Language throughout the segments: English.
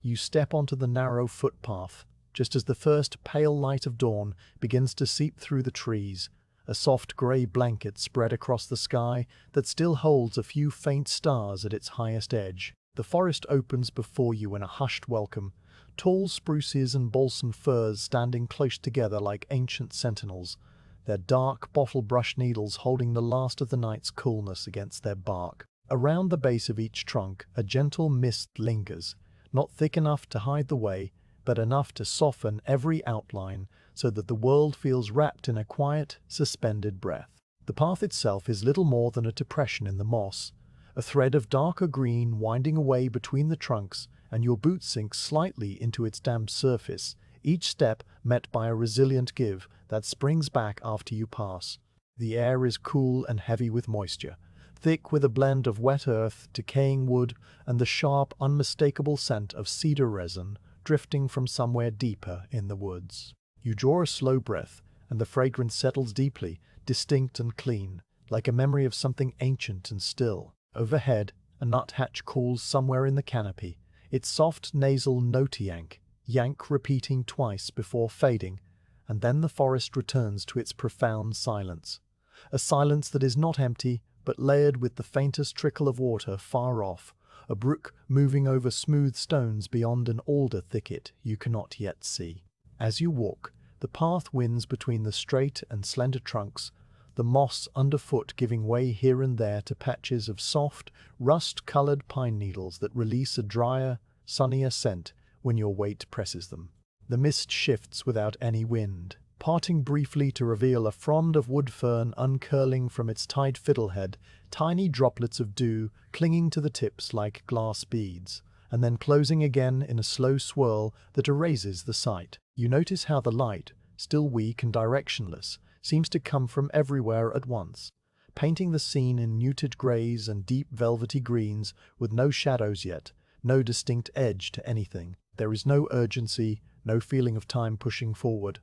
You step onto the narrow footpath, just as the first pale light of dawn begins to seep through the trees, a soft grey blanket spread across the sky that still holds a few faint stars at its highest edge. The forest opens before you in a hushed welcome, tall spruces and balsam firs standing close together like ancient sentinels, their dark bottle brush needles holding the last of the night's coolness against their bark. Around the base of each trunk, a gentle mist lingers, not thick enough to hide the way, but enough to soften every outline so that the world feels wrapped in a quiet, suspended breath. The path itself is little more than a depression in the moss, a thread of darker green winding away between the trunks, and your boot sinks slightly into its damp surface, each step met by a resilient give that springs back after you pass. The air is cool and heavy with moisture, thick with a blend of wet earth, decaying wood, and the sharp, unmistakable scent of cedar resin drifting from somewhere deeper in the woods. You draw a slow breath, and the fragrance settles deeply, distinct and clean, like a memory of something ancient and still. Overhead, a nuthatch calls somewhere in the canopy, its soft nasal note yank repeating twice before fading, and then the forest returns to its profound silence. A silence that is not empty, but layered with the faintest trickle of water far off, a brook moving over smooth stones beyond an alder thicket you cannot yet see. As you walk, the path winds between the straight and slender trunks, the moss underfoot giving way here and there to patches of soft, rust-colored pine needles that release a drier, sunnier scent when your weight presses them. The mist shifts without any wind, parting briefly to reveal a frond of wood fern uncurling from its tight fiddlehead, tiny droplets of dew clinging to the tips like glass beads, and then closing again in a slow swirl that erases the sight. You notice how the light, still weak and directionless, seems to come from everywhere at once, painting the scene in muted greys and deep velvety greens with no shadows yet, no distinct edge to anything. There is no urgency, no feeling of time pushing forward.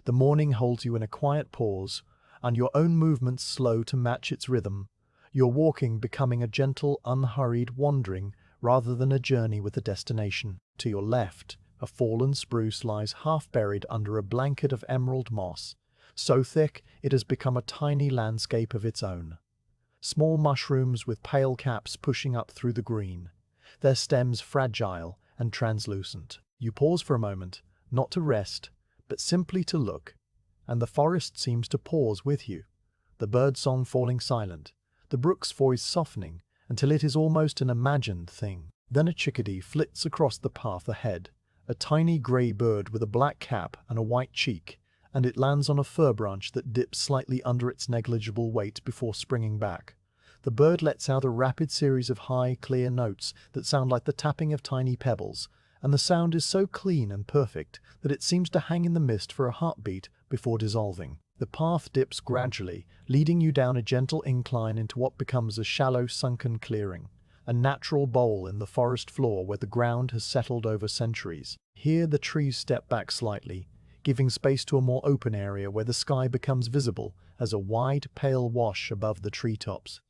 The morning holds you in a quiet pause, and your own movements slow to match its rhythm, your walking becoming a gentle, unhurried wandering rather than a journey with a destination. To your left, a fallen spruce lies half-buried under a blanket of emerald moss, so thick it has become a tiny landscape of its own. Small mushrooms with pale caps pushing up through the green, their stems fragile and translucent. You pause for a moment, not to rest, but simply to look, and the forest seems to pause with you, the birdsong falling silent, the brook's voice softening until it is almost an imagined thing. Then a chickadee flits across the path ahead, a tiny grey bird with a black cap and a white cheek, and it lands on a fir branch that dips slightly under its negligible weight before springing back. The bird lets out a rapid series of high, clear notes that sound like the tapping of tiny pebbles, and the sound is so clean and perfect that it seems to hang in the mist for a heartbeat before dissolving. The path dips gradually, leading you down a gentle incline into what becomes a shallow, sunken clearing, a natural bowl in the forest floor where the ground has settled over centuries. Here the trees step back slightly, giving space to a more open area where the sky becomes visible as a wide, pale wash above the treetops,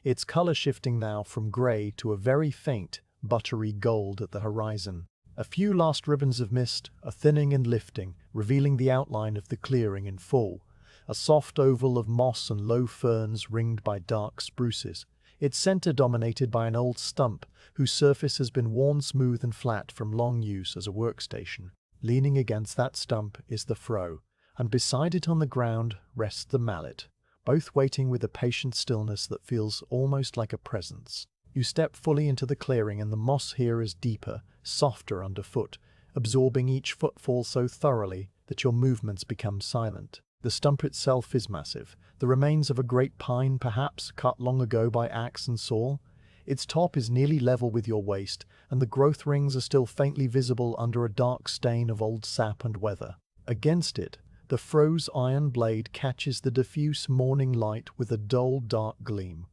its color shifting now from gray to a very faint, buttery gold at the horizon. A few last ribbons of mist are thinning and lifting, revealing the outline of the clearing in full, a soft oval of moss and low ferns ringed by dark spruces, its center dominated by an old stump whose surface has been worn smooth and flat from long use as a workstation. Leaning against that stump is the froe, and beside it on the ground rests the mallet, both waiting with a patient stillness that feels almost like a presence. You step fully into the clearing, and the moss here is deeper, softer underfoot, absorbing each footfall so thoroughly that your movements become silent. The stump itself is massive, the remains of a great pine perhaps, cut long ago by axe and saw. Its top is nearly level with your waist, and the growth rings are still faintly visible under a dark stain of old sap and weather. Against it, the froe's iron blade catches the diffuse morning light with a dull, dark gleam,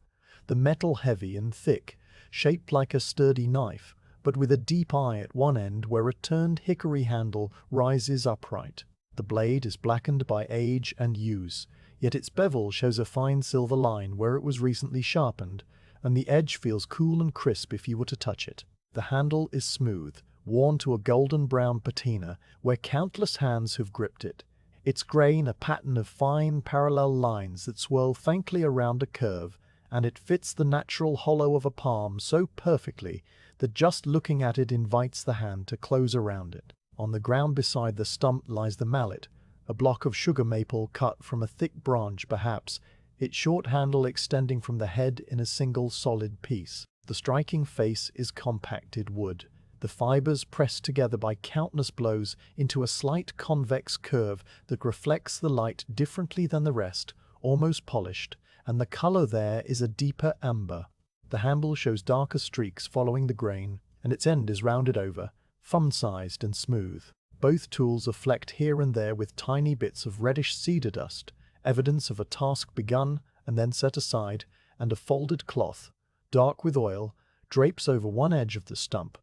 the metal heavy and thick, shaped like a sturdy knife, but with a deep eye at one end where a turned hickory handle rises upright. The blade is blackened by age and use, yet its bevel shows a fine silver line where it was recently sharpened, and the edge feels cool and crisp if you were to touch it. The handle is smooth, worn to a golden brown patina where countless hands have gripped it. Its grain a pattern of fine parallel lines that swirl faintly around a curve, and it fits the natural hollow of a palm so perfectly that just looking at it invites the hand to close around it. On the ground beside the stump lies the mallet, a block of sugar maple cut from a thick branch perhaps, its short handle extending from the head in a single solid piece. The striking face is compacted wood, the fibers pressed together by countless blows into a slight convex curve that reflects the light differently than the rest, almost polished, and the color there is a deeper amber. The handle shows darker streaks following the grain, and its end is rounded over, thumb-sized and smooth. Both tools are flecked here and there with tiny bits of reddish cedar dust, evidence of a task begun and then set aside, and a folded cloth, dark with oil, drapes over one edge of the stump,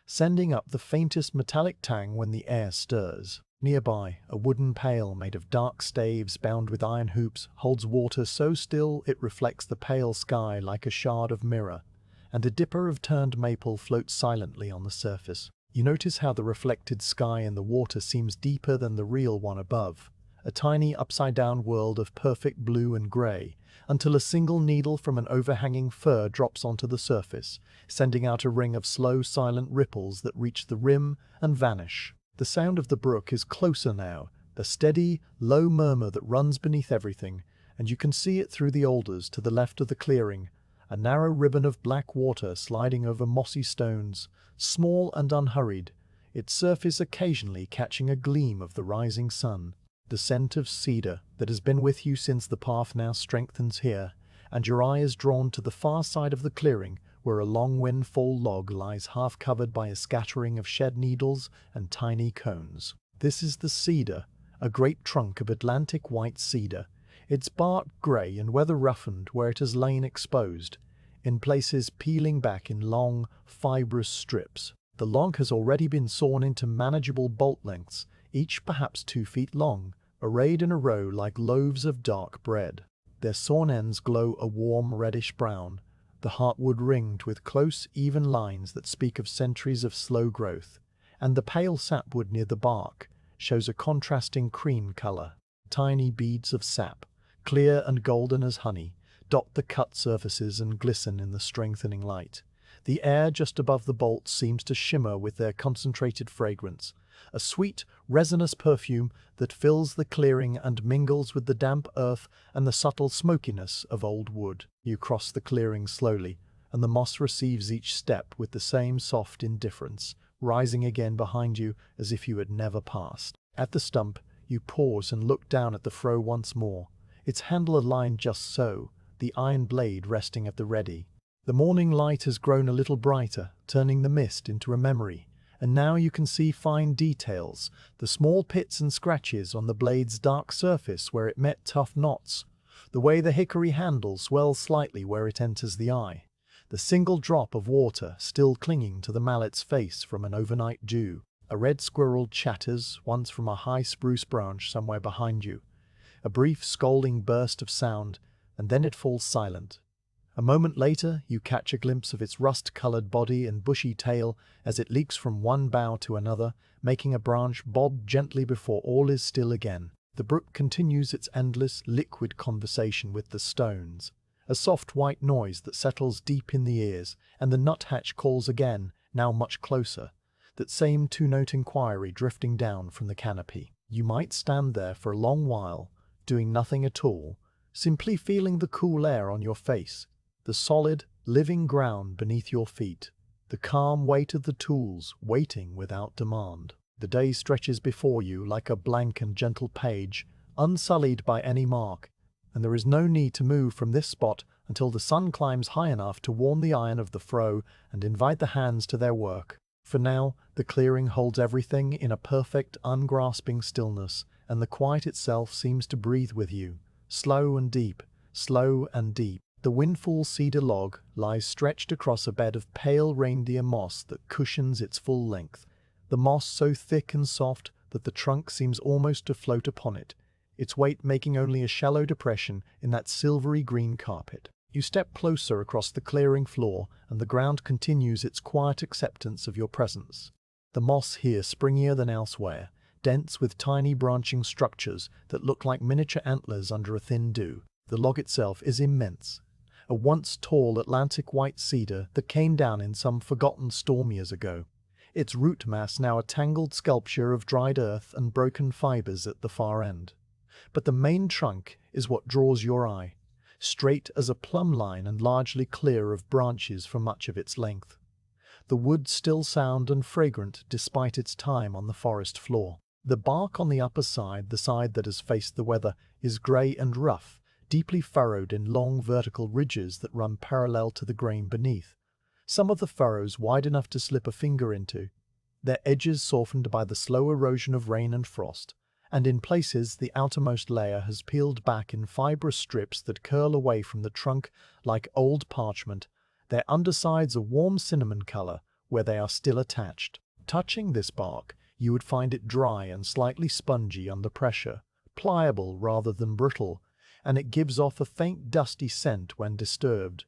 sending up the faintest metallic tang when the air stirs. Nearby, a wooden pail made of dark staves bound with iron hoops holds water so still it reflects the pale sky like a shard of mirror, and a dipper of turned maple floats silently on the surface. You notice how the reflected sky in the water seems deeper than the real one above, a tiny upside-down world of perfect blue and grey, until a single needle from an overhanging fir drops onto the surface, sending out a ring of slow, silent ripples that reach the rim and vanish. The sound of the brook is closer now, the steady, low murmur that runs beneath everything, and you can see it through the alders to the left of the clearing, a narrow ribbon of black water sliding over mossy stones, small and unhurried, its surface occasionally catching a gleam of the rising sun. The scent of cedar that has been with you since the path now strengthens here, and your eye is drawn to the far side of the clearing where a long windfall log lies half covered by a scattering of shed needles and tiny cones. This is the cedar, a great trunk of Atlantic white cedar, its bark grey and weather-roughened where it has lain exposed, in places peeling back in long, fibrous strips. The log has already been sawn into manageable bolt lengths, each perhaps 2 feet long, arrayed in a row like loaves of dark bread. Their sawn ends glow a warm reddish-brown, the heartwood ringed with close, even lines that speak of centuries of slow growth, and the pale sapwood near the bark shows a contrasting cream color. Tiny beads of sap, clear and golden as honey, dot the cut surfaces and glisten in the strengthening light. The air just above the bolts seems to shimmer with their concentrated fragrance, a sweet, resinous perfume that fills the clearing and mingles with the damp earth and the subtle smokiness of old wood. You cross the clearing slowly, and the moss receives each step with the same soft indifference, rising again behind you as if you had never passed. At the stump, you pause and look down at the froe once more, its handle aligned just so, the iron blade resting at the ready. The morning light has grown a little brighter, turning the mist into a memory, and now you can see fine details, the small pits and scratches on the blade's dark surface where it met tough knots, the way the hickory handle swells slightly where it enters the eye, the single drop of water still clinging to the mallet's face from an overnight dew. A red squirrel chatters once from a high spruce branch somewhere behind you, a brief scolding burst of sound, and then it falls silent. A moment later, you catch a glimpse of its rust-colored body and bushy tail as it leaks from one bough to another, making a branch bob gently before all is still again. The brook continues its endless, liquid conversation with the stones, a soft white noise that settles deep in the ears, and the nuthatch calls again, now much closer, that same two-note inquiry drifting down from the canopy. You might stand there for a long while, doing nothing at all, simply feeling the cool air on your face, the solid, living ground beneath your feet, the calm weight of the tools waiting without demand. The day stretches before you like a blank and gentle page, unsullied by any mark, and there is no need to move from this spot until the sun climbs high enough to warm the iron of the froe and invite the hands to their work. For now, the clearing holds everything in a perfect, ungrasping stillness, and the quiet itself seems to breathe with you, slow and deep, slow and deep. The windfall cedar log lies stretched across a bed of pale reindeer moss that cushions its full length, the moss so thick and soft that the trunk seems almost to float upon it, its weight making only a shallow depression in that silvery green carpet. You step closer across the clearing floor, and the ground continues its quiet acceptance of your presence. The moss here springier than elsewhere, dense with tiny branching structures that look like miniature antlers under a thin dew. The log itself is immense, a once tall Atlantic white cedar that came down in some forgotten storm years ago. Its root mass now a tangled sculpture of dried earth and broken fibers at the far end. But the main trunk is what draws your eye, straight as a plumb line and largely clear of branches for much of its length. The wood still sound and fragrant despite its time on the forest floor. The bark on the upper side, the side that has faced the weather, is grey and rough, deeply furrowed in long vertical ridges that run parallel to the grain beneath. Some of the furrows wide enough to slip a finger into, their edges softened by the slow erosion of rain and frost, and in places the outermost layer has peeled back in fibrous strips that curl away from the trunk like old parchment, their undersides a warm cinnamon color where they are still attached. Touching this bark, you would find it dry and slightly spongy under pressure, pliable rather than brittle, and it gives off a faint dusty scent when disturbed,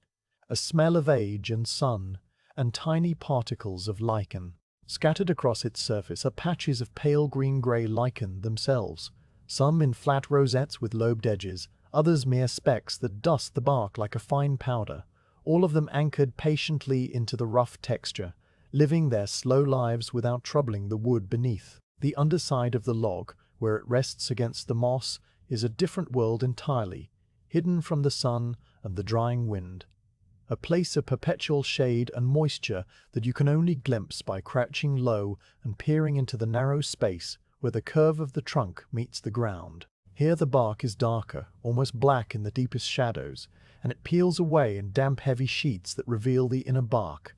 a smell of age and sun, and tiny particles of lichen. Scattered across its surface are patches of pale green-grey lichen themselves, some in flat rosettes with lobed edges, others mere specks that dust the bark like a fine powder, all of them anchored patiently into the rough texture, living their slow lives without troubling the wood beneath. The underside of the log, where it rests against the moss, is a different world entirely, hidden from the sun and the drying wind. A place of perpetual shade and moisture that you can only glimpse by crouching low and peering into the narrow space where the curve of the trunk meets the ground. Here the bark is darker, almost black in the deepest shadows, and it peels away in damp heavy sheets that reveal the inner bark,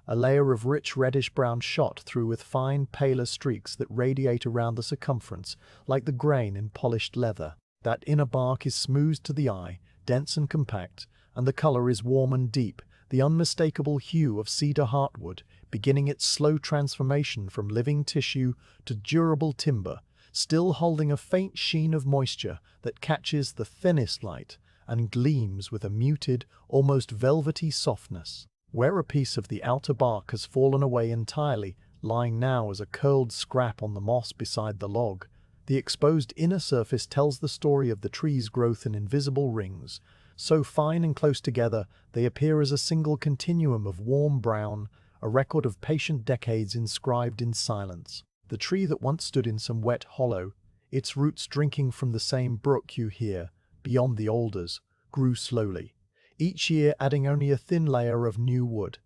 a layer of rich reddish-brown shot through with fine, paler streaks that radiate around the circumference, like the grain in polished leather. That inner bark is smooth to the eye, dense and compact, and the color is warm and deep, the unmistakable hue of cedar heartwood, beginning its slow transformation from living tissue to durable timber, still holding a faint sheen of moisture that catches the thinnest light and gleams with a muted, almost velvety softness. Where a piece of the outer bark has fallen away entirely, lying now as a curled scrap on the moss beside the log, the exposed inner surface tells the story of the tree's growth in invisible rings, so fine and close together they appear as a single continuum of warm brown, a record of patient decades inscribed in silence. The tree that once stood in some wet hollow, its roots drinking from the same brook you hear, beyond the alders, grew slowly, each year adding only a thin layer of new wood,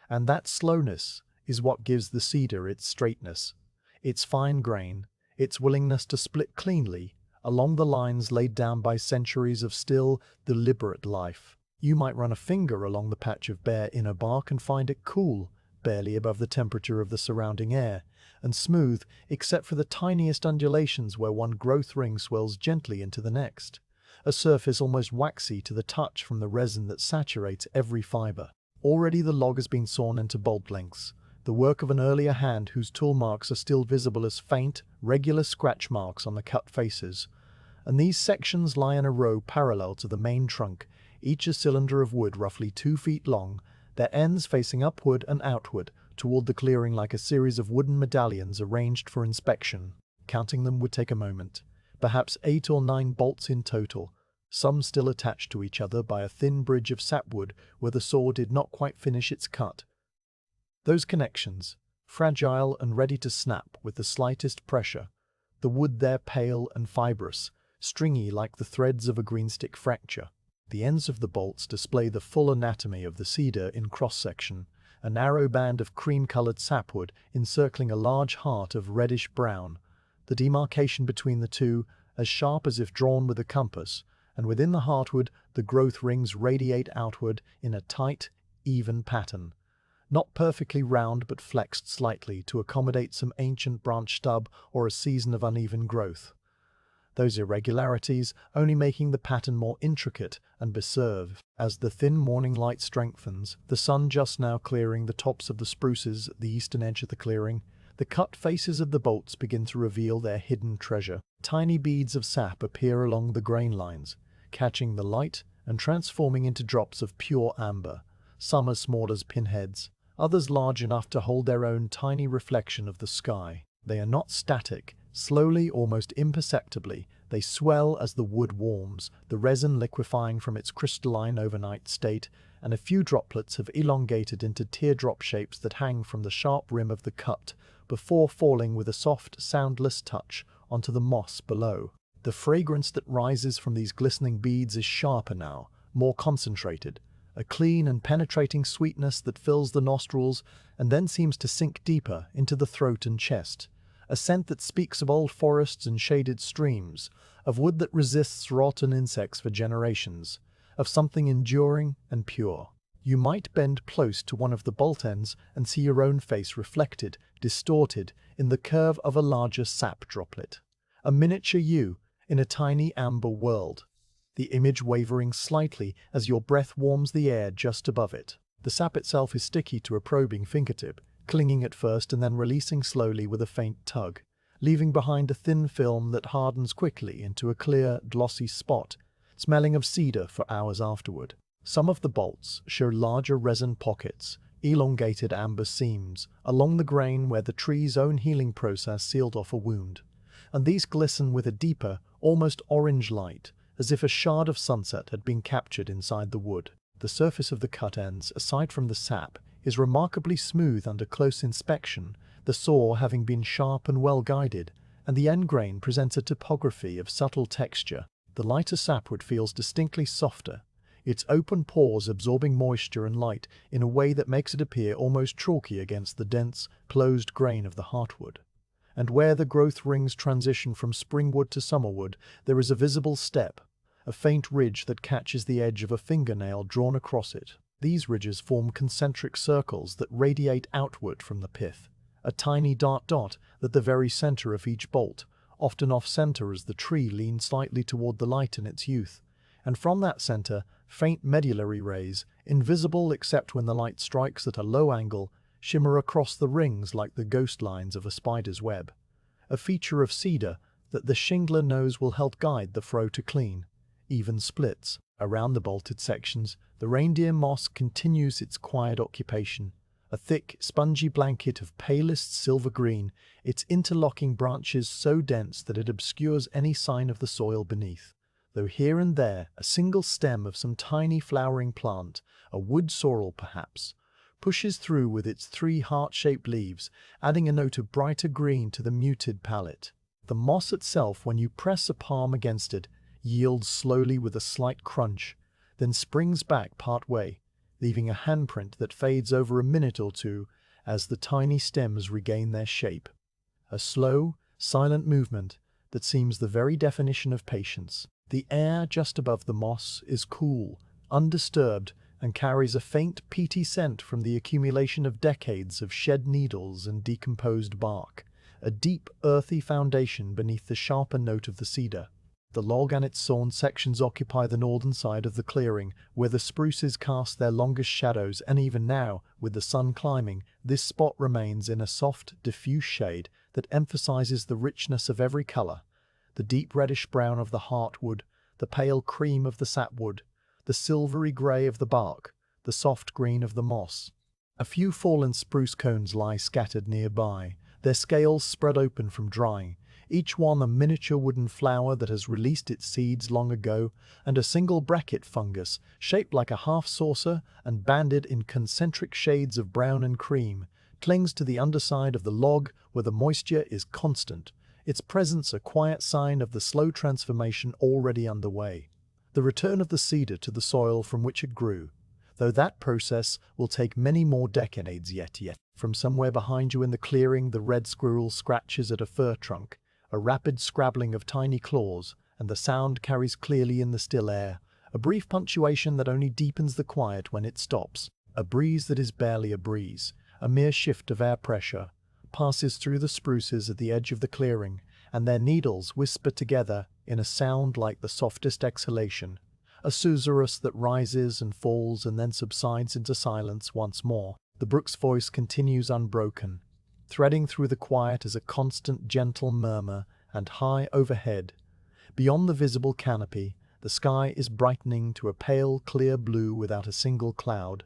and that slowness is what gives the cedar its straightness, its fine grain, its willingness to split cleanly along the lines laid down by centuries of still, deliberate life. You might run a finger along the patch of bare inner bark and find it cool, barely above the temperature of the surrounding air, and smooth except for the tiniest undulations where one growth ring swells gently into the next, a surface almost waxy to the touch from the resin that saturates every fiber. Already the log has been sawn into bolt lengths, the work of an earlier hand whose tool marks are still visible as faint, regular scratch marks on the cut faces, and these sections lie in a row parallel to the main trunk, each a cylinder of wood roughly 2 feet long, their ends facing upward and outward toward the clearing like a series of wooden medallions arranged for inspection. Counting them would take a moment, perhaps 8 or 9 bolts in total, some still attached to each other by a thin bridge of sapwood where the saw did not quite finish its cut. Those connections, fragile and ready to snap with the slightest pressure, the wood there pale and fibrous, stringy like the threads of a greenstick fracture. The ends of the bolts display the full anatomy of the cedar in cross-section, a narrow band of cream-colored sapwood encircling a large heart of reddish-brown, the demarcation between the two as sharp as if drawn with a compass, and within the heartwood the growth rings radiate outward in a tight, even pattern, not perfectly round but flexed slightly to accommodate some ancient branch stub or a season of uneven growth. Those irregularities only making the pattern more intricate and bizarre. As the thin morning light strengthens, the sun just now clearing the tops of the spruces at the eastern edge of the clearing, the cut faces of the bolts begin to reveal their hidden treasure. Tiny beads of sap appear along the grain lines, catching the light and transforming into drops of pure amber, some as small as pinheads, others large enough to hold their own tiny reflection of the sky. They are not static. Slowly, almost imperceptibly, they swell as the wood warms, the resin liquefying from its crystalline overnight state, and a few droplets have elongated into teardrop shapes that hang from the sharp rim of the cut, before falling with a soft, soundless touch onto the moss below. The fragrance that rises from these glistening beads is sharper now, more concentrated, a clean and penetrating sweetness that fills the nostrils and then seems to sink deeper into the throat and chest. A scent that speaks of old forests and shaded streams, of wood that resists rot and insects for generations, of something enduring and pure. You might bend close to one of the bolt ends and see your own face reflected, distorted, in the curve of a larger sap droplet. A miniature you in a tiny amber world, the image wavering slightly as your breath warms the air just above it. The sap itself is sticky to a probing fingertip, clinging at first and then releasing slowly with a faint tug, leaving behind a thin film that hardens quickly into a clear, glossy spot, smelling of cedar for hours afterward. Some of the bolts show larger resin pockets, elongated amber seams, along the grain where the tree's own healing process sealed off a wound, and these glisten with a deeper, almost orange light, as if a shard of sunset had been captured inside the wood. The surface of the cut ends, aside from the sap, is remarkably smooth under close inspection, the saw having been sharp and well guided, and the end grain presents a topography of subtle texture. The lighter sapwood feels distinctly softer, its open pores absorbing moisture and light in a way that makes it appear almost chalky against the dense, closed grain of the heartwood. And where the growth rings transition from springwood to summerwood, there is a visible step, a faint ridge that catches the edge of a fingernail drawn across it. These ridges form concentric circles that radiate outward from the pith, a tiny dark dot at the very center of each bolt, often off-center as the tree leans slightly toward the light in its youth, and from that center, faint medullary rays, invisible except when the light strikes at a low angle, shimmer across the rings like the ghost lines of a spider's web, a feature of cedar that the shingler knows will help guide the froe to clean, even splits. Around the bolted sections, the reindeer moss continues its quiet occupation, a thick, spongy blanket of palest silver green, its interlocking branches so dense that it obscures any sign of the soil beneath, though here and there a single stem of some tiny flowering plant, a wood sorrel perhaps, pushes through with its 3 heart-shaped leaves, adding a note of brighter green to the muted palette. The moss itself, when you press a palm against it, yields slowly with a slight crunch, then springs back part way, leaving a handprint that fades over a minute or two as the tiny stems regain their shape. A slow, silent movement that seems the very definition of patience. The air just above the moss is cool, undisturbed, and carries a faint peaty scent from the accumulation of decades of shed needles and decomposed bark, a deep, earthy foundation beneath the sharper note of the cedar. The log and its sawn sections occupy the northern side of the clearing, where the spruces cast their longest shadows, and even now, with the sun climbing, this spot remains in a soft, diffuse shade that emphasizes the richness of every color, the deep reddish-brown of the heartwood, the pale cream of the sapwood, the silvery gray of the bark, the soft green of the moss. A few fallen spruce cones lie scattered nearby, their scales spread open from drying, each one a miniature wooden flower that has released its seeds long ago, and a single bracket fungus, shaped like a half-saucer and banded in concentric shades of brown and cream, clings to the underside of the log where the moisture is constant, its presence a quiet sign of the slow transformation already underway. The return of the cedar to the soil from which it grew, though that process will take many more decades yet. From somewhere behind you in the clearing, the red squirrel scratches at a fir trunk, a rapid scrabbling of tiny claws, and the sound carries clearly in the still air, a brief punctuation that only deepens the quiet when it stops. A breeze that is barely a breeze, a mere shift of air pressure, passes through the spruces at the edge of the clearing, and their needles whisper together in a sound like the softest exhalation, a susurrus that rises and falls and then subsides into silence once more. The brook's voice continues unbroken, threading through the quiet as a constant gentle murmur, and high overhead, beyond the visible canopy, the sky is brightening to a pale, clear blue without a single cloud.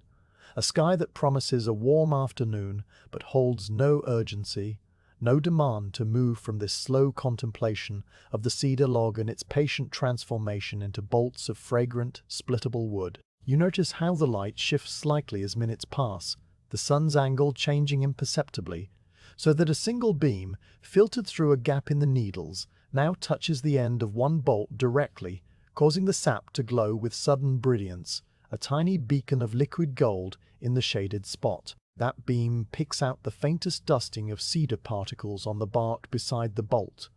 A sky that promises a warm afternoon but holds no urgency, no demand to move from this slow contemplation of the cedar log and its patient transformation into bolts of fragrant, splittable wood. You notice how the light shifts slightly as minutes pass, the sun's angle changing imperceptibly, so that a single beam, filtered through a gap in the needles, now touches the end of one bolt directly, causing the sap to glow with sudden brilliance, a tiny beacon of liquid gold in the shaded spot. That beam picks out the faintest dusting of cedar particles on the bark beside the bolt,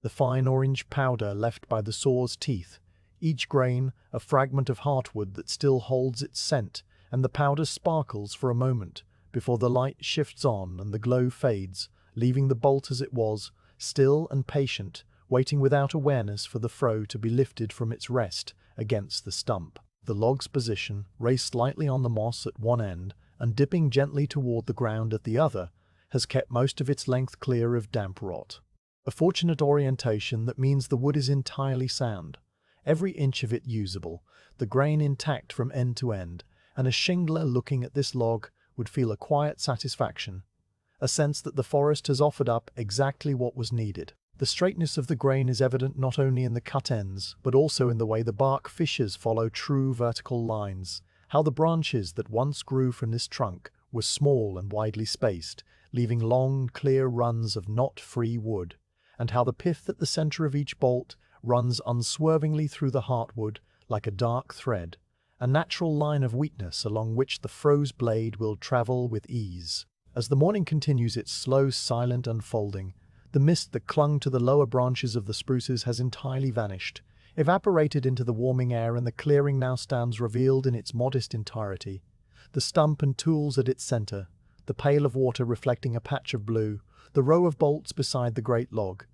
the fine orange powder left by the saw's teeth, each grain a fragment of heartwood that still holds its scent, and the powder sparkles for a moment before the light shifts on and the glow fades, leaving the bolt as it was, still and patient, waiting without awareness for the froe to be lifted from its rest against the stump. The log's position, raised slightly on the moss at one end and dipping gently toward the ground at the other, has kept most of its length clear of damp rot. A fortunate orientation that means the wood is entirely sound, every inch of it usable, the grain intact from end to end, and a shingler looking at this log would feel a quiet satisfaction, a sense that the forest has offered up exactly what was needed. The straightness of the grain is evident not only in the cut ends, but also in the way the bark fissures follow true vertical lines, how the branches that once grew from this trunk were small and widely spaced, leaving long, clear runs of knot-free wood, and how the pith at the center of each bolt runs unswervingly through the heartwood like a dark thread, a natural line of weakness along which the froe's blade will travel with ease. As the morning continues its slow, silent unfolding, the mist that clung to the lower branches of the spruces has entirely vanished, evaporated into the warming air, and the clearing now stands revealed in its modest entirety. The stump and tools at its center, the pail of water reflecting a patch of blue, the row of bolts beside the great log,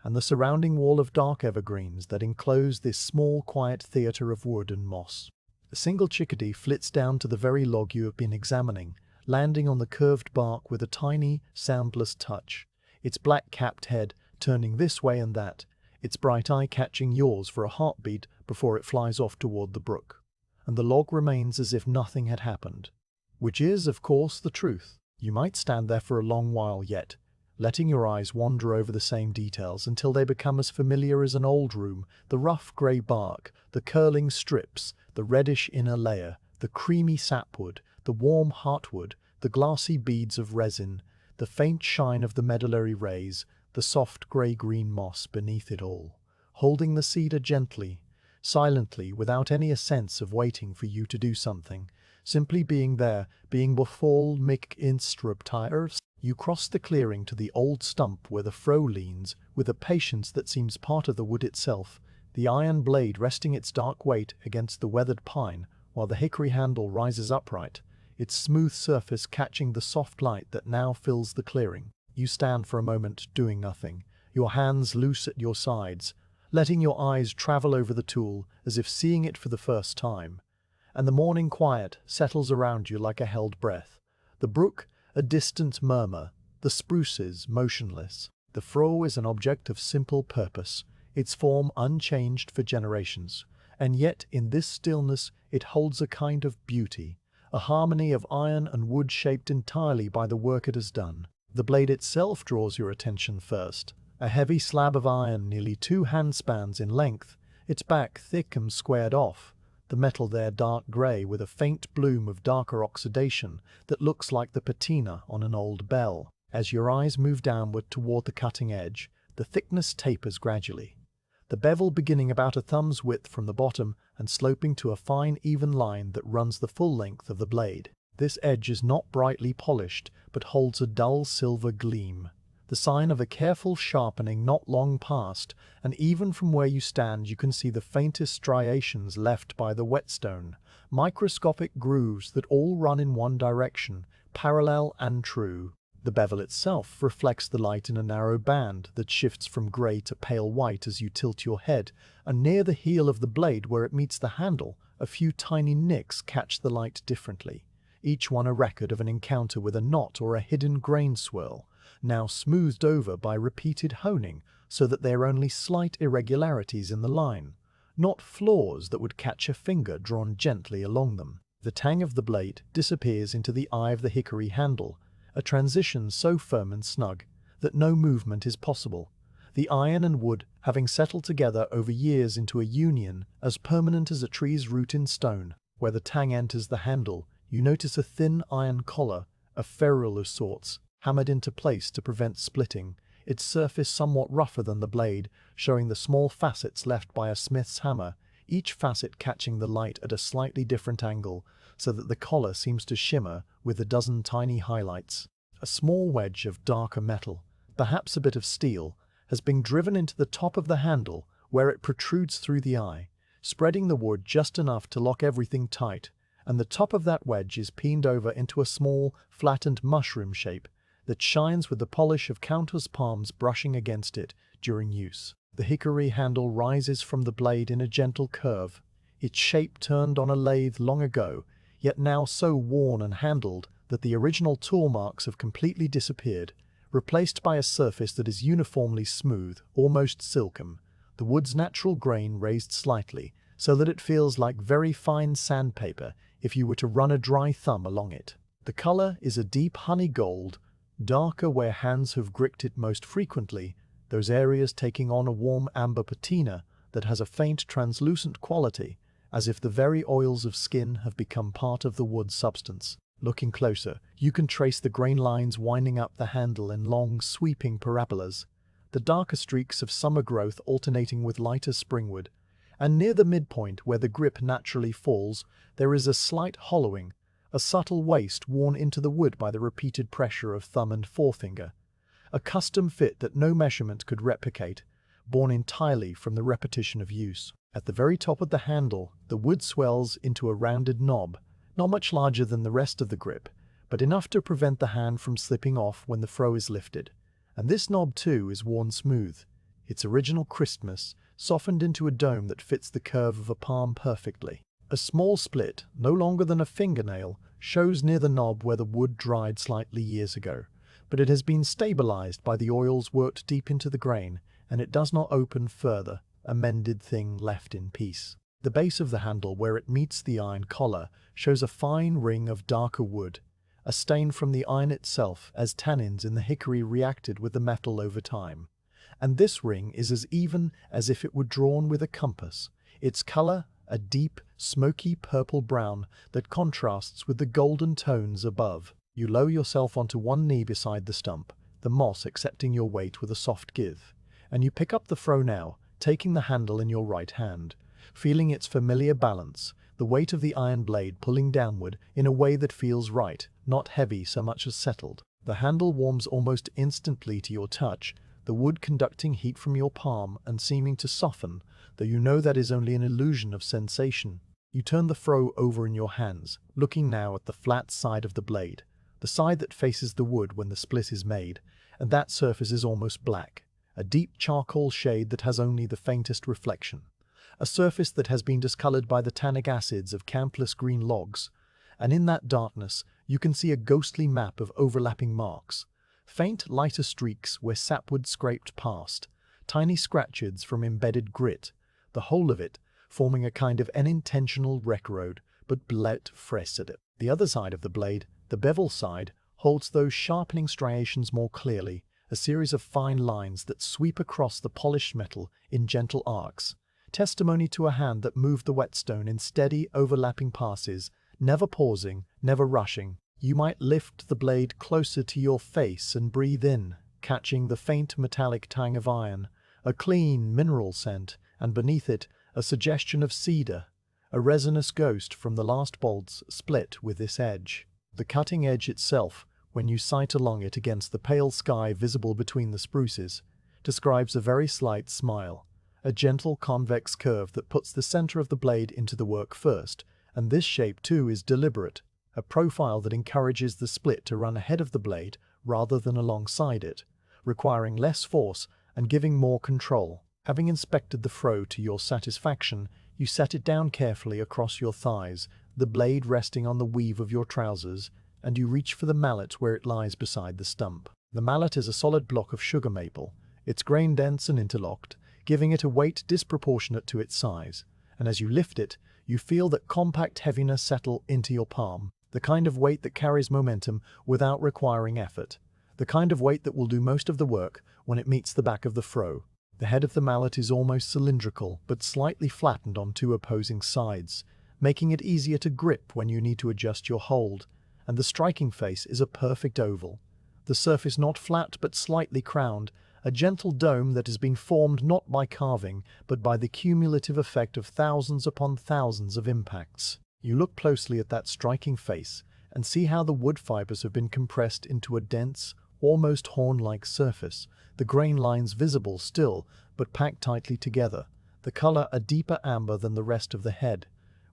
and the surrounding wall of dark evergreens that enclose this small, quiet theatre of wood and moss. A single chickadee flits down to the very log you have been examining, landing on the curved bark with a tiny, soundless touch, its black-capped head turning this way and that, its bright eye catching yours for a heartbeat before it flies off toward the brook. And the log remains as if nothing had happened. Which is, of course, the truth. You might stand there for a long while yet, letting your eyes wander over the same details until they become as familiar as an old room, the rough grey bark, the curling strips, the reddish inner layer, the creamy sapwood, the warm heartwood, the glassy beads of resin, the faint shine of the medullary rays, the soft grey-green moss beneath it all, holding the cedar gently, silently, without any sense of waiting for you to do something, simply being there, being before mich instruptires. You cross the clearing to the old stump where the froe leans, with a patience that seems part of the wood itself, the iron blade resting its dark weight against the weathered pine, while the hickory handle rises upright, its smooth surface catching the soft light that now fills the clearing. You stand for a moment doing nothing, your hands loose at your sides, letting your eyes travel over the tool as if seeing it for the first time. And the morning quiet settles around you like a held breath. The brook, a distant murmur, the spruces motionless. The froe is an object of simple purpose, its form unchanged for generations, and yet in this stillness it holds a kind of beauty, a harmony of iron and wood shaped entirely by the work it has done. The blade itself draws your attention first, a heavy slab of iron nearly 2 handspans in length, its back thick and squared off, the metal there dark grey with a faint bloom of darker oxidation that looks like the patina on an old bell. As your eyes move downward toward the cutting edge, the thickness tapers gradually, the bevel beginning about a thumb's width from the bottom and sloping to a fine even line that runs the full length of the blade. This edge is not brightly polished, but holds a dull silver gleam, the sign of a careful sharpening not long past, and even from where you stand you can see the faintest striations left by the whetstone, microscopic grooves that all run in one direction, parallel and true. The bevel itself reflects the light in a narrow band that shifts from grey to pale white as you tilt your head, and near the heel of the blade where it meets the handle, a few tiny nicks catch the light differently, each one a record of an encounter with a knot or a hidden grain swirl, now smoothed over by repeated honing so that they are only slight irregularities in the line, not flaws that would catch a finger drawn gently along them. The tang of the blade disappears into the eye of the hickory handle, a transition so firm and snug that no movement is possible, the iron and wood having settled together over years into a union as permanent as a tree's root in stone. Where the tang enters the handle, you notice a thin iron collar, a ferrule of sorts, hammered into place to prevent splitting, its surface somewhat rougher than the blade, showing the small facets left by a smith's hammer, each facet catching the light at a slightly different angle, so that the collar seems to shimmer with a dozen tiny highlights. A small wedge of darker metal, perhaps a bit of steel, has been driven into the top of the handle where it protrudes through the eye, spreading the wood just enough to lock everything tight, and the top of that wedge is peened over into a small, flattened mushroom shape that shines with the polish of countless palms brushing against it during use. The hickory handle rises from the blade in a gentle curve, its shape turned on a lathe long ago, yet now so worn and handled that the original tool marks have completely disappeared, replaced by a surface that is uniformly smooth, almost silken, the wood's natural grain raised slightly, so that it feels like very fine sandpaper if you were to run a dry thumb along it. The color is a deep honey gold, darker where hands have gripped it most frequently, those areas taking on a warm amber patina that has a faint translucent quality, as if the very oils of skin have become part of the wood substance. Looking closer, you can trace the grain lines winding up the handle in long, sweeping parabolas, the darker streaks of summer growth alternating with lighter springwood, and near the midpoint where the grip naturally falls, there is a slight hollowing, a subtle waste worn into the wood by the repeated pressure of thumb and forefinger, a custom fit that no measurement could replicate, born entirely from the repetition of use. At the very top of the handle, the wood swells into a rounded knob, not much larger than the rest of the grip, but enough to prevent the hand from slipping off when the froe is lifted. And this knob too is worn smooth, its original crispness softened into a dome that fits the curve of a palm perfectly. A small split, no longer than a fingernail, shows near the knob where the wood dried slightly years ago, but it has been stabilized by the oils worked deep into the grain, and it does not open further, a mended thing left in peace. The base of the handle where it meets the iron collar shows a fine ring of darker wood, a stain from the iron itself as tannins in the hickory reacted with the metal over time. And this ring is as even as if it were drawn with a compass, its color a deep, smoky purple-brown that contrasts with the golden tones above. You lower yourself onto one knee beside the stump, the moss accepting your weight with a soft give, and you pick up the froe now, taking the handle in your right hand, feeling its familiar balance, the weight of the iron blade pulling downward in a way that feels right, not heavy so much as settled. The handle warms almost instantly to your touch, the wood conducting heat from your palm and seeming to soften, though you know that is only an illusion of sensation. You turn the froe over in your hands, looking now at the flat side of the blade, the side that faces the wood when the split is made, and that surface is almost black, a deep charcoal shade that has only the faintest reflection, a surface that has been discolored by the tannic acids of countless green logs, and in that darkness you can see a ghostly map of overlapping marks, faint lighter streaks where sapwood scraped past, tiny scratches from embedded grit, the whole of it forming a kind of unintentional wreck road, but bled fresh at it. The other side of the blade, the bevel side, holds those sharpening striations more clearly, a series of fine lines that sweep across the polished metal in gentle arcs, testimony to a hand that moved the whetstone in steady, overlapping passes, never pausing, never rushing. You might lift the blade closer to your face and breathe in, catching the faint metallic tang of iron, a clean mineral scent, and beneath it a suggestion of cedar, a resinous ghost from the last bolts split with this edge. The cutting edge itself, when you sight along it against the pale sky visible between the spruces, describes a very slight smile, a gentle convex curve that puts the center of the blade into the work first, and this shape too is deliberate, a profile that encourages the split to run ahead of the blade rather than alongside it, requiring less force and giving more control. Having inspected the froe to your satisfaction, you set it down carefully across your thighs, the blade resting on the weave of your trousers, and you reach for the mallet where it lies beside the stump. The mallet is a solid block of sugar maple, its grain dense and interlocked, giving it a weight disproportionate to its size, and as you lift it, You feel that compact heaviness settle into your palm, the kind of weight that carries momentum without requiring effort, the kind of weight that will do most of the work when it meets the back of the froe. The head of the mallet is almost cylindrical, but slightly flattened on two opposing sides, making it easier to grip when you need to adjust your hold, and the striking face is a perfect oval. The surface not flat but slightly crowned, a gentle dome that has been formed not by carving, but by the cumulative effect of thousands upon thousands of impacts. You look closely at that striking face and see how the wood fibers have been compressed into a dense, almost horn-like surface, the grain lines visible still, but packed tightly together, the color a deeper amber than the rest of the head,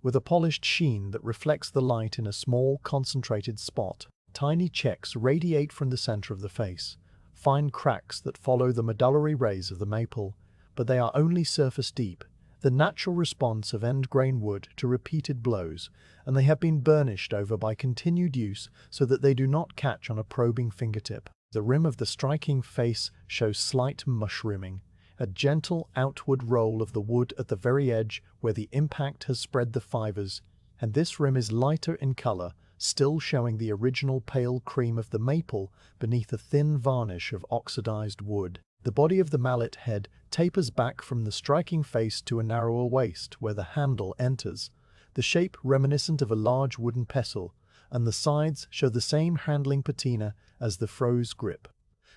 with a polished sheen that reflects the light in a small, concentrated spot. Tiny checks radiate from the center of the face, fine cracks that follow the medullary rays of the maple, but they are only surface deep, the natural response of end-grain wood to repeated blows, and they have been burnished over by continued use so that they do not catch on a probing fingertip. The rim of the striking face shows slight mushrooming, a gentle outward roll of the wood at the very edge where the impact has spread the fibers, and this rim is lighter in color, still showing the original pale cream of the maple beneath a thin varnish of oxidized wood. The body of the mallet head tapers back from the striking face to a narrower waist where the handle enters, the shape reminiscent of a large wooden pestle, and the sides show the same handling patina as the froe's grip.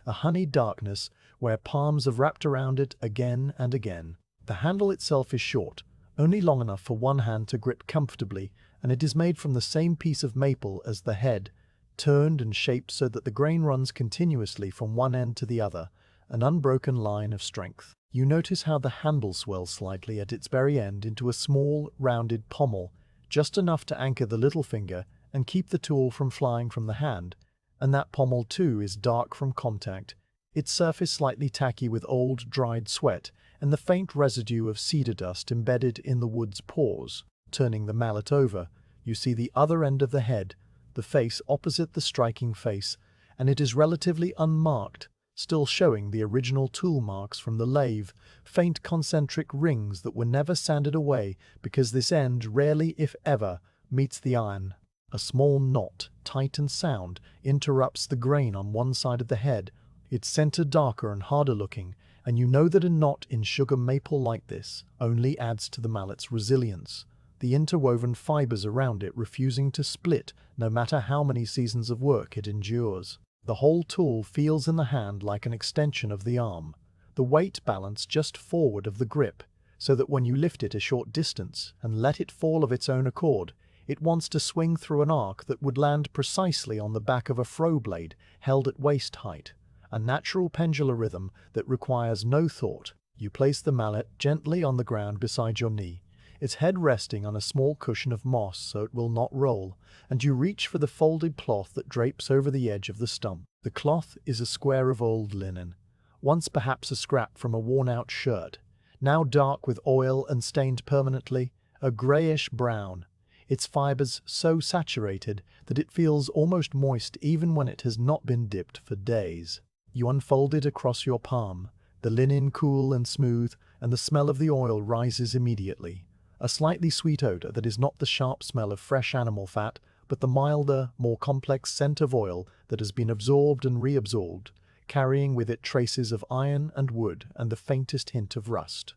A honeyed darkness where palms have wrapped around it again and again. The handle itself is short, only long enough for one hand to grip comfortably, and it is made from the same piece of maple as the head, turned and shaped so that the grain runs continuously from one end to the other, an unbroken line of strength. You notice how the handle swells slightly at its very end into a small, rounded pommel, just enough to anchor the little finger and keep the tool from flying from the hand, and that pommel too is dark from contact, its surface slightly tacky with old, dried sweat and the faint residue of cedar dust embedded in the wood's pores. Turning the mallet over, you see the other end of the head, the face opposite the striking face, and it is relatively unmarked, still showing the original tool marks from the lathe, faint concentric rings that were never sanded away because this end rarely, if ever, meets the iron. A small knot, tight and sound, interrupts the grain on one side of the head, its center darker and harder looking, and you know that a knot in sugar maple like this only adds to the mallet's resilience, the interwoven fibers around it refusing to split no matter how many seasons of work it endures. The whole tool feels in the hand like an extension of the arm, the weight balanced just forward of the grip, so that when you lift it a short distance and let it fall of its own accord, it wants to swing through an arc that would land precisely on the back of a froe blade held at waist height, a natural pendular rhythm that requires no thought. You place the mallet gently on the ground beside your knee, its head resting on a small cushion of moss so it will not roll, and you reach for the folded cloth that drapes over the edge of the stump. The cloth is a square of old linen, once perhaps a scrap from a worn-out shirt, now dark with oil and stained permanently, a grayish-brown, its fibers so saturated that it feels almost moist even when it has not been dipped for days. You unfold it across your palm, the linen cool and smooth, and the smell of the oil rises immediately. A slightly sweet odor that is not the sharp smell of fresh animal fat, but the milder, more complex scent of oil that has been absorbed and reabsorbed, carrying with it traces of iron and wood and the faintest hint of rust.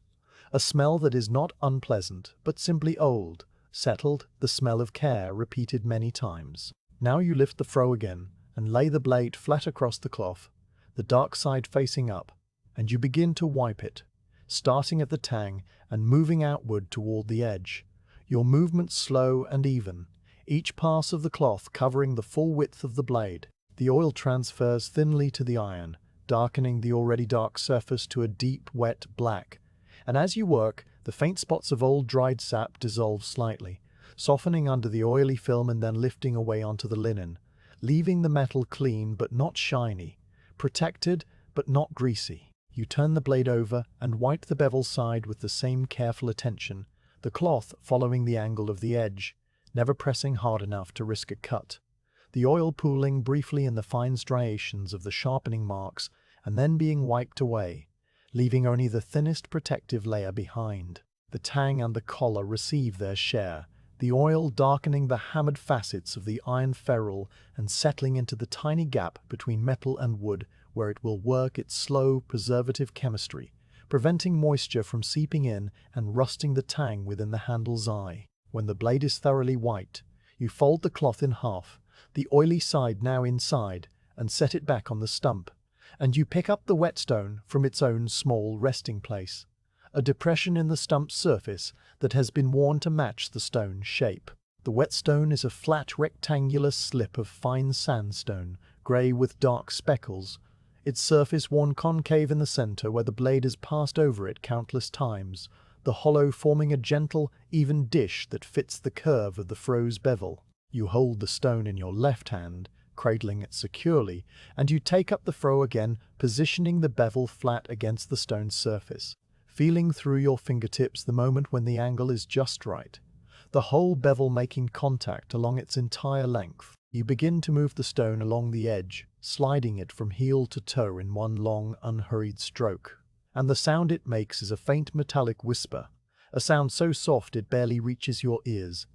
A smell that is not unpleasant, but simply old, settled, the smell of care repeated many times. Now you lift the froe again and lay the blade flat across the cloth, the dark side facing up, and you begin to wipe it, starting at the tang and moving outward toward the edge. Your movements slow and even, each pass of the cloth covering the full width of the blade. The oil transfers thinly to the iron, darkening the already dark surface to a deep, wet black, and as you work, the faint spots of old dried sap dissolve slightly, softening under the oily film and then lifting away onto the linen, leaving the metal clean but not shiny, protected but not greasy. You turn the blade over and wipe the bevel side with the same careful attention, the cloth following the angle of the edge, never pressing hard enough to risk a cut, the oil pooling briefly in the fine striations of the sharpening marks and then being wiped away, leaving only the thinnest protective layer behind. The tang and the collar receive their share, the oil darkening the hammered facets of the iron ferrule and settling into the tiny gap between metal and wood where it will work its slow, preservative chemistry, preventing moisture from seeping in and rusting the tang within the handle's eye. When the blade is thoroughly white, you fold the cloth in half, the oily side now inside, and set it back on the stump, and you pick up the whetstone from its own small resting place, a depression in the stump's surface that has been worn to match the stone's shape. The whetstone is a flat rectangular slip of fine sandstone, grey with dark speckles, its surface worn concave in the center where the blade has passed over it countless times, the hollow forming a gentle, even dish that fits the curve of the froe's bevel. You hold the stone in your left hand, cradling it securely, and you take up the froe again, positioning the bevel flat against the stone's surface, feeling through your fingertips the moment when the angle is just right, the whole bevel making contact along its entire length. You begin to move the stone along the edge, sliding it from heel to toe in one long, unhurried stroke, and the sound it makes is a faint metallic whisper, a sound so soft it barely reaches your ears,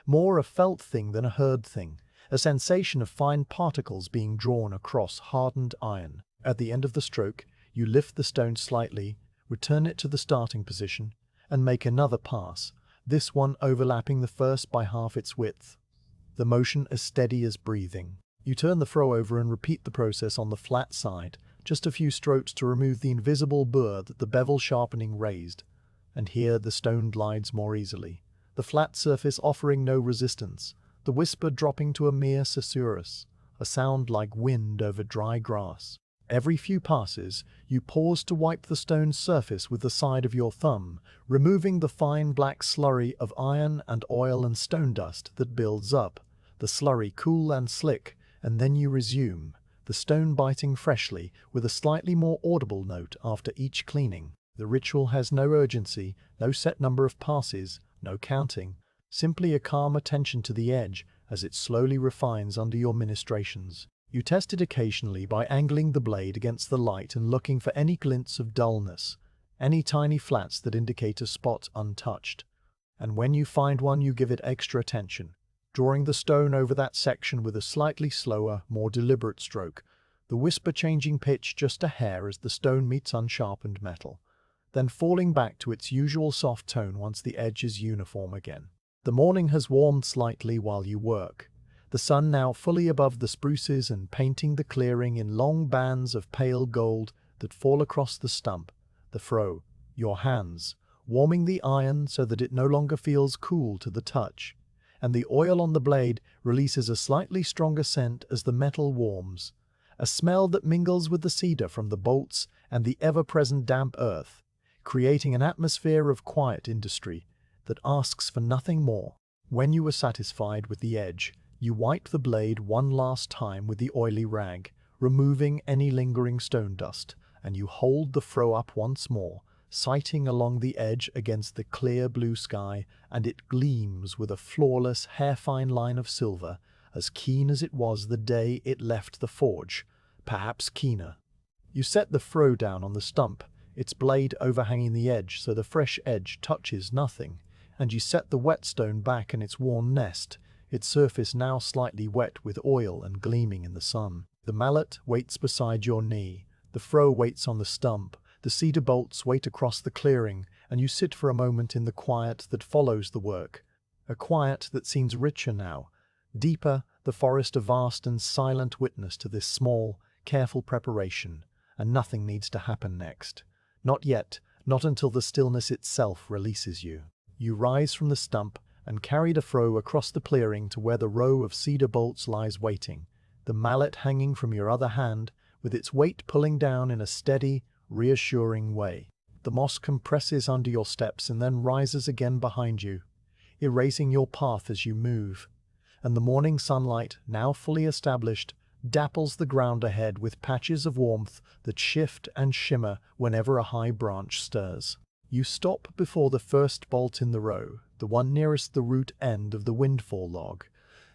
more a felt thing than a heard thing, a sensation of fine particles being drawn across hardened iron. At the end of the stroke, you lift the stone slightly, return it to the starting position, and make another pass, this one overlapping the first by half its width. The motion as steady as breathing. You turn the froe over and repeat the process on the flat side, just a few strokes to remove the invisible burr that the bevel sharpening raised, and here the stone glides more easily, the flat surface offering no resistance, the whisper dropping to a mere susurrus, a sound like wind over dry grass. Every few passes, you pause to wipe the stone's surface with the side of your thumb, removing the fine black slurry of iron and oil and stone dust that builds up, the slurry cool and slick, and then you resume, the stone biting freshly with a slightly more audible note after each cleaning. The ritual has no urgency, no set number of passes, no counting, simply a calm attention to the edge as it slowly refines under your ministrations. You test it occasionally by angling the blade against the light and looking for any glints of dullness, any tiny flats that indicate a spot untouched. And when you find one, you give it extra attention, drawing the stone over that section with a slightly slower, more deliberate stroke, the whisper changing pitch just a hair as the stone meets unsharpened metal, then falling back to its usual soft tone once the edge is uniform again. The morning has warmed slightly while you work, the sun now fully above the spruces and painting the clearing in long bands of pale gold that fall across the stump, the froe, your hands, warming the iron so that it no longer feels cool to the touch, and the oil on the blade releases a slightly stronger scent as the metal warms, a smell that mingles with the cedar from the bolts and the ever-present damp earth, creating an atmosphere of quiet industry that asks for nothing more. When you are satisfied with the edge, you wipe the blade one last time with the oily rag, removing any lingering stone dust, and you hold the froe up once more, sighting along the edge against the clear blue sky, and it gleams with a flawless, hair-fine line of silver, as keen as it was the day it left the forge, perhaps keener. You set the froe down on the stump, its blade overhanging the edge so the fresh edge touches nothing, and you set the whetstone back in its worn nest, its surface now slightly wet with oil and gleaming in the sun. The mallet waits beside your knee, the froe waits on the stump, the cedar bolts wait across the clearing, and you sit for a moment in the quiet that follows the work, a quiet that seems richer now, deeper, the forest a vast and silent witness to this small, careful preparation, and nothing needs to happen next. Not yet, not until the stillness itself releases you. You rise from the stump and carry the froe across the clearing to where the row of cedar bolts lies waiting, the mallet hanging from your other hand, with its weight pulling down in a steady, reassuring way. The moss compresses under your steps and then rises again behind you, erasing your path as you move, and the morning sunlight, now fully established, dapples the ground ahead with patches of warmth that shift and shimmer whenever a high branch stirs. You stop before the first bolt in the row, the one nearest the root end of the windfall log,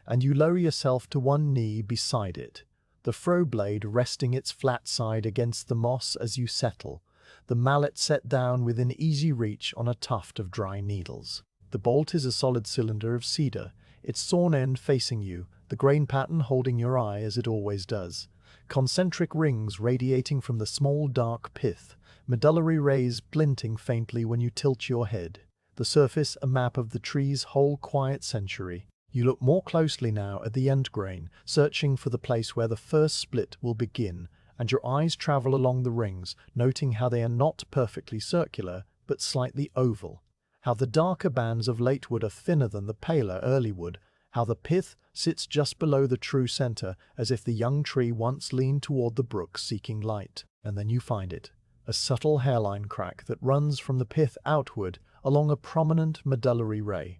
and you lower yourself to one knee beside it, the froe blade resting its flat side against the moss as you settle, the mallet set down within easy reach on a tuft of dry needles. The bolt is a solid cylinder of cedar, its sawn end facing you, the grain pattern holding your eye as it always does. Concentric rings radiating from the small dark pith, medullary rays glinting faintly when you tilt your head. The surface a map of the tree's whole quiet century. You look more closely now at the end grain, searching for the place where the first split will begin, and your eyes travel along the rings, noting how they are not perfectly circular, but slightly oval. How the darker bands of late wood are thinner than the paler early wood, how the pith sits just below the true center, as if the young tree once leaned toward the brook seeking light. And then you find it, a subtle hairline crack that runs from the pith outward along a prominent medullary ray.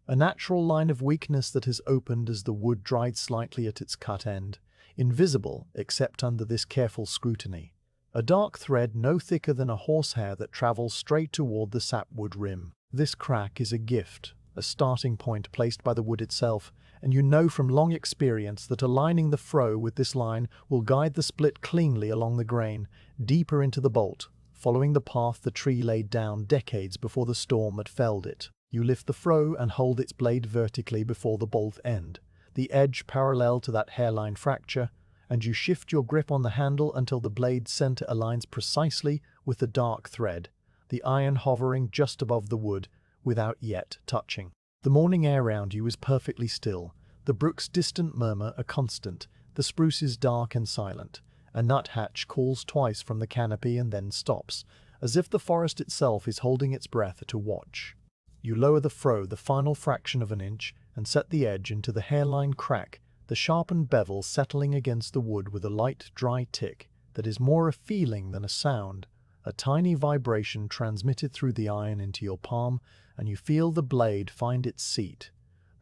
A natural line of weakness that has opened as the wood dried slightly at its cut end, invisible except under this careful scrutiny. A dark thread no thicker than a horsehair that travels straight toward the sapwood rim. This crack is a gift, a starting point placed by the wood itself, and you know from long experience that aligning the froe with this line will guide the split cleanly along the grain, deeper into the bolt, following the path the tree laid down decades before the storm had felled it. You lift the froe and hold its blade vertically before the bolt end, the edge parallel to that hairline fracture, and you shift your grip on the handle until the blade's center aligns precisely with the dark thread, the iron hovering just above the wood, without yet touching. The morning air round you is perfectly still, the brook's distant murmur a constant, the spruces dark and silent. A nuthatch calls twice from the canopy and then stops, as if the forest itself is holding its breath to watch. You lower the froe the final fraction of an inch and set the edge into the hairline crack, the sharpened bevel settling against the wood with a light, dry tick that is more a feeling than a sound, a tiny vibration transmitted through the iron into your palm, and you feel the blade find its seat,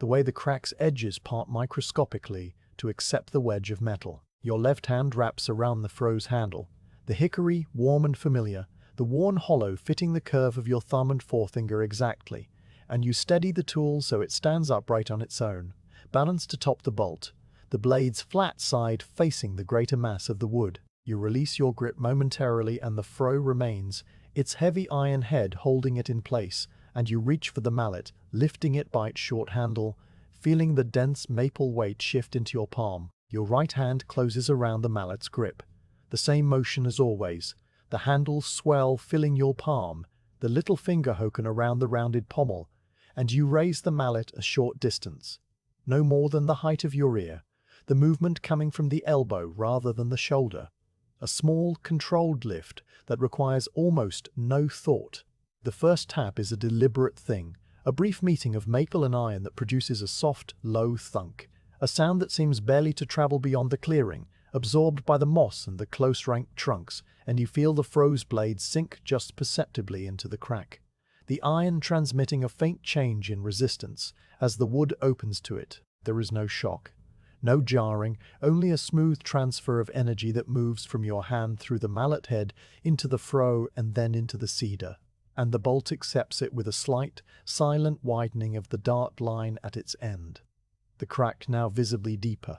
the way the crack's edges part microscopically to accept the wedge of metal. Your left hand wraps around the froe's handle, the hickory warm and familiar, the worn hollow fitting the curve of your thumb and forefinger exactly, and you steady the tool so it stands upright on its own, balanced atop the bolt, the blade's flat side facing the greater mass of the wood. You release your grip momentarily and the froe remains, its heavy iron head holding it in place, and you reach for the mallet, lifting it by its short handle, feeling the dense maple weight shift into your palm. Your right hand closes around the mallet's grip. The same motion as always, the handle swell filling your palm, the little finger hoken around the rounded pommel, and you raise the mallet a short distance, no more than the height of your ear, the movement coming from the elbow rather than the shoulder. A small, controlled lift that requires almost no thought. The first tap is a deliberate thing, a brief meeting of maple and iron that produces a soft, low thunk, a sound that seems barely to travel beyond the clearing, absorbed by the moss and the close-ranked trunks, and you feel the froe's blade sink just perceptibly into the crack, the iron transmitting a faint change in resistance as the wood opens to it. There is no shock. No jarring, only a smooth transfer of energy that moves from your hand through the mallet head into the froe and then into the cedar, and the bolt accepts it with a slight, silent widening of the dark line at its end. The crack now visibly deeper,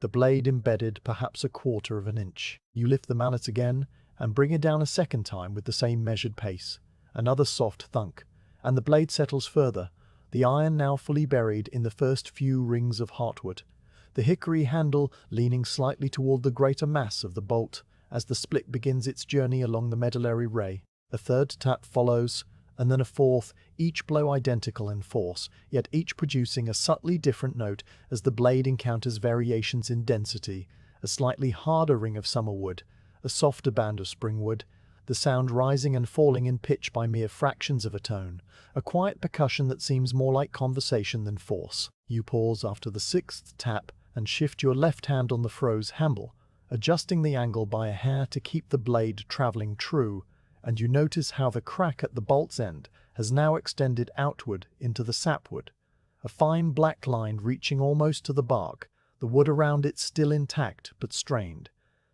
the blade embedded perhaps a quarter of an inch. You lift the mallet again and bring it down a second time with the same measured pace. Another soft thunk, and the blade settles further, the iron now fully buried in the first few rings of heartwood, the hickory handle leaning slightly toward the greater mass of the bolt as the split begins its journey along the medullary ray. A third tap follows, and then a fourth, each blow identical in force, yet each producing a subtly different note as the blade encounters variations in density, a slightly harder ring of summer wood, a softer band of spring wood, the sound rising and falling in pitch by mere fractions of a tone, a quiet percussion that seems more like conversation than force. You pause after the sixth tap and shift your left hand on the froe's handle, adjusting the angle by a hair to keep the blade traveling true, and you notice how the crack at the bolt's end has now extended outward into the sapwood, a fine black line reaching almost to the bark, the wood around it still intact but strained.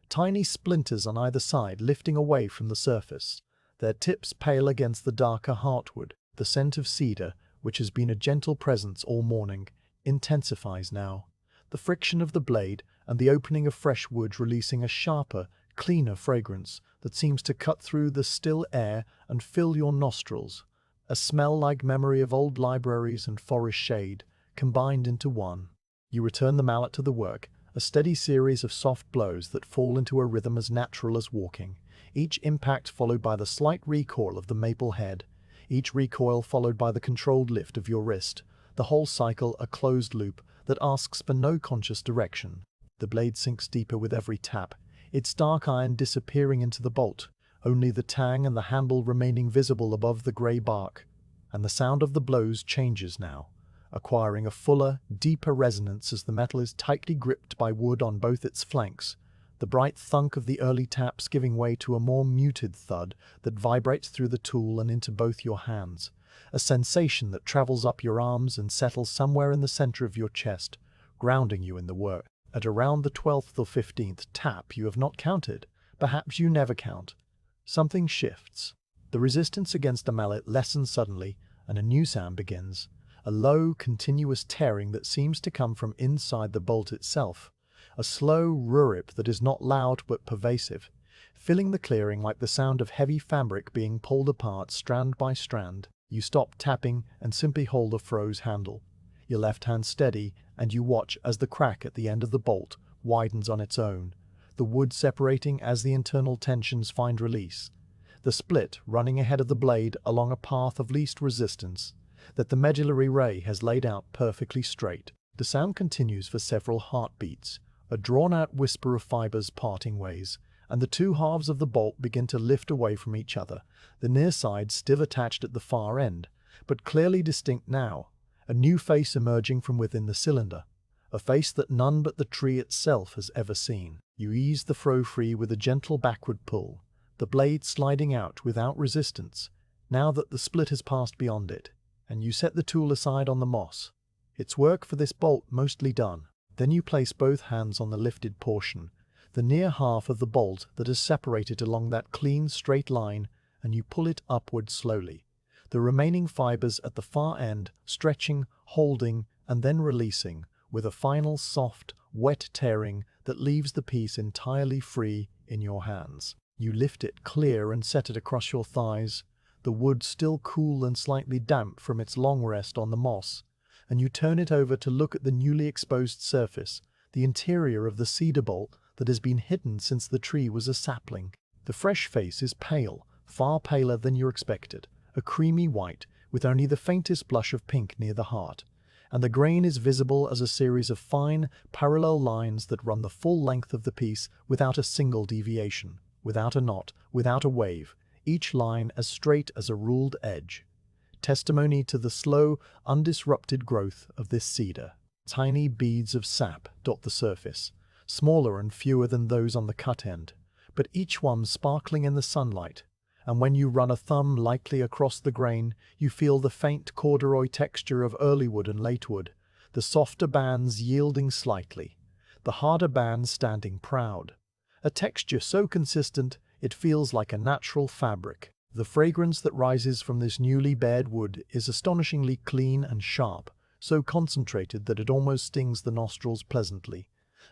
Tiny splinters on either side lifting away from the surface, their tips pale against the darker heartwood. The scent of cedar, which has been a gentle presence all morning, intensifies now, the friction of the blade and the opening of fresh wood releasing a sharper, cleaner fragrance that seems to cut through the still air and fill your nostrils. A smell like memory of old libraries and forest shade combined into one. You return the mallet to the work, a steady series of soft blows that fall into a rhythm as natural as walking, each impact followed by the slight recoil of the maple head, each recoil followed by the controlled lift of your wrist, the whole cycle a closed loop that asks for no conscious direction. The blade sinks deeper with every tap, its dark iron disappearing into the bolt, only the tang and the handle remaining visible above the grey bark. And the sound of the blows changes now, acquiring a fuller, deeper resonance as the metal is tightly gripped by wood on both its flanks, the bright thunk of the early taps giving way to a more muted thud that vibrates through the tool and into both your hands, a sensation that travels up your arms and settles somewhere in the center of your chest, grounding you in the work. At around the 12th or 15th tap you have not counted, perhaps you never count. Something shifts. The resistance against the mallet lessens suddenly, and a new sound begins. A low, continuous tearing that seems to come from inside the bolt itself. A slow rurip that is not loud but pervasive, filling the clearing like the sound of heavy fabric being pulled apart strand by strand. You stop tapping and simply hold the froe's handle, your left hand steady, and you watch as the crack at the end of the bolt widens on its own, the wood separating as the internal tensions find release, the split running ahead of the blade along a path of least resistance that the medullary ray has laid out perfectly straight. The sound continues for several heartbeats, a drawn-out whisper of fibers parting ways, and the two halves of the bolt begin to lift away from each other, the near side still attached at the far end, but clearly distinct now, a new face emerging from within the cylinder, a face that none but the tree itself has ever seen. You ease the froe free with a gentle backward pull, the blade sliding out without resistance, now that the split has passed beyond it, and you set the tool aside on the moss. Its work for this bolt mostly done. Then you place both hands on the lifted portion, the near half of the bolt that is separated along that clean, straight line, and you pull it upward slowly, the remaining fibers at the far end stretching, holding, and then releasing, with a final soft, wet tearing that leaves the piece entirely free in your hands. You lift it clear and set it across your thighs, the wood still cool and slightly damp from its long rest on the moss, and you turn it over to look at the newly exposed surface, the interior of the cedar bolt that has been hidden since the tree was a sapling. The fresh face is pale, far paler than you expected, a creamy white with only the faintest blush of pink near the heart, and the grain is visible as a series of fine, parallel lines that run the full length of the piece without a single deviation, without a knot, without a wave, each line as straight as a ruled edge. Testimony to the slow, undisrupted growth of this cedar. Tiny beads of sap dot the surface, smaller and fewer than those on the cut end, but each one sparkling in the sunlight, and when you run a thumb lightly across the grain, you feel the faint corduroy texture of early wood and late wood, the softer bands yielding slightly, the harder bands standing proud. A texture so consistent it feels like a natural fabric. The fragrance that rises from this newly bared wood is astonishingly clean and sharp, so concentrated that it almost stings the nostrils pleasantly.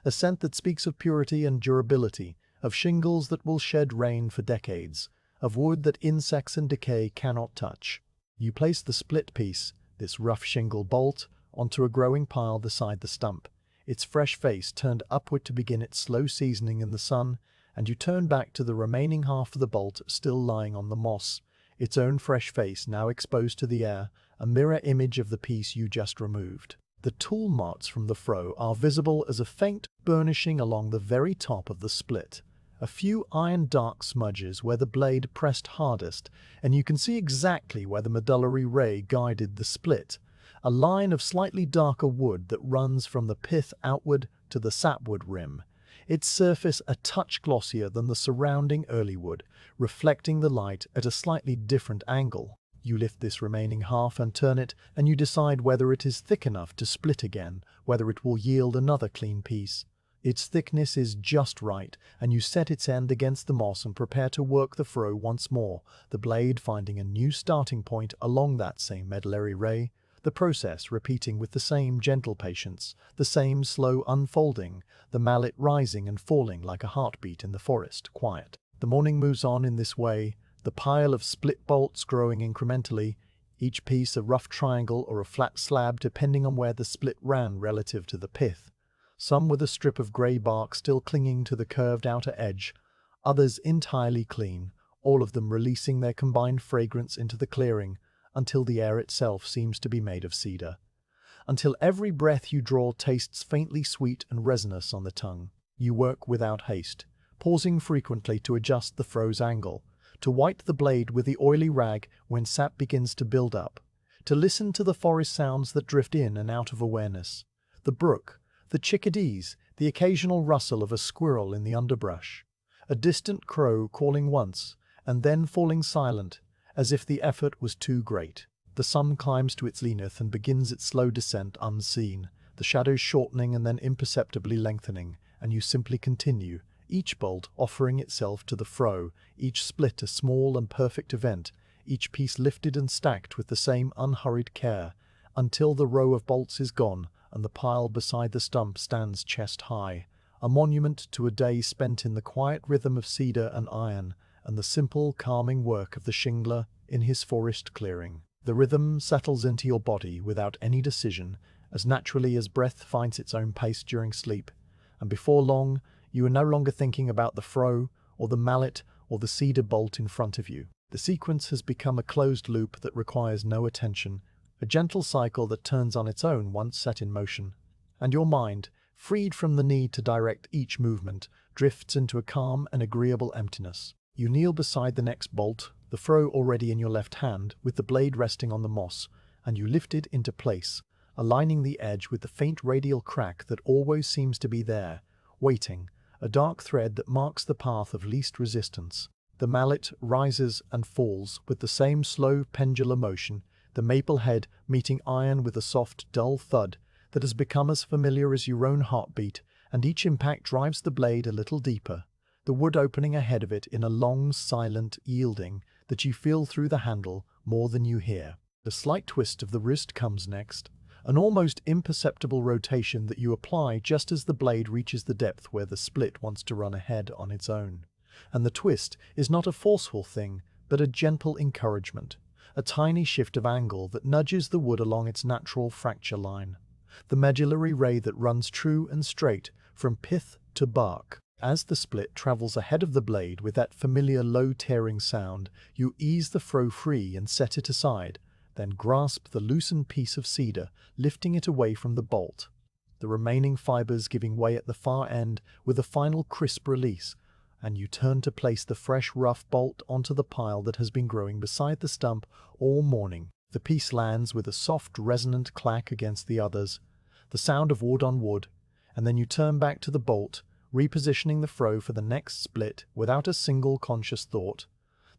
A scent that speaks of purity and durability, of shingles that will shed rain for decades, of wood that insects and decay cannot touch. You place the split piece, this rough shingle bolt, onto a growing pile beside the stump, its fresh face turned upward to begin its slow seasoning in the sun, and you turn back to the remaining half of the bolt still lying on the moss, its own fresh face now exposed to the air, a mirror image of the piece you just removed. The tool marks from the froe are visible as a faint burnishing along the very top of the split, a few iron dark smudges where the blade pressed hardest, and you can see exactly where the medullary ray guided the split, a line of slightly darker wood that runs from the pith outward to the sapwood rim, its surface a touch glossier than the surrounding early wood, reflecting the light at a slightly different angle. You lift this remaining half and turn it, and you decide whether it is thick enough to split again, whether it will yield another clean piece. Its thickness is just right, and you set its end against the moss and prepare to work the froe once more, the blade finding a new starting point along that same medullary ray, the process repeating with the same gentle patience, the same slow unfolding, the mallet rising and falling like a heartbeat in the forest, quiet. The morning moves on in this way, the pile of split bolts growing incrementally, each piece a rough triangle or a flat slab depending on where the split ran relative to the pith. Some with a strip of grey bark still clinging to the curved outer edge, others entirely clean, all of them releasing their combined fragrance into the clearing, until the air itself seems to be made of cedar. Until every breath you draw tastes faintly sweet and resinous on the tongue. You work without haste, pausing frequently to adjust the froe's angle, to wipe the blade with the oily rag when sap begins to build up, to listen to the forest sounds that drift in and out of awareness. The brook, the chickadees, the occasional rustle of a squirrel in the underbrush, a distant crow calling once, and then falling silent, as if the effort was too great. The sun climbs to its zenith and begins its slow descent unseen, the shadows shortening and then imperceptibly lengthening, and you simply continue, each bolt offering itself to the froe, each split a small and perfect event, each piece lifted and stacked with the same unhurried care, until the row of bolts is gone and the pile beside the stump stands chest high, a monument to a day spent in the quiet rhythm of cedar and iron, and the simple, calming work of the shingler in his forest clearing. The rhythm settles into your body without any decision, as naturally as breath finds its own pace during sleep, and before long, you are no longer thinking about the froe, or the mallet, or the cedar bolt in front of you. The sequence has become a closed loop that requires no attention, a gentle cycle that turns on its own once set in motion, and your mind, freed from the need to direct each movement, drifts into a calm and agreeable emptiness. You kneel beside the next bolt, the froe already in your left hand, with the blade resting on the moss, and you lift it into place, aligning the edge with the faint radial crack that always seems to be there, waiting, a dark thread that marks the path of least resistance. The mallet rises and falls with the same slow pendular motion, the maple head meeting iron with a soft, dull thud that has become as familiar as your own heartbeat, and each impact drives the blade a little deeper, the wood opening ahead of it in a long, silent yielding that you feel through the handle more than you hear. The slight twist of the wrist comes next, an almost imperceptible rotation that you apply just as the blade reaches the depth where the split wants to run ahead on its own. And the twist is not a forceful thing, but a gentle encouragement, a tiny shift of angle that nudges the wood along its natural fracture line, the medullary ray that runs true and straight from pith to bark. As the split travels ahead of the blade with that familiar low tearing sound, you ease the froe free and set it aside, then grasp the loosened piece of cedar, lifting it away from the bolt, the remaining fibers giving way at the far end with a final crisp release, and you turn to place the fresh rough bolt onto the pile that has been growing beside the stump all morning. The piece lands with a soft resonant clack against the others, the sound of wood on wood, and then you turn back to the bolt, repositioning the froe for the next split without a single conscious thought.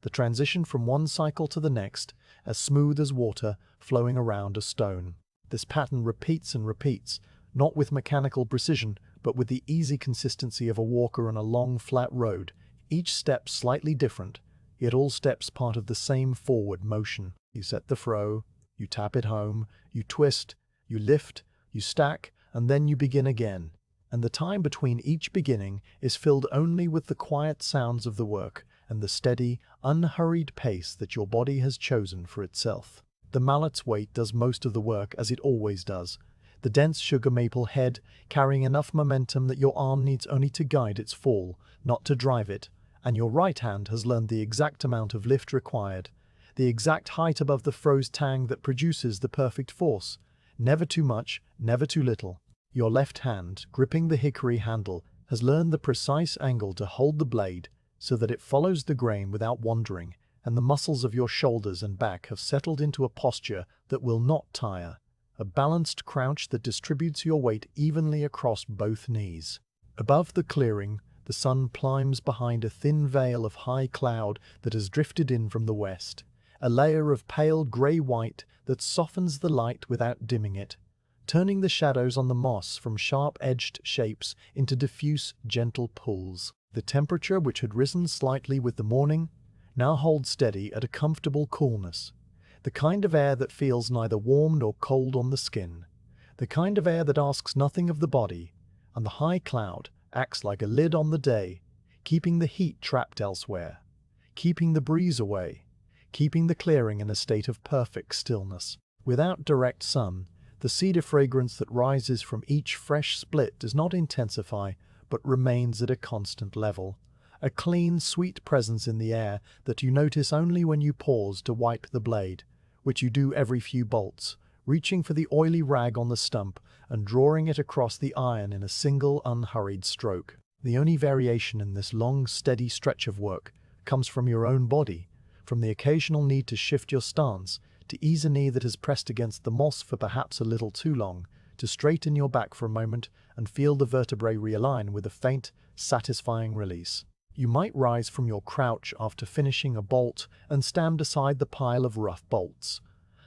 The transition from one cycle to the next, as smooth as water flowing around a stone. This pattern repeats and repeats, not with mechanical precision, but with the easy consistency of a walker on a long, flat road, each step slightly different, yet all steps part of the same forward motion. You set the froe, you tap it home, you twist, you lift, you stack, and then you begin again. And the time between each beginning is filled only with the quiet sounds of the work and the steady, unhurried pace that your body has chosen for itself. The mallet's weight does most of the work, as it always does, the dense sugar maple head carrying enough momentum that your arm needs only to guide its fall, not to drive it, and your right hand has learned the exact amount of lift required, the exact height above the froe's tang that produces the perfect force, never too much, never too little. Your left hand, gripping the hickory handle, has learned the precise angle to hold the blade so that it follows the grain without wandering, and the muscles of your shoulders and back have settled into a posture that will not tire, a balanced crouch that distributes your weight evenly across both knees. Above the clearing, the sun climbs behind a thin veil of high cloud that has drifted in from the west, a layer of pale grey-white that softens the light without dimming it, turning the shadows on the moss from sharp-edged shapes into diffuse, gentle pools. The temperature, which had risen slightly with the morning, now holds steady at a comfortable coolness. The kind of air that feels neither warm nor cold on the skin. The kind of air that asks nothing of the body, and the high cloud acts like a lid on the day, keeping the heat trapped elsewhere, keeping the breeze away, keeping the clearing in a state of perfect stillness. Without direct sun, the cedar fragrance that rises from each fresh split does not intensify, but remains at a constant level. A clean, sweet presence in the air that you notice only when you pause to wipe the blade, which you do every few bolts, reaching for the oily rag on the stump and drawing it across the iron in a single unhurried stroke. The only variation in this long, steady stretch of work comes from your own body, from the occasional need to shift your stance, to ease a knee that has pressed against the moss for perhaps a little too long, to straighten your back for a moment and feel the vertebrae realign with a faint, satisfying release. You might rise from your crouch after finishing a bolt and stand beside the pile of rough bolts,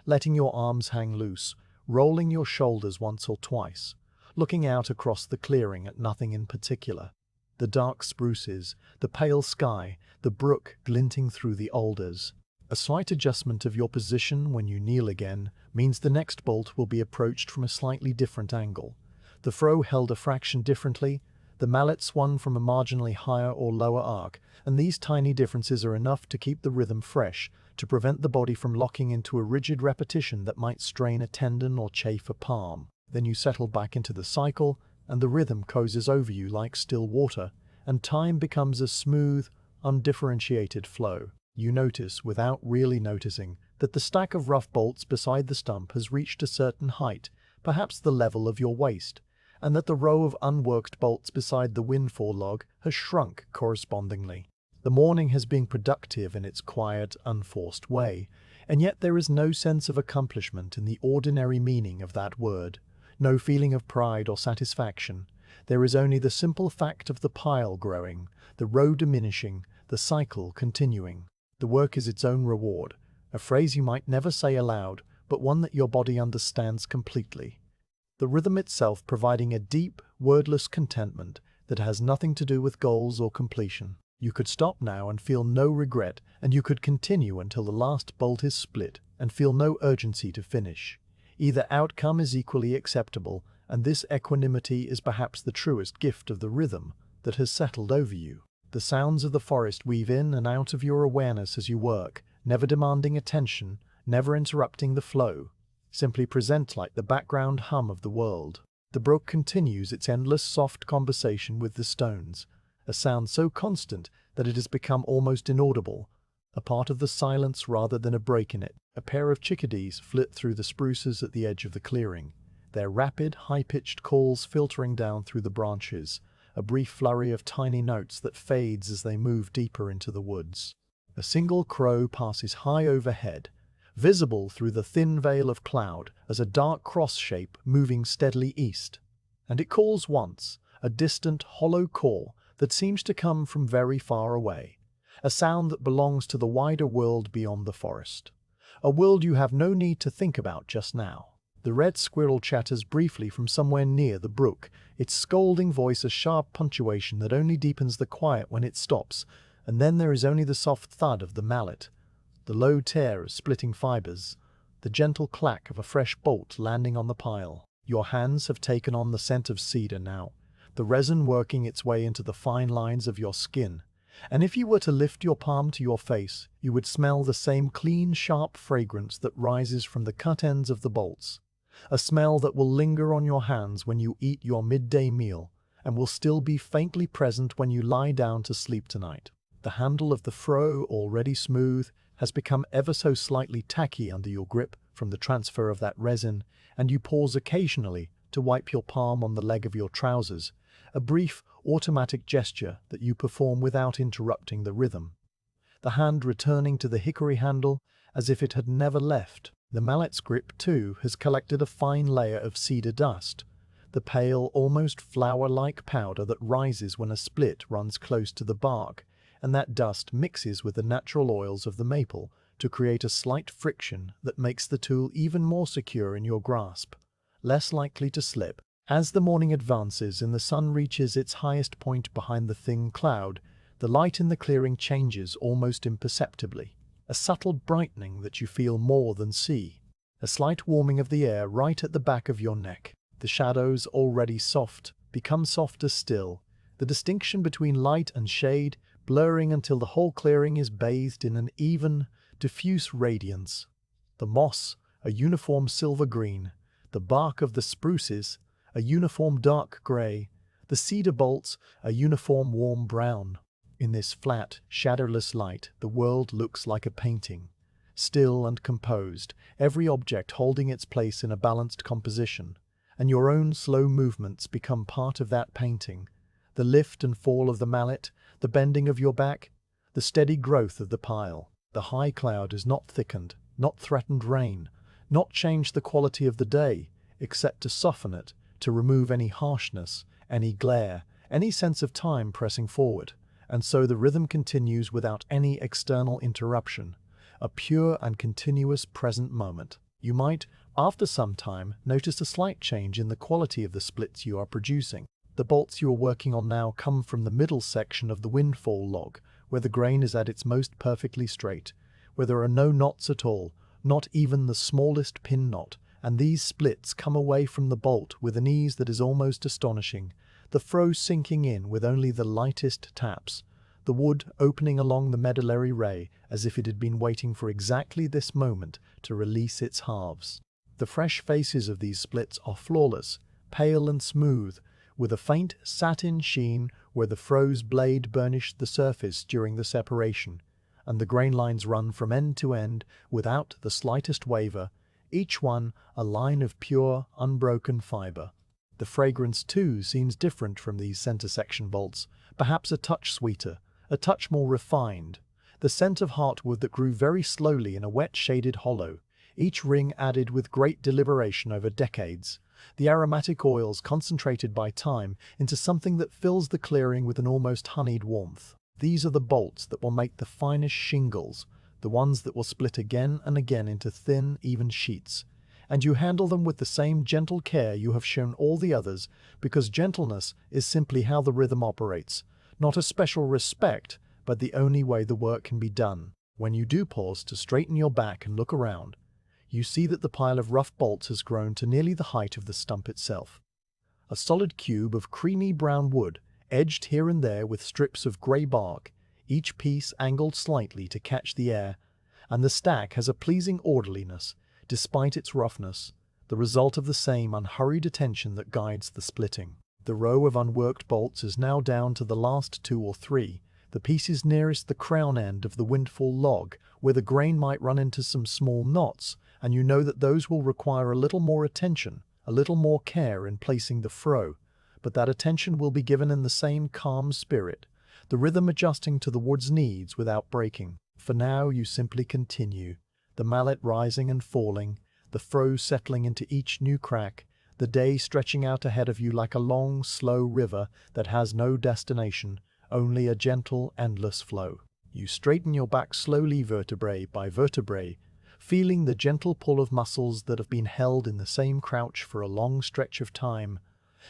letting your arms hang loose, rolling your shoulders once or twice, looking out across the clearing at nothing in particular. The dark spruces, the pale sky, the brook glinting through the alders. A slight adjustment of your position when you kneel again means the next bolt will be approached from a slightly different angle. The froe held a fraction differently, the mallet swung from a marginally higher or lower arc, and these tiny differences are enough to keep the rhythm fresh, to prevent the body from locking into a rigid repetition that might strain a tendon or chafe a palm. Then you settle back into the cycle, and the rhythm cozies over you like still water, and time becomes a smooth, undifferentiated flow. You notice, without really noticing, that the stack of rough bolts beside the stump has reached a certain height, perhaps the level of your waist, and that the row of unworked bolts beside the windfall log has shrunk correspondingly. The morning has been productive in its quiet, unforced way, and yet there is no sense of accomplishment in the ordinary meaning of that word, no feeling of pride or satisfaction. There is only the simple fact of the pile growing, the row diminishing, the cycle continuing. The work is its own reward, a phrase you might never say aloud, but one that your body understands completely. The rhythm itself providing a deep, wordless contentment that has nothing to do with goals or completion. You could stop now and feel no regret, and you could continue until the last bolt is split and feel no urgency to finish. Either outcome is equally acceptable, and this equanimity is perhaps the truest gift of the rhythm that has settled over you. The sounds of the forest weave in and out of your awareness as you work, never demanding attention, never interrupting the flow, simply present like the background hum of the world. The brook continues its endless soft conversation with the stones, a sound so constant that it has become almost inaudible, a part of the silence rather than a break in it. A pair of chickadees flit through the spruces at the edge of the clearing, their rapid, high-pitched calls filtering down through the branches, a brief flurry of tiny notes that fades as they move deeper into the woods. A single crow passes high overhead, visible through the thin veil of cloud as a dark cross shape moving steadily east, and it calls once, a distant, hollow call that seems to come from very far away, a sound that belongs to the wider world beyond the forest, a world you have no need to think about just now. The red squirrel chatters briefly from somewhere near the brook, its scolding voice a sharp punctuation that only deepens the quiet when it stops, and then there is only the soft thud of the mallet, the low tear of splitting fibers, the gentle clack of a fresh bolt landing on the pile. Your hands have taken on the scent of cedar now, the resin working its way into the fine lines of your skin, and if you were to lift your palm to your face, you would smell the same clean, sharp fragrance that rises from the cut ends of the bolts, a smell that will linger on your hands when you eat your midday meal, and will still be faintly present when you lie down to sleep tonight. The handle of the froe, already smooth, has become ever so slightly tacky under your grip from the transfer of that resin, and you pause occasionally to wipe your palm on the leg of your trousers, a brief, automatic gesture that you perform without interrupting the rhythm. The hand returning to the hickory handle as if it had never left. The mallet's grip, too, has collected a fine layer of cedar dust, the pale, almost flour-like powder that rises when a split runs close to the bark, and that dust mixes with the natural oils of the maple to create a slight friction that makes the tool even more secure in your grasp, less likely to slip. As the morning advances and the sun reaches its highest point behind the thin cloud, the light in the clearing changes almost imperceptibly. a subtle brightening that you feel more than see, a slight warming of the air right at the back of your neck. The shadows, already soft, become softer still, the distinction between light and shade blurring until the whole clearing is bathed in an even, diffuse radiance. The moss, a uniform silver green, the bark of the spruces, a uniform dark grey, the cedar bolts, a uniform warm brown. In this flat, shadowless light, the world looks like a painting, still and composed, every object holding its place in a balanced composition, and your own slow movements become part of that painting. The lift and fall of the mallet, the bending of your back, the steady growth of the pile. The high cloud is not thickened, not threatened rain, not changed the quality of the day, except to soften it, to remove any harshness, any glare, any sense of time pressing forward. And so the rhythm continues without any external interruption, a pure and continuous present moment. You might, after some time, notice a slight change in the quality of the splits you are producing. The bolts you are working on now come from the middle section of the windfall log, where the grain is at its most perfectly straight, where there are no knots at all, not even the smallest pin knot, and these splits come away from the bolt with an ease that is almost astonishing, the froe sinking in with only the lightest taps, the wood opening along the medullary ray as if it had been waiting for exactly this moment to release its halves. The fresh faces of these splits are flawless, pale and smooth, with a faint satin sheen where the froe's blade burnished the surface during the separation, and the grain lines run from end to end without the slightest waver, each one a line of pure, unbroken fibre. The fragrance, too, seems different from these center section bolts, perhaps a touch sweeter, a touch more refined. The scent of heartwood that grew very slowly in a wet shaded hollow, each ring added with great deliberation over decades, the aromatic oils concentrated by time into something that fills the clearing with an almost honeyed warmth. These are the bolts that will make the finest shingles, the ones that will split again and again into thin, even sheets. And you handle them with the same gentle care you have shown all the others, because gentleness is simply how the rhythm operates, not a special respect, but the only way the work can be done. When you do pause to straighten your back and look around, you see that the pile of rough bolts has grown to nearly the height of the stump itself. A solid cube of creamy brown wood, edged here and there with strips of grey bark, each piece angled slightly to catch the air, and the stack has a pleasing orderliness, despite its roughness, the result of the same unhurried attention that guides the splitting. The row of unworked bolts is now down to the last 2 or 3, the pieces nearest the crown end of the windfall log, where the grain might run into some small knots, and you know that those will require a little more attention, a little more care in placing the froe, but that attention will be given in the same calm spirit, the rhythm adjusting to the wood's needs without breaking. For now you simply continue, the mallet rising and falling, the froe settling into each new crack, the day stretching out ahead of you like a long, slow river that has no destination, only a gentle, endless flow. You straighten your back slowly vertebrae by vertebrae, feeling the gentle pull of muscles that have been held in the same crouch for a long stretch of time,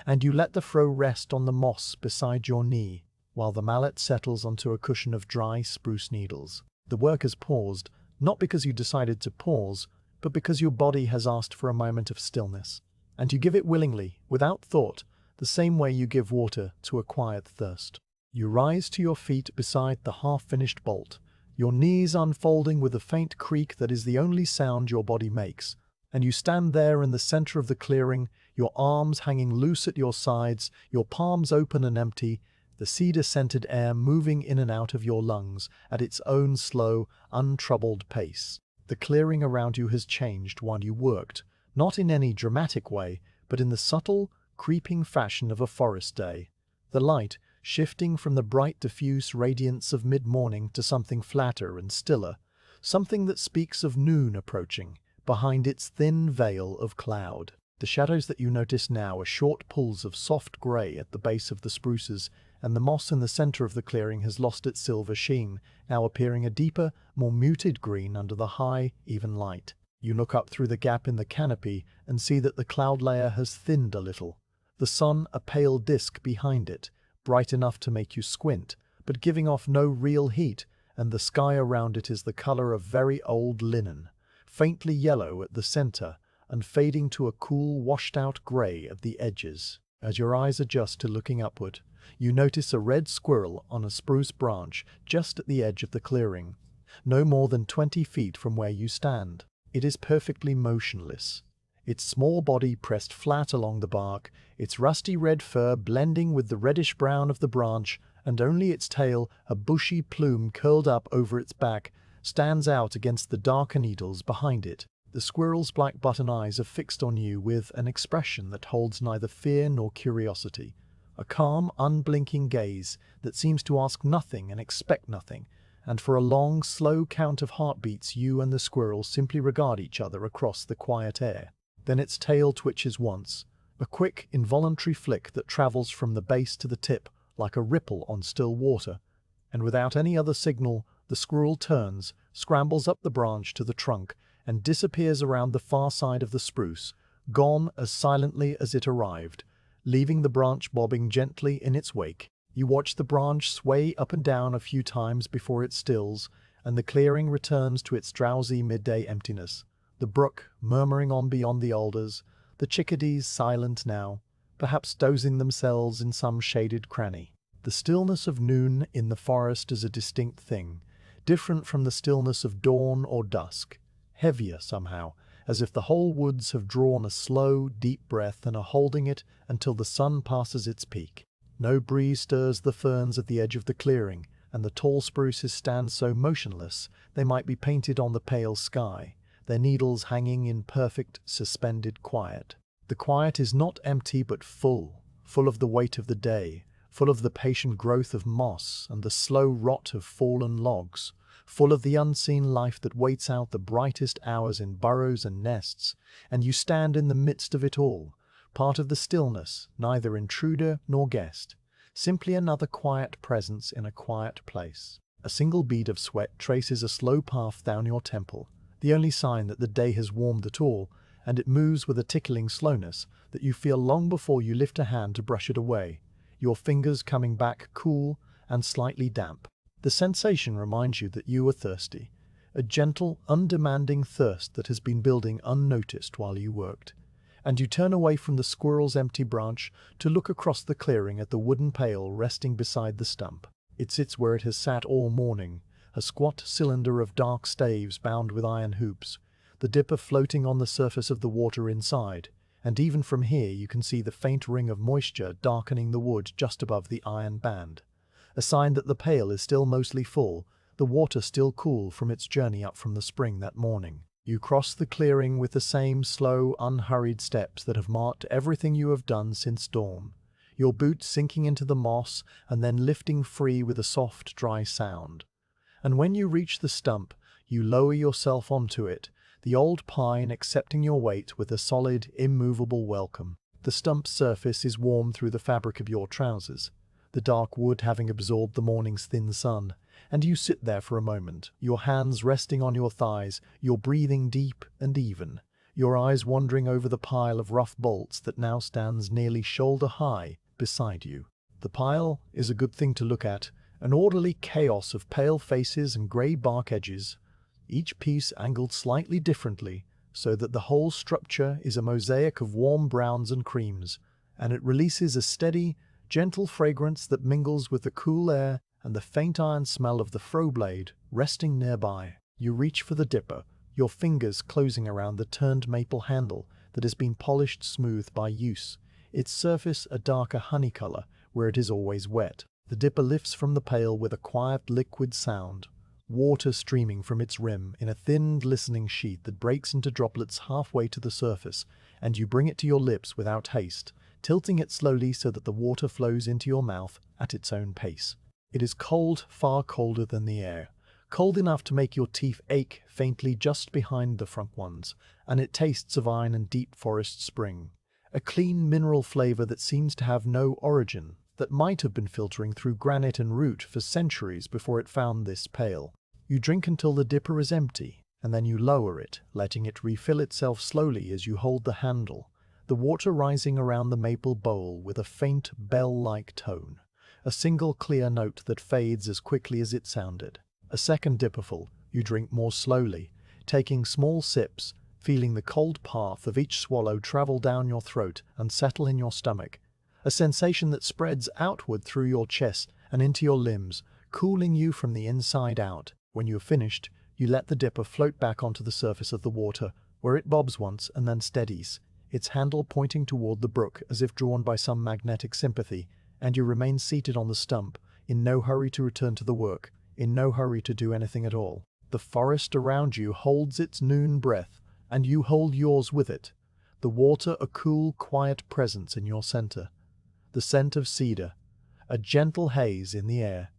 and you let the froe rest on the moss beside your knee, while the mallet settles onto a cushion of dry spruce needles. The work has paused, not because you decided to pause, but because your body has asked for a moment of stillness, and you give it willingly, without thought, the same way you give water to a quiet thirst. You rise to your feet beside the half-finished bolt, your knees unfolding with a faint creak that is the only sound your body makes, and you stand there in the center of the clearing, your arms hanging loose at your sides, your palms open and empty, the cedar-scented air moving in and out of your lungs at its own slow, untroubled pace. The clearing around you has changed while you worked, not in any dramatic way, but in the subtle, creeping fashion of a forest day. The light, shifting from the bright diffuse radiance of mid-morning to something flatter and stiller, something that speaks of noon approaching, behind its thin veil of cloud. The shadows that you notice now are short pools of soft grey at the base of the spruces, and the moss in the center of the clearing has lost its silver sheen, now appearing a deeper, more muted green under the high, even light. You look up through the gap in the canopy and see that the cloud layer has thinned a little, the sun a pale disk behind it, bright enough to make you squint, but giving off no real heat, and the sky around it is the color of very old linen, faintly yellow at the center and fading to a cool, washed-out gray at the edges. As your eyes adjust to looking upward, you notice a red squirrel on a spruce branch just at the edge of the clearing, no more than 20 feet from where you stand. It is perfectly motionless, its small body pressed flat along the bark, its rusty red fur blending with the reddish-brown of the branch, and only its tail, a bushy plume curled up over its back, stands out against the darker needles behind it. The squirrel's black button eyes are fixed on you with an expression that holds neither fear nor curiosity, a calm, unblinking gaze that seems to ask nothing and expect nothing, and for a long, slow count of heartbeats you and the squirrel simply regard each other across the quiet air. Then its tail twitches once, a quick, involuntary flick that travels from the base to the tip like a ripple on still water, and without any other signal, the squirrel turns, scrambles up the branch to the trunk, and disappears around the far side of the spruce, gone as silently as it arrived, leaving the branch bobbing gently in its wake. You watch the branch sway up and down a few times before it stills, and the clearing returns to its drowsy midday emptiness. The brook murmuring on beyond the alders, the chickadees silent now, perhaps dozing themselves in some shaded cranny. The stillness of noon in the forest is a distinct thing, different from the stillness of dawn or dusk, heavier somehow, as if the whole woods have drawn a slow, deep breath and are holding it until the sun passes its peak. No breeze stirs the ferns at the edge of the clearing, and the tall spruces stand so motionless they might be painted on the pale sky, their needles hanging in perfect, suspended quiet. The quiet is not empty but full of the weight of the day, full of the patient growth of moss and the slow rot of fallen logs, full of the unseen life that waits out the brightest hours in burrows and nests, and you stand in the midst of it all, part of the stillness, neither intruder nor guest, simply another quiet presence in a quiet place. A single bead of sweat traces a slow path down your temple, the only sign that the day has warmed at all, and it moves with a tickling slowness that you feel long before you lift a hand to brush it away, your fingers coming back cool and slightly damp. The sensation reminds you that you are thirsty, a gentle, undemanding thirst that has been building unnoticed while you worked, and you turn away from the squirrel's empty branch to look across the clearing at the wooden pail resting beside the stump. It sits where it has sat all morning, a squat cylinder of dark staves bound with iron hoops, the dipper floating on the surface of the water inside, and even from here you can see the faint ring of moisture darkening the wood just above the iron band, a sign that the pail is still mostly full, the water still cool from its journey up from the spring that morning. You cross the clearing with the same slow, unhurried steps that have marked everything you have done since dawn, your boots sinking into the moss and then lifting free with a soft, dry sound. And when you reach the stump, you lower yourself onto it, the old pine accepting your weight with a solid, immovable welcome. The stump's surface is warm through the fabric of your trousers, the dark wood having absorbed the morning's thin sun, and you sit there for a moment, your hands resting on your thighs, your breathing deep and even, your eyes wandering over the pile of rough bolts that now stands nearly shoulder-high beside you. The pile is a good thing to look at, an orderly chaos of pale faces and grey bark edges, each piece angled slightly differently, so that the whole structure is a mosaic of warm browns and creams, and it releases a steady, gentle fragrance that mingles with the cool air and the faint iron smell of the froe blade resting nearby. You reach for the dipper, your fingers closing around the turned maple handle that has been polished smooth by use, its surface a darker honey color where it is always wet. The dipper lifts from the pail with a quiet liquid sound, water streaming from its rim in a thin, glistening sheet that breaks into droplets halfway to the surface, and you bring it to your lips without haste, tilting it slowly so that the water flows into your mouth at its own pace. It is cold, far colder than the air, cold enough to make your teeth ache faintly just behind the front ones, and it tastes of iron and deep forest spring, a clean mineral flavor that seems to have no origin, that might have been filtering through granite and root for centuries before it found this pail. You drink until the dipper is empty, and then you lower it, letting it refill itself slowly as you hold the handle, the water rising around the maple bowl with a faint bell-like tone, a single clear note that fades as quickly as it sounded. A second dipperful, you drink more slowly, taking small sips, feeling the cold path of each swallow travel down your throat and settle in your stomach, a sensation that spreads outward through your chest and into your limbs, cooling you from the inside out. When you have finished, you let the dipper float back onto the surface of the water, where it bobs once and then steadies, its handle pointing toward the brook as if drawn by some magnetic sympathy, and you remain seated on the stump, in no hurry to return to the work, in no hurry to do anything at all. The forest around you holds its noon breath, and you hold yours with it. The water a cool, quiet presence in your center. The scent of cedar, a gentle haze in the air.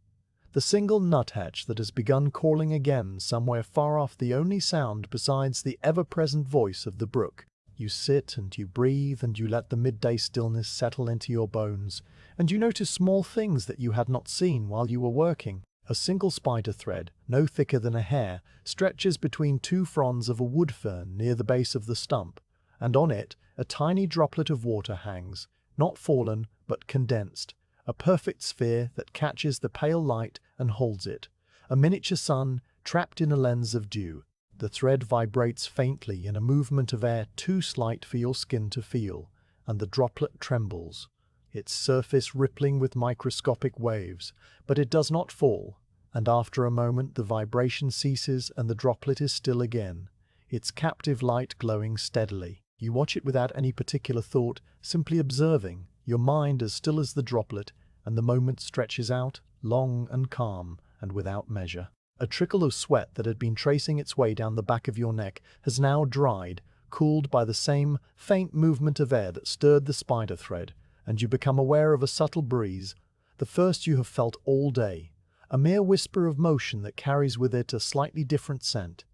The single nuthatch that has begun calling again somewhere far off, the only sound besides the ever-present voice of the brook. You sit and you breathe and you let the midday stillness settle into your bones, and you notice small things that you had not seen while you were working. A single spider thread, no thicker than a hair, stretches between two fronds of a wood fern near the base of the stump, and on it a tiny droplet of water hangs, not fallen but condensed, a perfect sphere that catches the pale light and holds it, a miniature sun trapped in a lens of dew. The thread vibrates faintly in a movement of air too slight for your skin to feel, and the droplet trembles, its surface rippling with microscopic waves, but it does not fall, and after a moment the vibration ceases and the droplet is still again, its captive light glowing steadily. You watch it without any particular thought, simply observing, your mind as still as the droplet, and the moment stretches out, long and calm, and without measure. A trickle of sweat that had been tracing its way down the back of your neck has now dried, cooled by the same faint movement of air that stirred the spider thread, and you become aware of a subtle breeze, the first you have felt all day, a mere whisper of motion that carries with it a slightly different scent,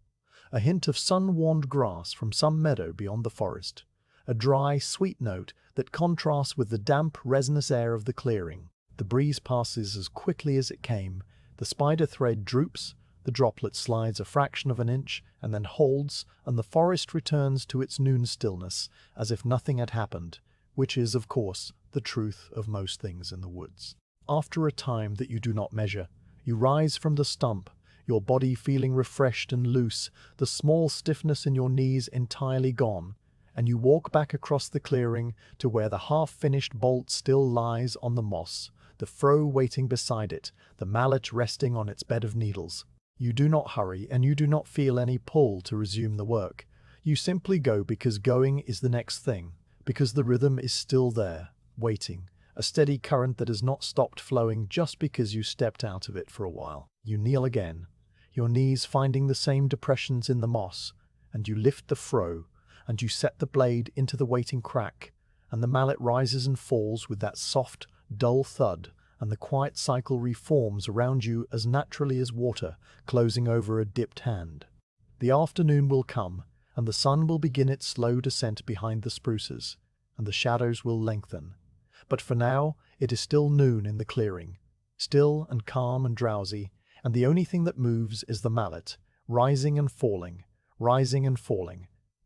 a hint of sun-warmed grass from some meadow beyond the forest, a dry, sweet note that contrasts with the damp, resinous air of the clearing. The breeze passes as quickly as it came, the spider thread droops, the droplet slides a fraction of an inch and then holds, and the forest returns to its noon stillness as if nothing had happened, which is, of course, the truth of most things in the woods. After a time that you do not measure, you rise from the stump, your body feeling refreshed and loose, the small stiffness in your knees entirely gone, and you walk back across the clearing to where the half-finished bolt still lies on the moss, the froe waiting beside it, the mallet resting on its bed of needles. You do not hurry, and you do not feel any pull to resume the work. You simply go because going is the next thing, because the rhythm is still there, waiting, a steady current that has not stopped flowing just because you stepped out of it for a while. You kneel again, your knees finding the same depressions in the moss, and you lift the froe, and you set the blade into the waiting crack, and the mallet rises and falls with that soft, dull thud, and the quiet cycle reforms around you as naturally as water closing over a dipped hand. The afternoon will come, and the sun will begin its slow descent behind the spruces, and the shadows will lengthen. But for now, it is still noon in the clearing, still and calm and drowsy, and the only thing that moves is the mallet, rising and falling,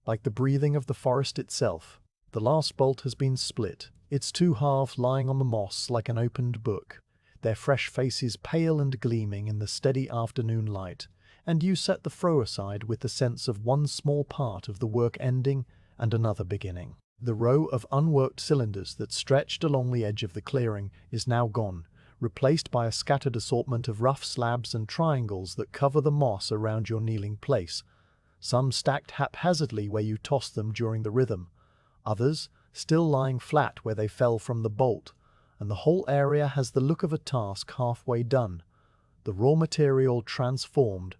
like the breathing of the forest itself. The last bolt has been split, its two halves lying on the moss like an opened book, their fresh faces pale and gleaming in the steady afternoon light, and you set the froe aside with the sense of one small part of the work ending and another beginning. The row of unworked cylinders that stretched along the edge of the clearing is now gone, replaced by a scattered assortment of rough slabs and triangles that cover the moss around your kneeling place, some stacked haphazardly where you tossed them during the rhythm, others still lying flat where they fell from the bolt, and the whole area has the look of a task halfway done, the raw material transformed,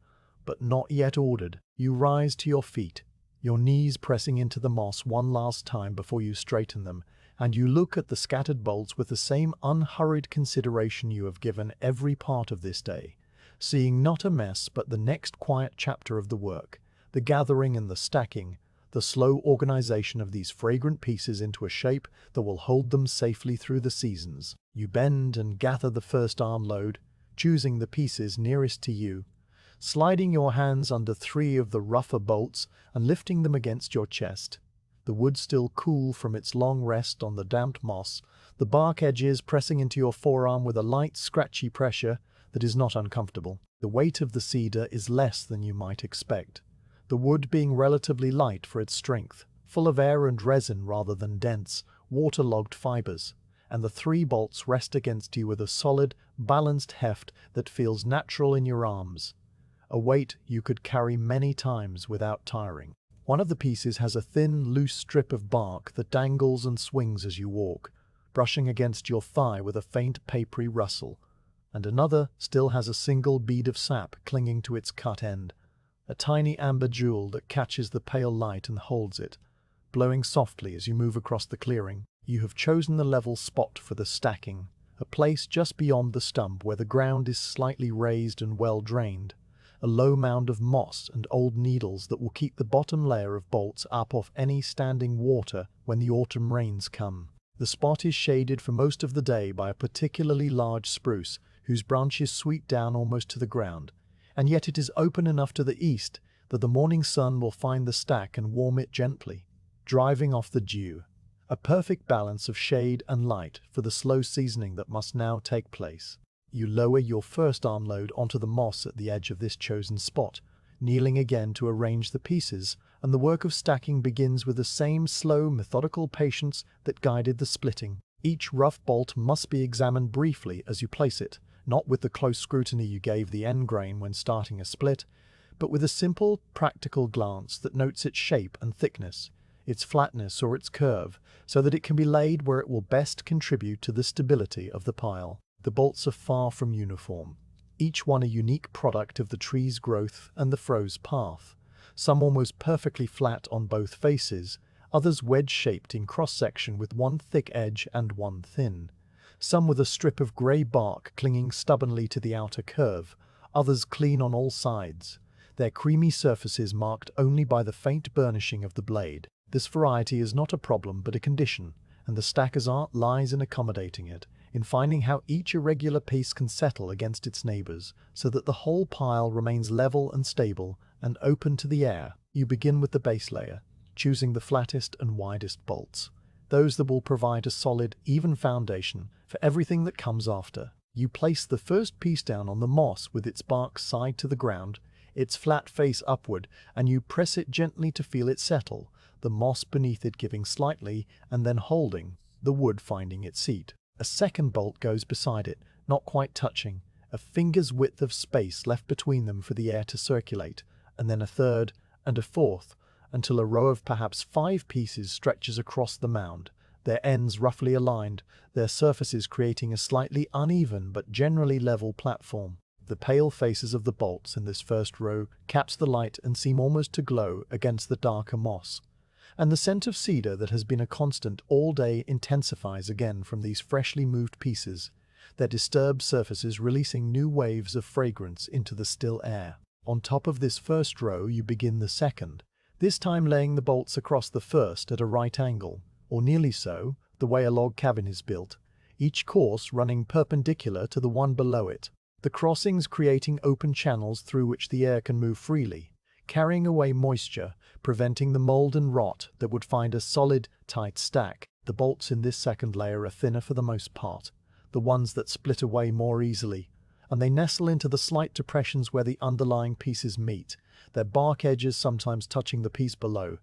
but not yet ordered. You rise to your feet, your knees pressing into the moss one last time before you straighten them, and you look at the scattered bolts with the same unhurried consideration you have given every part of this day, seeing not a mess but the next quiet chapter of the work, the gathering and the stacking, the slow organization of these fragrant pieces into a shape that will hold them safely through the seasons. You bend and gather the first armload, choosing the pieces nearest to you, sliding your hands under three of the rougher bolts and lifting them against your chest, the wood still cool from its long rest on the damp moss, the bark edges pressing into your forearm with a light, scratchy pressure that is not uncomfortable. The weight of the cedar is less than you might expect, the wood being relatively light for its strength, full of air and resin rather than dense, waterlogged fibers, and the 3 bolts rest against you with a solid, balanced heft that feels natural in your arms, a weight you could carry many times without tiring. One of the pieces has a thin, loose strip of bark that dangles and swings as you walk, brushing against your thigh with a faint papery rustle, and another still has a single bead of sap clinging to its cut end, a tiny amber jewel that catches the pale light and holds it, blowing softly as you move across the clearing. You have chosen the level spot for the stacking, a place just beyond the stump where the ground is slightly raised and well drained, a low mound of moss and old needles that will keep the bottom layer of bolts up off any standing water when the autumn rains come. The spot is shaded for most of the day by a particularly large spruce whose branches sweep down almost to the ground, and yet it is open enough to the east that the morning sun will find the stack and warm it gently, driving off the dew. A perfect balance of shade and light for the slow seasoning that must now take place. You lower your first armload onto the moss at the edge of this chosen spot, kneeling again to arrange the pieces, and the work of stacking begins with the same slow, methodical patience that guided the splitting. Each rough bolt must be examined briefly as you place it, not with the close scrutiny you gave the end grain when starting a split, but with a simple, practical glance that notes its shape and thickness, its flatness or its curve, so that it can be laid where it will best contribute to the stability of the pile. The bolts are far from uniform, each one a unique product of the tree's growth and the froe's path, some almost perfectly flat on both faces, others wedge-shaped in cross-section with one thick edge and one thin, some with a strip of grey bark clinging stubbornly to the outer curve, others clean on all sides, their creamy surfaces marked only by the faint burnishing of the blade. This variety is not a problem but a condition, and the stacker's art lies in accommodating it, in finding how each irregular piece can settle against its neighbors, so that the whole pile remains level and stable and open to the air. You begin with the base layer, choosing the flattest and widest bolts, those that will provide a solid, even foundation for everything that comes after. You place the first piece down on the moss with its bark side to the ground, its flat face upward, and you press it gently to feel it settle, the moss beneath it giving slightly and then holding, the wood finding its seat. A second bolt goes beside it, not quite touching, a finger's width of space left between them for the air to circulate, and then a third and a fourth, until a row of perhaps 5 pieces stretches across the mound, their ends roughly aligned, their surfaces creating a slightly uneven but generally level platform. The pale faces of the bolts in this first row catch the light and seem almost to glow against the darker moss, and the scent of cedar that has been a constant all day intensifies again from these freshly moved pieces, their disturbed surfaces releasing new waves of fragrance into the still air. On top of this first row you begin the second, this time laying the bolts across the first at a right angle, or nearly so, the way a log cabin is built, each course running perpendicular to the one below it, the crossings creating open channels through which the air can move freely, carrying away moisture, preventing the mold and rot that would find a solid, tight stack. The bolts in this second layer are thinner for the most part, the ones that split away more easily, and they nestle into the slight depressions where the underlying pieces meet, their bark edges sometimes touching the piece below,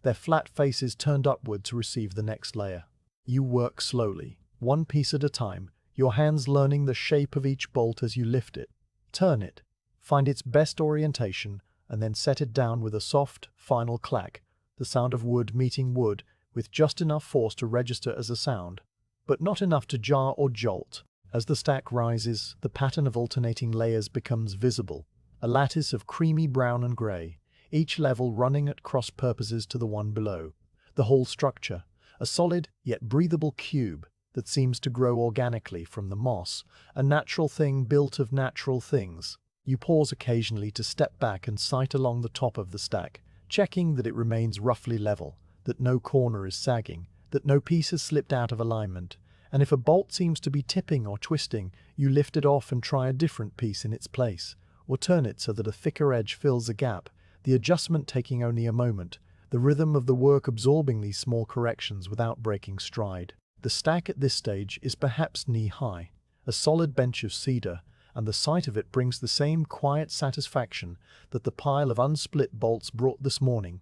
their flat faces turned upward to receive the next layer. You work slowly, one piece at a time, your hands learning the shape of each bolt as you lift it, turn it, find its best orientation, and then set it down with a soft, final clack, the sound of wood meeting wood, with just enough force to register as a sound, but not enough to jar or jolt. As the stack rises, the pattern of alternating layers becomes visible, a lattice of creamy brown and grey, each level running at cross purposes to the one below. The whole structure, a solid yet breathable cube that seems to grow organically from the moss, a natural thing built of natural things. You pause occasionally to step back and sight along the top of the stack, checking that it remains roughly level, that no corner is sagging, that no piece has slipped out of alignment, and if a bolt seems to be tipping or twisting, you lift it off and try a different piece in its place, or turn it so that a thicker edge fills a gap, the adjustment taking only a moment, the rhythm of the work absorbing these small corrections without breaking stride. The stack at this stage is perhaps knee-high, a solid bench of cedar, and the sight of it brings the same quiet satisfaction that the pile of unsplit bolts brought this morning,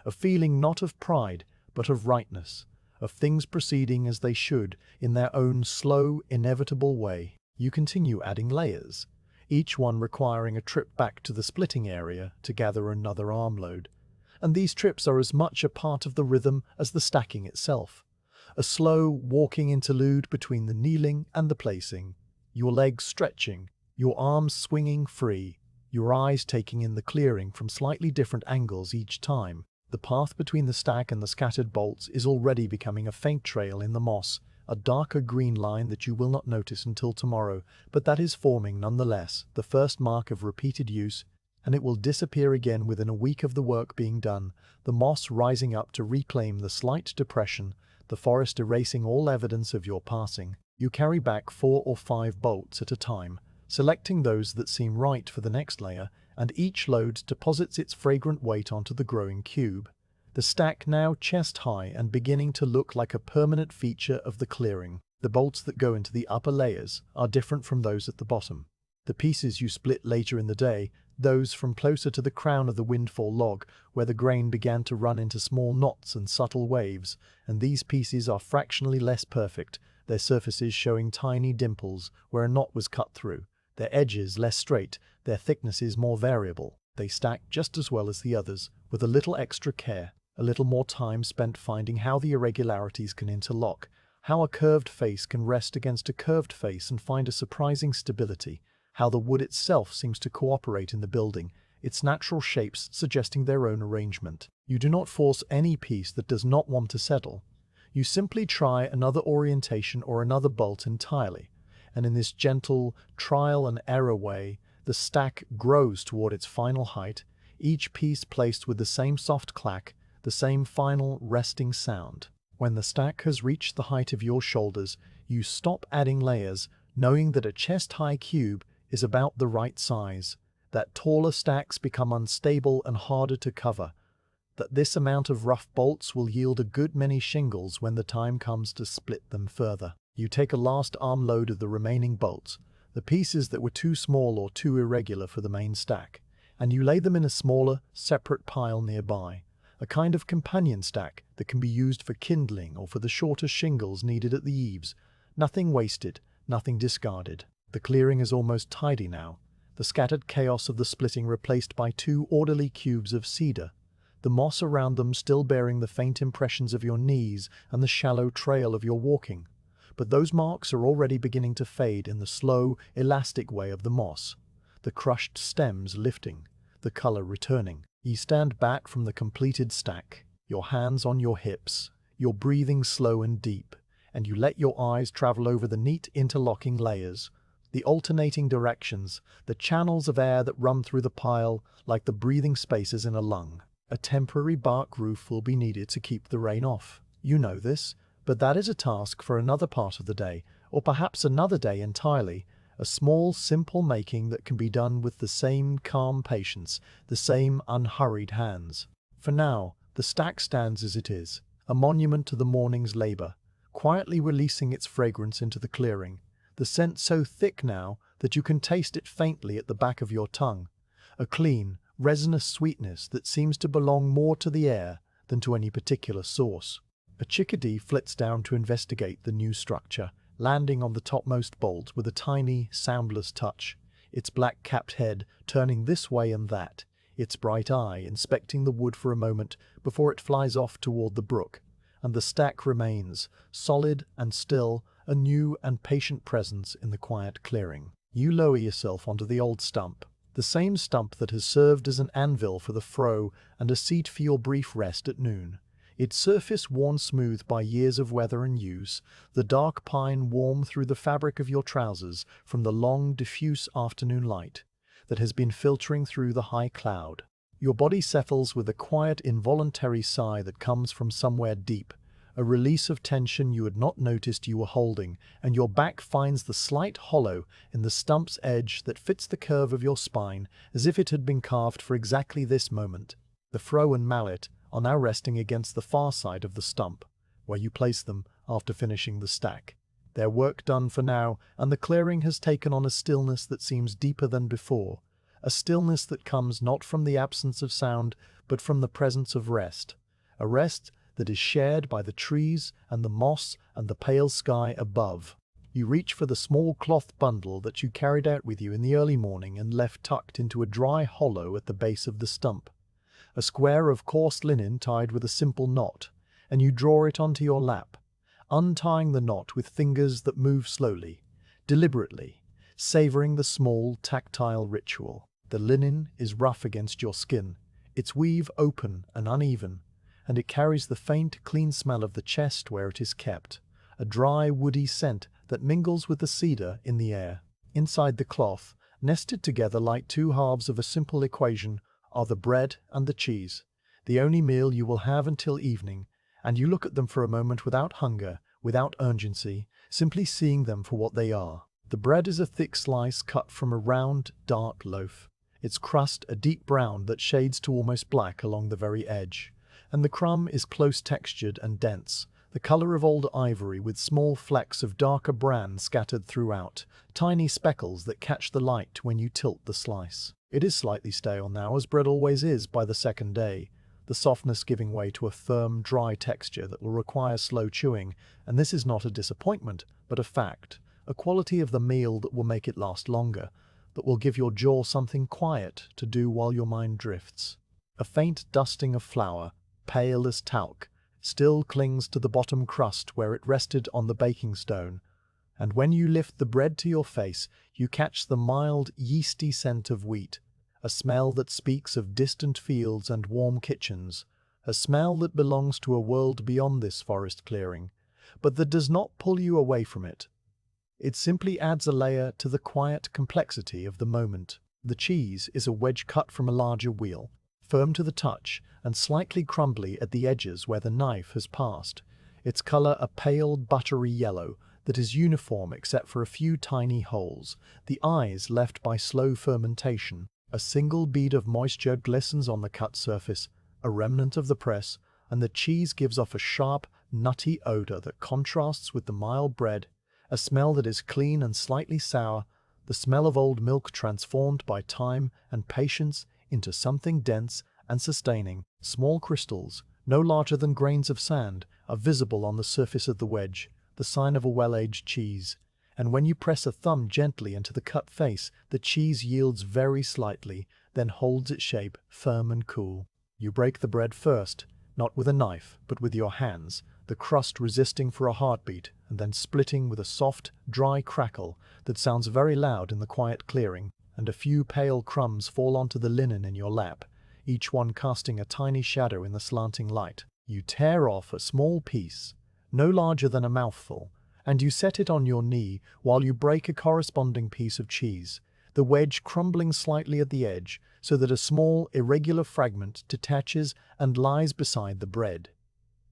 a feeling not of pride, but of rightness, of things proceeding as they should in their own slow, inevitable way. You continue adding layers, each one requiring a trip back to the splitting area to gather another armload. And these trips are as much a part of the rhythm as the stacking itself, a slow, walking interlude between the kneeling and the placing, your legs stretching, your arms swinging free, your eyes taking in the clearing from slightly different angles each time. The path between the stack and the scattered bolts is already becoming a faint trail in the moss, a darker green line that you will not notice until tomorrow, but that is forming nonetheless, the first mark of repeated use, and it will disappear again within a week of the work being done, the moss rising up to reclaim the slight depression, the forest erasing all evidence of your passing. You carry back 4 or 5 bolts at a time, selecting those that seem right for the next layer, and each load deposits its fragrant weight onto the growing cube. The stack now chest-high and beginning to look like a permanent feature of the clearing. The bolts that go into the upper layers are different from those at the bottom. The pieces you split later in the day, those from closer to the crown of the windfall log, where the grain began to run into small knots and subtle waves, and these pieces are fractionally less perfect, their surfaces showing tiny dimples where a knot was cut through, their edges less straight, their thicknesses more variable. They stack just as well as the others, with a little extra care, a little more time spent finding how the irregularities can interlock, how a curved face can rest against a curved face and find a surprising stability, how the wood itself seems to cooperate in the building, its natural shapes suggesting their own arrangement. You do not force any piece that does not want to settle. You simply try another orientation or another bolt entirely, and in this gentle, trial and error way, the stack grows toward its final height, each piece placed with the same soft clack, the same final resting sound. When the stack has reached the height of your shoulders, you stop adding layers, knowing that a chest-high cube is about the right size, that taller stacks become unstable and harder to cover, that this amount of rough bolts will yield a good many shingles when the time comes to split them further. You take a last armload of the remaining bolts, the pieces that were too small or too irregular for the main stack, and you lay them in a smaller, separate pile nearby, a kind of companion stack that can be used for kindling or for the shorter shingles needed at the eaves. Nothing wasted, nothing discarded. The clearing is almost tidy now, the scattered chaos of the splitting replaced by 2 orderly cubes of cedar, the moss around them still bearing the faint impressions of your knees and the shallow trail of your walking. But those marks are already beginning to fade in the slow, elastic way of the moss, the crushed stems lifting, the color returning. Ye stand back from the completed stack, your hands on your hips, your breathing slow and deep, and you let your eyes travel over the neat interlocking layers, the alternating directions, the channels of air that run through the pile like the breathing spaces in a lung. A temporary bark roof will be needed to keep the rain off. You know this, but that is a task for another part of the day, or perhaps another day entirely, a small, simple making that can be done with the same calm patience, the same unhurried hands. For now, the stack stands as it is, a monument to the morning's labor, quietly releasing its fragrance into the clearing, the scent so thick now that you can taste it faintly at the back of your tongue, a clean, resinous sweetness that seems to belong more to the air than to any particular source. A chickadee flits down to investigate the new structure, landing on the topmost bolt with a tiny, soundless touch, its black-capped head turning this way and that, its bright eye inspecting the wood for a moment before it flies off toward the brook, and the stack remains, solid and still, a new and patient presence in the quiet clearing. You lower yourself onto the old stump, the same stump that has served as an anvil for the froe and a seat for your brief rest at noon. Its surface worn smooth by years of weather and use, the dark pine warm through the fabric of your trousers from the long, diffuse afternoon light that has been filtering through the high cloud. Your body settles with a quiet, involuntary sigh that comes from somewhere deep, a release of tension you had not noticed you were holding, and your back finds the slight hollow in the stump's edge that fits the curve of your spine as if it had been carved for exactly this moment. The froe and mallet are now resting against the far side of the stump, where you place them after finishing the stack. Their work done for now, and the clearing has taken on a stillness that seems deeper than before, a stillness that comes not from the absence of sound, but from the presence of rest, a rest that is shared by the trees and the moss and the pale sky above. You reach for the small cloth bundle that you carried out with you in the early morning and left tucked into a dry hollow at the base of the stump, a square of coarse linen tied with a simple knot, and you draw it onto your lap, untying the knot with fingers that move slowly, deliberately, savoring the small, tactile ritual. The linen is rough against your skin, its weave open and uneven, and it carries the faint, clean smell of the chest where it is kept, a dry, woody scent that mingles with the cedar in the air. Inside the cloth, nested together like two halves of a simple equation, are the bread and the cheese, the only meal you will have until evening, and you look at them for a moment without hunger, without urgency, simply seeing them for what they are. The bread is a thick slice cut from a round, dark loaf, its crust a deep brown that shades to almost black along the very edge, and the crumb is close-textured and dense, the color of old ivory with small flecks of darker bran scattered throughout, tiny speckles that catch the light when you tilt the slice. It is slightly stale now, as bread always is by the second day, the softness giving way to a firm, dry texture that will require slow chewing, and this is not a disappointment, but a fact, a quality of the meal that will make it last longer, that will give your jaw something quiet to do while your mind drifts. A faint dusting of flour, pale as talc, still clings to the bottom crust where it rested on the baking stone, and when you lift the bread to your face, you catch the mild, yeasty scent of wheat, a smell that speaks of distant fields and warm kitchens, a smell that belongs to a world beyond this forest clearing, but that does not pull you away from it. It simply adds a layer to the quiet complexity of the moment. The cheese is a wedge cut from a larger wheel, firm to the touch and slightly crumbly at the edges where the knife has passed, its color a pale buttery yellow that is uniform except for a few tiny holes, the eyes left by slow fermentation. A single bead of moisture glistens on the cut surface, a remnant of the press, and the cheese gives off a sharp, nutty odor that contrasts with the mild bread, a smell that is clean and slightly sour, the smell of old milk transformed by time and patience into something dense and sustaining. Small crystals, no larger than grains of sand, are visible on the surface of the wedge, the sign of a well-aged cheese. And when you press a thumb gently into the cut face, the cheese yields very slightly, then holds its shape, firm and cool. You break the bread first, not with a knife, but with your hands, the crust resisting for a heartbeat, and then splitting with a soft, dry crackle that sounds very loud in the quiet clearing, and a few pale crumbs fall onto the linen in your lap, each one casting a tiny shadow in the slanting light. You tear off a small piece, no larger than a mouthful, and you set it on your knee while you break a corresponding piece of cheese, the wedge crumbling slightly at the edge so that a small, irregular fragment detaches and lies beside the bread,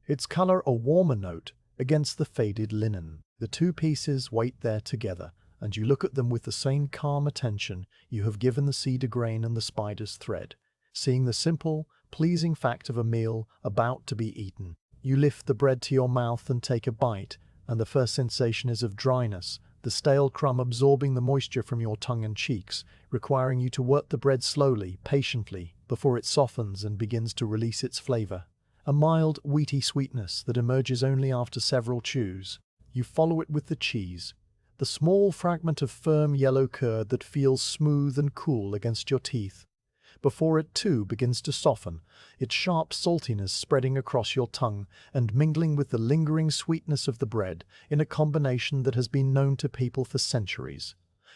its color a warmer note against the faded linen. The two pieces wait there together, and you look at them with the same calm attention you have given the cedar grain and the spider's thread, seeing the simple, pleasing fact of a meal about to be eaten. You lift the bread to your mouth and take a bite, and the first sensation is of dryness, the stale crumb absorbing the moisture from your tongue and cheeks, requiring you to work the bread slowly, patiently, before it softens and begins to release its flavor. A mild, wheaty sweetness that emerges only after several chews. You follow it with the cheese, the small fragment of firm yellow curd that feels smooth and cool against your teeth, before it too begins to soften, its sharp saltiness spreading across your tongue and mingling with the lingering sweetness of the bread in a combination that has been known to people for centuries.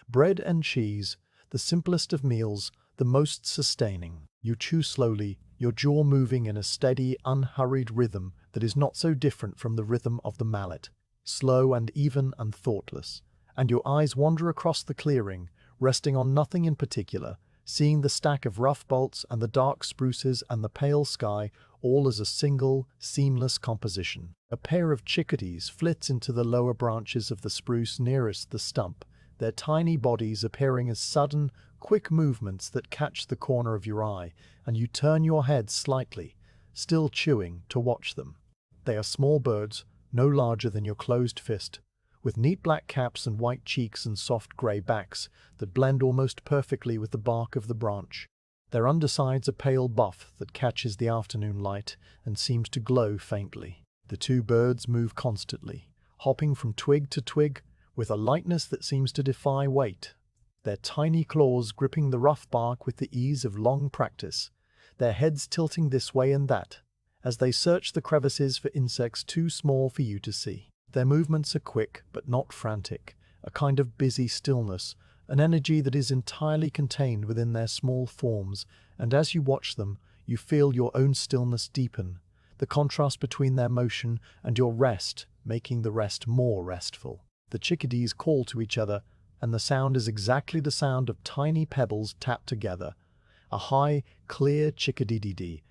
Bread and cheese, the simplest of meals, the most sustaining. You chew slowly, your jaw moving in a steady, unhurried rhythm that is not so different from the rhythm of the mallet, slow and even and thoughtless, and your eyes wander across the clearing, resting on nothing in particular, seeing the stack of rough bolts and the dark spruces and the pale sky all as a single, seamless composition. A pair of chickadees flits into the lower branches of the spruce nearest the stump, their tiny bodies appearing as sudden, quick movements that catch the corner of your eye, and you turn your head slightly, still chewing, to watch them. They are small birds, no larger than your closed fist, with neat black caps and white cheeks and soft grey backs that blend almost perfectly with the bark of the branch. Their undersides a pale buff that catches the afternoon light and seems to glow faintly. The two birds move constantly, hopping from twig to twig with a lightness that seems to defy weight, their tiny claws gripping the rough bark with the ease of long practice, their heads tilting this way and that, as they search the crevices for insects too small for you to see. Their movements are quick but not frantic, a kind of busy stillness, an energy that is entirely contained within their small forms, and as you watch them, you feel your own stillness deepen, the contrast between their motion and your rest making the rest more restful. The chickadees call to each other, and the sound is exactly the sound of tiny pebbles tapped together, a high, clear chickadee-dee-dee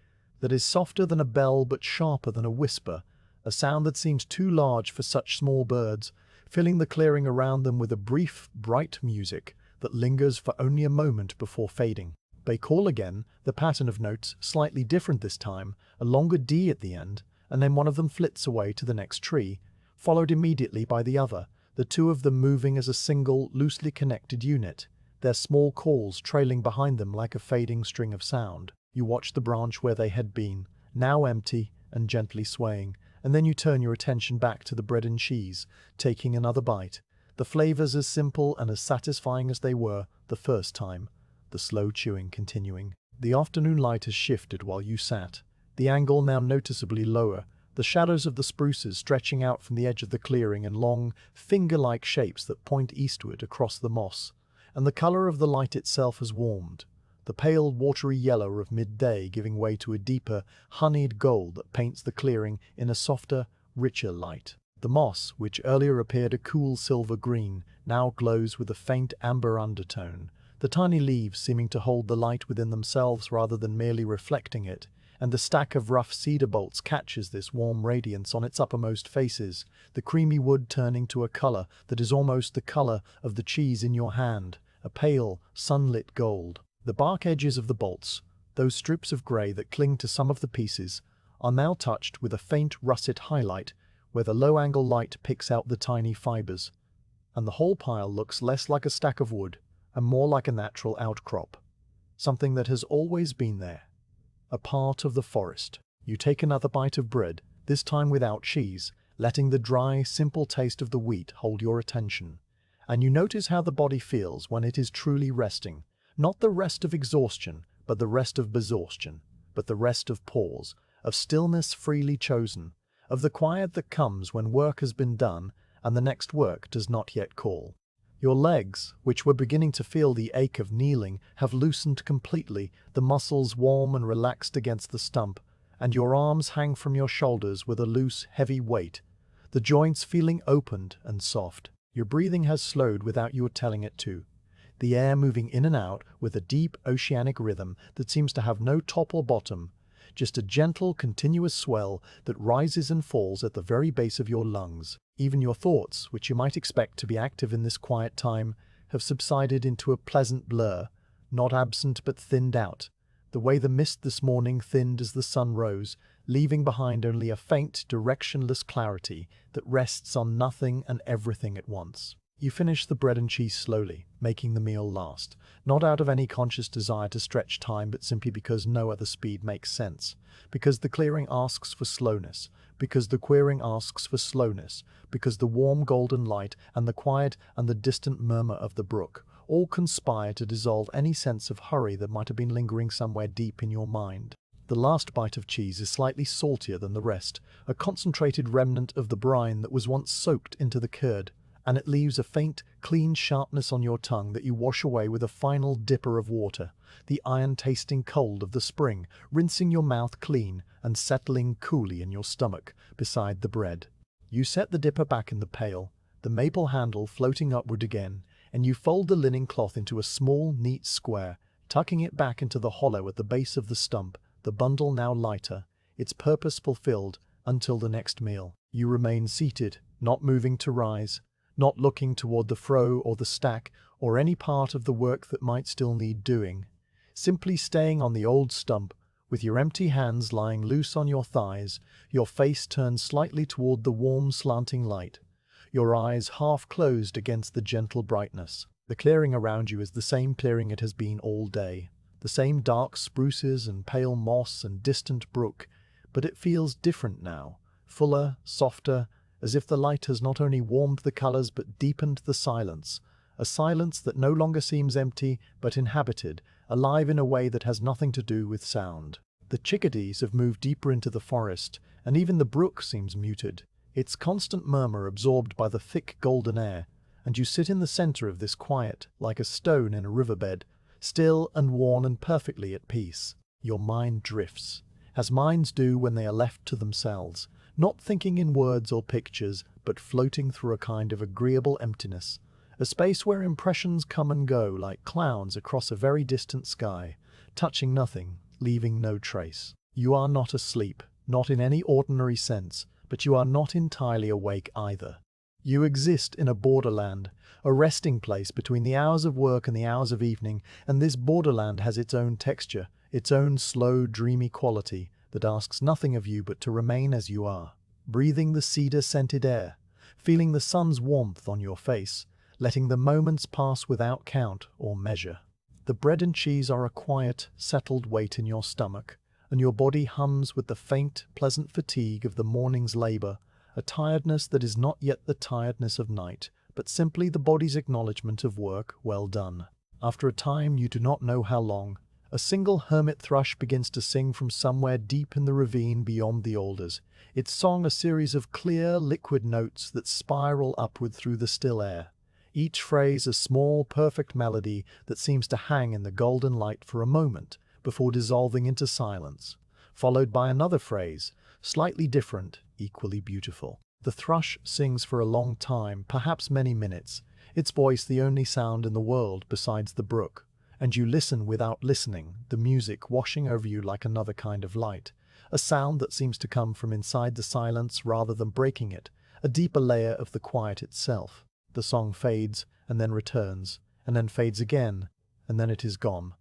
that is softer than a bell but sharper than a whisper, a sound that seems too large for such small birds, filling the clearing around them with a brief, bright music that lingers for only a moment before fading. They call again, the pattern of notes slightly different this time, a longer D at the end, and then one of them flits away to the next tree, followed immediately by the other, the two of them moving as a single, loosely connected unit, their small calls trailing behind them like a fading string of sound. You watch the branch where they had been, now empty and gently swaying, and then you turn your attention back to the bread and cheese, taking another bite, the flavors as simple and as satisfying as they were the first time, the slow chewing continuing. The afternoon light has shifted while you sat, the angle now noticeably lower, the shadows of the spruces stretching out from the edge of the clearing in long, finger-like shapes that point eastward across the moss, and the color of the light itself has warmed, the pale watery yellow of midday giving way to a deeper, honeyed gold that paints the clearing in a softer, richer light. The moss, which earlier appeared a cool silver green, now glows with a faint amber undertone, the tiny leaves seeming to hold the light within themselves rather than merely reflecting it, and the stack of rough cedar bolts catches this warm radiance on its uppermost faces, the creamy wood turning to a color that is almost the color of the cheese in your hand, a pale, sunlit gold. The bark edges of the bolts, those strips of grey that cling to some of the pieces, are now touched with a faint russet highlight where the low-angle light picks out the tiny fibers, and the whole pile looks less like a stack of wood and more like a natural outcrop, something that has always been there, a part of the forest. You take another bite of bread, this time without cheese, letting the dry, simple taste of the wheat hold your attention, and you notice how the body feels when it is truly resting. Not the rest of exhaustion, but the rest of besauction, but the rest of pause, of stillness freely chosen, of the quiet that comes when work has been done and the next work does not yet call. Your legs, which were beginning to feel the ache of kneeling, have loosened completely, the muscles warm and relaxed against the stump, and your arms hang from your shoulders with a loose, heavy weight, the joints feeling opened and soft. Your breathing has slowed without your telling it to, the air moving in and out with a deep oceanic rhythm that seems to have no top or bottom, just a gentle, continuous swell that rises and falls at the very base of your lungs. Even your thoughts, which you might expect to be active in this quiet time, have subsided into a pleasant blur, not absent but thinned out, the way the mist this morning thinned as the sun rose, leaving behind only a faint, directionless clarity that rests on nothing and everything at once. You finish the bread and cheese slowly, making the meal last, not out of any conscious desire to stretch time but simply because no other speed makes sense, because the clearing asks for slowness, because the queering asks for slowness, because the warm golden light and the quiet and the distant murmur of the brook all conspire to dissolve any sense of hurry that might have been lingering somewhere deep in your mind. The last bite of cheese is slightly saltier than the rest, a concentrated remnant of the brine that was once soaked into the curd, and it leaves a faint, clean sharpness on your tongue that you wash away with a final dipper of water, the iron-tasting cold of the spring, rinsing your mouth clean and settling coolly in your stomach beside the bread. You set the dipper back in the pail, the maple handle floating upward again, and you fold the linen cloth into a small, neat square, tucking it back into the hollow at the base of the stump, the bundle now lighter, its purpose fulfilled until the next meal. You remain seated, not moving to rise, not looking toward the froe or the stack or any part of the work that might still need doing, simply staying on the old stump with your empty hands lying loose on your thighs, your face turned slightly toward the warm slanting light, your eyes half closed against the gentle brightness. The clearing around you is the same clearing it has been all day. The same dark spruces and pale moss and distant brook, but it feels different now, fuller, softer, as if the light has not only warmed the colors but deepened the silence, a silence that no longer seems empty but inhabited, alive in a way that has nothing to do with sound. The chickadees have moved deeper into the forest, and even the brook seems muted, its constant murmur absorbed by the thick golden air, and you sit in the center of this quiet, like a stone in a riverbed, still and worn and perfectly at peace. Your mind drifts, as minds do when they are left to themselves, not thinking in words or pictures, but floating through a kind of agreeable emptiness, a space where impressions come and go like clouds across a very distant sky, touching nothing, leaving no trace. You are not asleep, not in any ordinary sense, but you are not entirely awake either. You exist in a borderland, a resting place between the hours of work and the hours of evening, and this borderland has its own texture, its own slow, dreamy quality that asks nothing of you but to remain as you are, breathing the cedar-scented air, feeling the sun's warmth on your face, letting the moments pass without count or measure. The bread and cheese are a quiet, settled weight in your stomach, and your body hums with the faint, pleasant fatigue of the morning's labor, a tiredness that is not yet the tiredness of night, but simply the body's acknowledgement of work well done. After a time you do not know how long, a single hermit thrush begins to sing from somewhere deep in the ravine beyond the alders, its song a series of clear, liquid notes that spiral upward through the still air, each phrase a small, perfect melody that seems to hang in the golden light for a moment before dissolving into silence, followed by another phrase, slightly different, equally beautiful. The thrush sings for a long time, perhaps many minutes, its voice the only sound in the world besides the brook, and you listen without listening, the music washing over you like another kind of light, a sound that seems to come from inside the silence rather than breaking it, a deeper layer of the quiet itself. The song fades, and then returns, and then fades again, and then it is gone.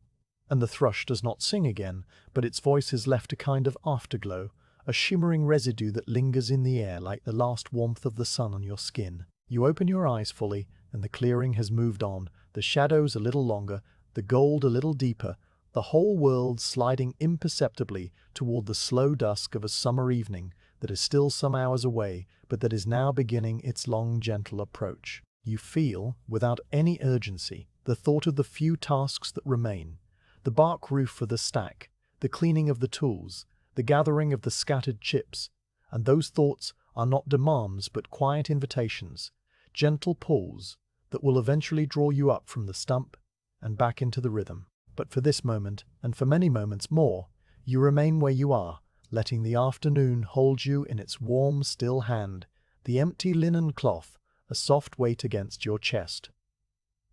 And the thrush does not sing again, but its voice has left a kind of afterglow, a shimmering residue that lingers in the air like the last warmth of the sun on your skin. You open your eyes fully, and the clearing has moved on, the shadows a little longer, the gold a little deeper, the whole world sliding imperceptibly toward the slow dusk of a summer evening that is still some hours away, but that is now beginning its long, gentle approach. You feel, without any urgency, the thought of the few tasks that remain, the bark roof for the stack, the cleaning of the tools, the gathering of the scattered chips, and those thoughts are not demands but quiet invitations, gentle pulls that will eventually draw you up from the stump and back into the rhythm. But for this moment, and for many moments more, you remain where you are, letting the afternoon hold you in its warm, still hand, the empty linen cloth, a soft weight against your chest.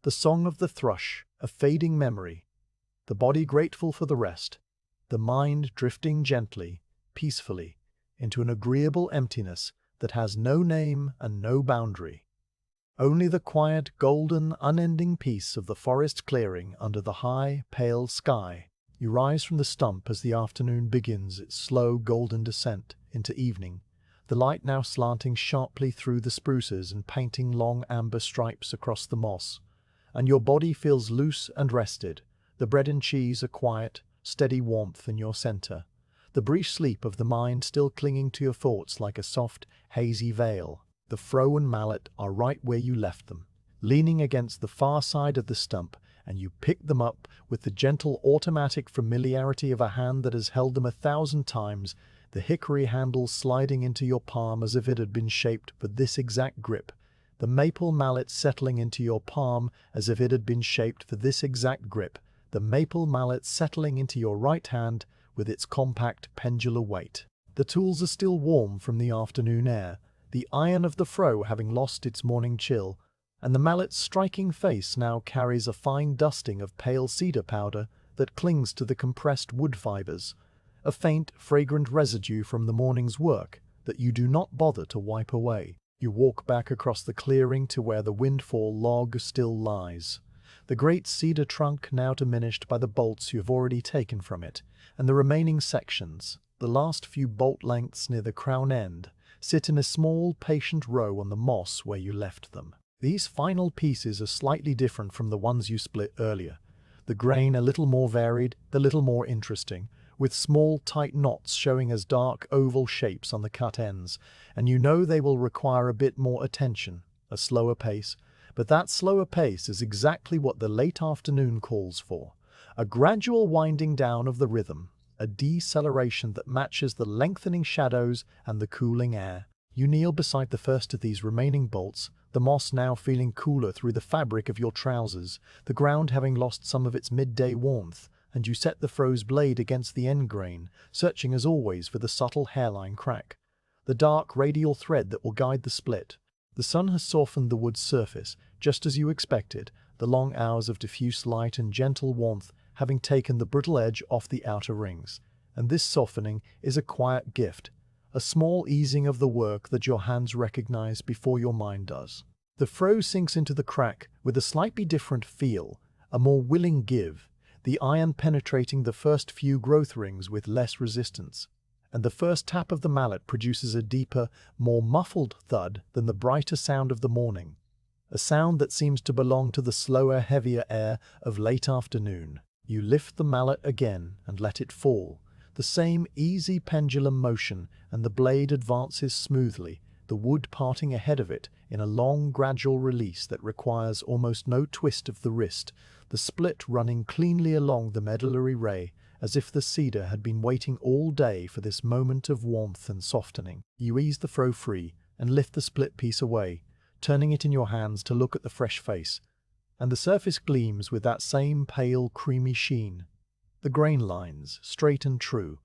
The song of the thrush, a fading memory, the body grateful for the rest, the mind drifting gently, peacefully, into an agreeable emptiness that has no name and no boundary. Only the quiet, golden, unending peace of the forest clearing under the high, pale sky. You rise from the stump as the afternoon begins its slow, golden descent into evening, the light now slanting sharply through the spruces and painting long amber stripes across the moss, and your body feels loose and rested, the bread and cheese a quiet, steady warmth in your center, the brief sleep of the mind still clinging to your thoughts like a soft, hazy veil. The froe and mallet are right where you left them, leaning against the far side of the stump, and you pick them up with the gentle automatic familiarity of a hand that has held them 1,000 times, the hickory handle sliding into your palm as if it had been shaped for this exact grip, the maple mallet settling into your palm as if it had been shaped for this exact grip, the maple mallet settling into your right hand with its compact pendular weight. The tools are still warm from the afternoon air, the iron of the froe having lost its morning chill, and the mallet's striking face now carries a fine dusting of pale cedar powder that clings to the compressed wood fibers, a faint, fragrant residue from the morning's work that you do not bother to wipe away. You walk back across the clearing to where the windfall log still lies, the great cedar trunk now diminished by the bolts you have already taken from it, and the remaining sections, the last few bolt lengths near the crown end, sit in a small, patient row on the moss where you left them. These final pieces are slightly different from the ones you split earlier. The grain a little more varied, a little more interesting, with small, tight knots showing as dark oval shapes on the cut ends, and you know they will require a bit more attention, a slower pace. But that slower pace is exactly what the late afternoon calls for. A gradual winding down of the rhythm, a deceleration that matches the lengthening shadows and the cooling air. You kneel beside the first of these remaining bolts, the moss now feeling cooler through the fabric of your trousers, the ground having lost some of its midday warmth, and you set the froe's blade against the end grain, searching as always for the subtle hairline crack, the dark radial thread that will guide the split. The sun has softened the wood's surface, just as you expected, the long hours of diffuse light and gentle warmth having taken the brittle edge off the outer rings. And this softening is a quiet gift, a small easing of the work that your hands recognize before your mind does. The froe sinks into the crack with a slightly different feel, a more willing give, the iron penetrating the first few growth rings with less resistance. And the first tap of the mallet produces a deeper, more muffled thud than the brighter sound of the morning, a sound that seems to belong to the slower, heavier air of late afternoon. You lift the mallet again and let it fall, the same easy pendulum motion, and the blade advances smoothly, the wood parting ahead of it in a long, gradual release that requires almost no twist of the wrist, the split running cleanly along the medullary ray, as if the cedar had been waiting all day for this moment of warmth and softening. You ease the froe free and lift the split piece away, turning it in your hands to look at the fresh face, and the surface gleams with that same pale, creamy sheen. The grain lines, straight and true,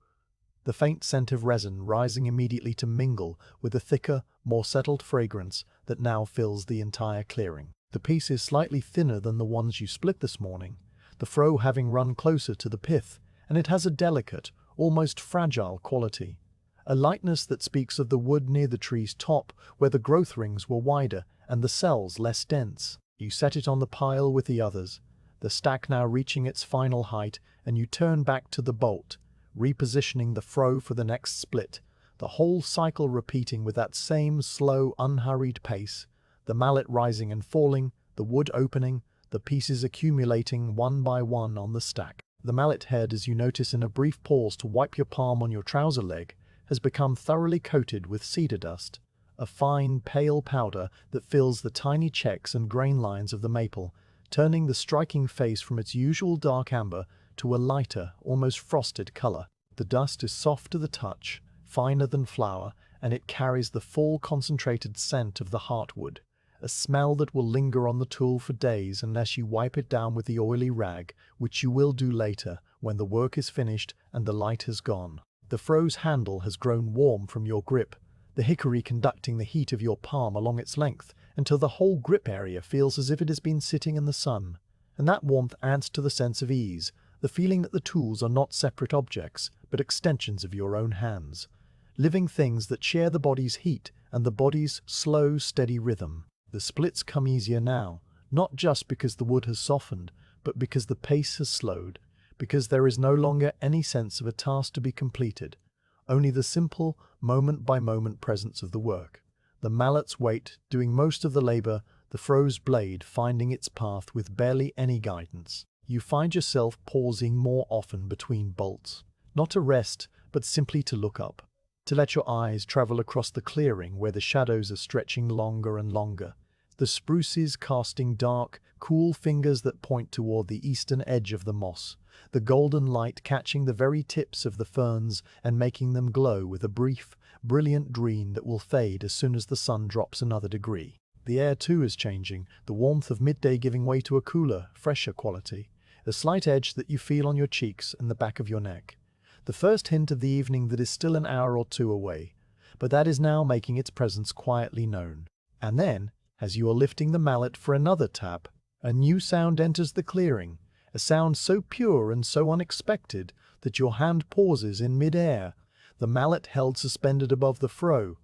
the faint scent of resin rising immediately to mingle with the thicker, more settled fragrance that now fills the entire clearing. The piece is slightly thinner than the ones you split this morning, the froe having run closer to the pith, and it has a delicate, almost fragile quality, a lightness that speaks of the wood near the tree's top where the growth rings were wider and the cells less dense. You set it on the pile with the others, the stack now reaching its final height, and you turn back to the bolt, repositioning the froe for the next split, the whole cycle repeating with that same slow, unhurried pace, the mallet rising and falling, the wood opening, the pieces accumulating one by one on the stack. The mallet head, as you notice in a brief pause to wipe your palm on your trouser leg, has become thoroughly coated with cedar dust, a fine, pale powder that fills the tiny checks and grain lines of the maple, turning the striking face from its usual dark amber to a lighter, almost frosted color. The dust is soft to the touch, finer than flour, and it carries the full concentrated scent of the heartwood, a smell that will linger on the tool for days unless you wipe it down with the oily rag, which you will do later when the work is finished and the light has gone. The froe's handle has grown warm from your grip, the hickory conducting the heat of your palm along its length until the whole grip area feels as if it has been sitting in the sun. And that warmth adds to the sense of ease, the feeling that the tools are not separate objects, but extensions of your own hands, living things that share the body's heat and the body's slow, steady rhythm. The splits come easier now, not just because the wood has softened, but because the pace has slowed, because there is no longer any sense of a task to be completed, only the simple, moment-by-moment presence of the work. The mallet's weight doing most of the labor, the froe's blade finding its path with barely any guidance. You find yourself pausing more often between bolts, not to rest, but simply to look up, to let your eyes travel across the clearing where the shadows are stretching longer and longer, the spruces casting dark, cool fingers that point toward the eastern edge of the moss, the golden light catching the very tips of the ferns and making them glow with a brief, brilliant dream that will fade as soon as the sun drops another degree. The air too is changing, the warmth of midday giving way to a cooler, fresher quality, the slight edge that you feel on your cheeks and the back of your neck. The first hint of the evening that is still an hour or two away, but that is now making its presence quietly known. And then, as you are lifting the mallet for another tap, a new sound enters the clearing, a sound so pure and so unexpected that your hand pauses in mid-air, the mallet held suspended above the froe,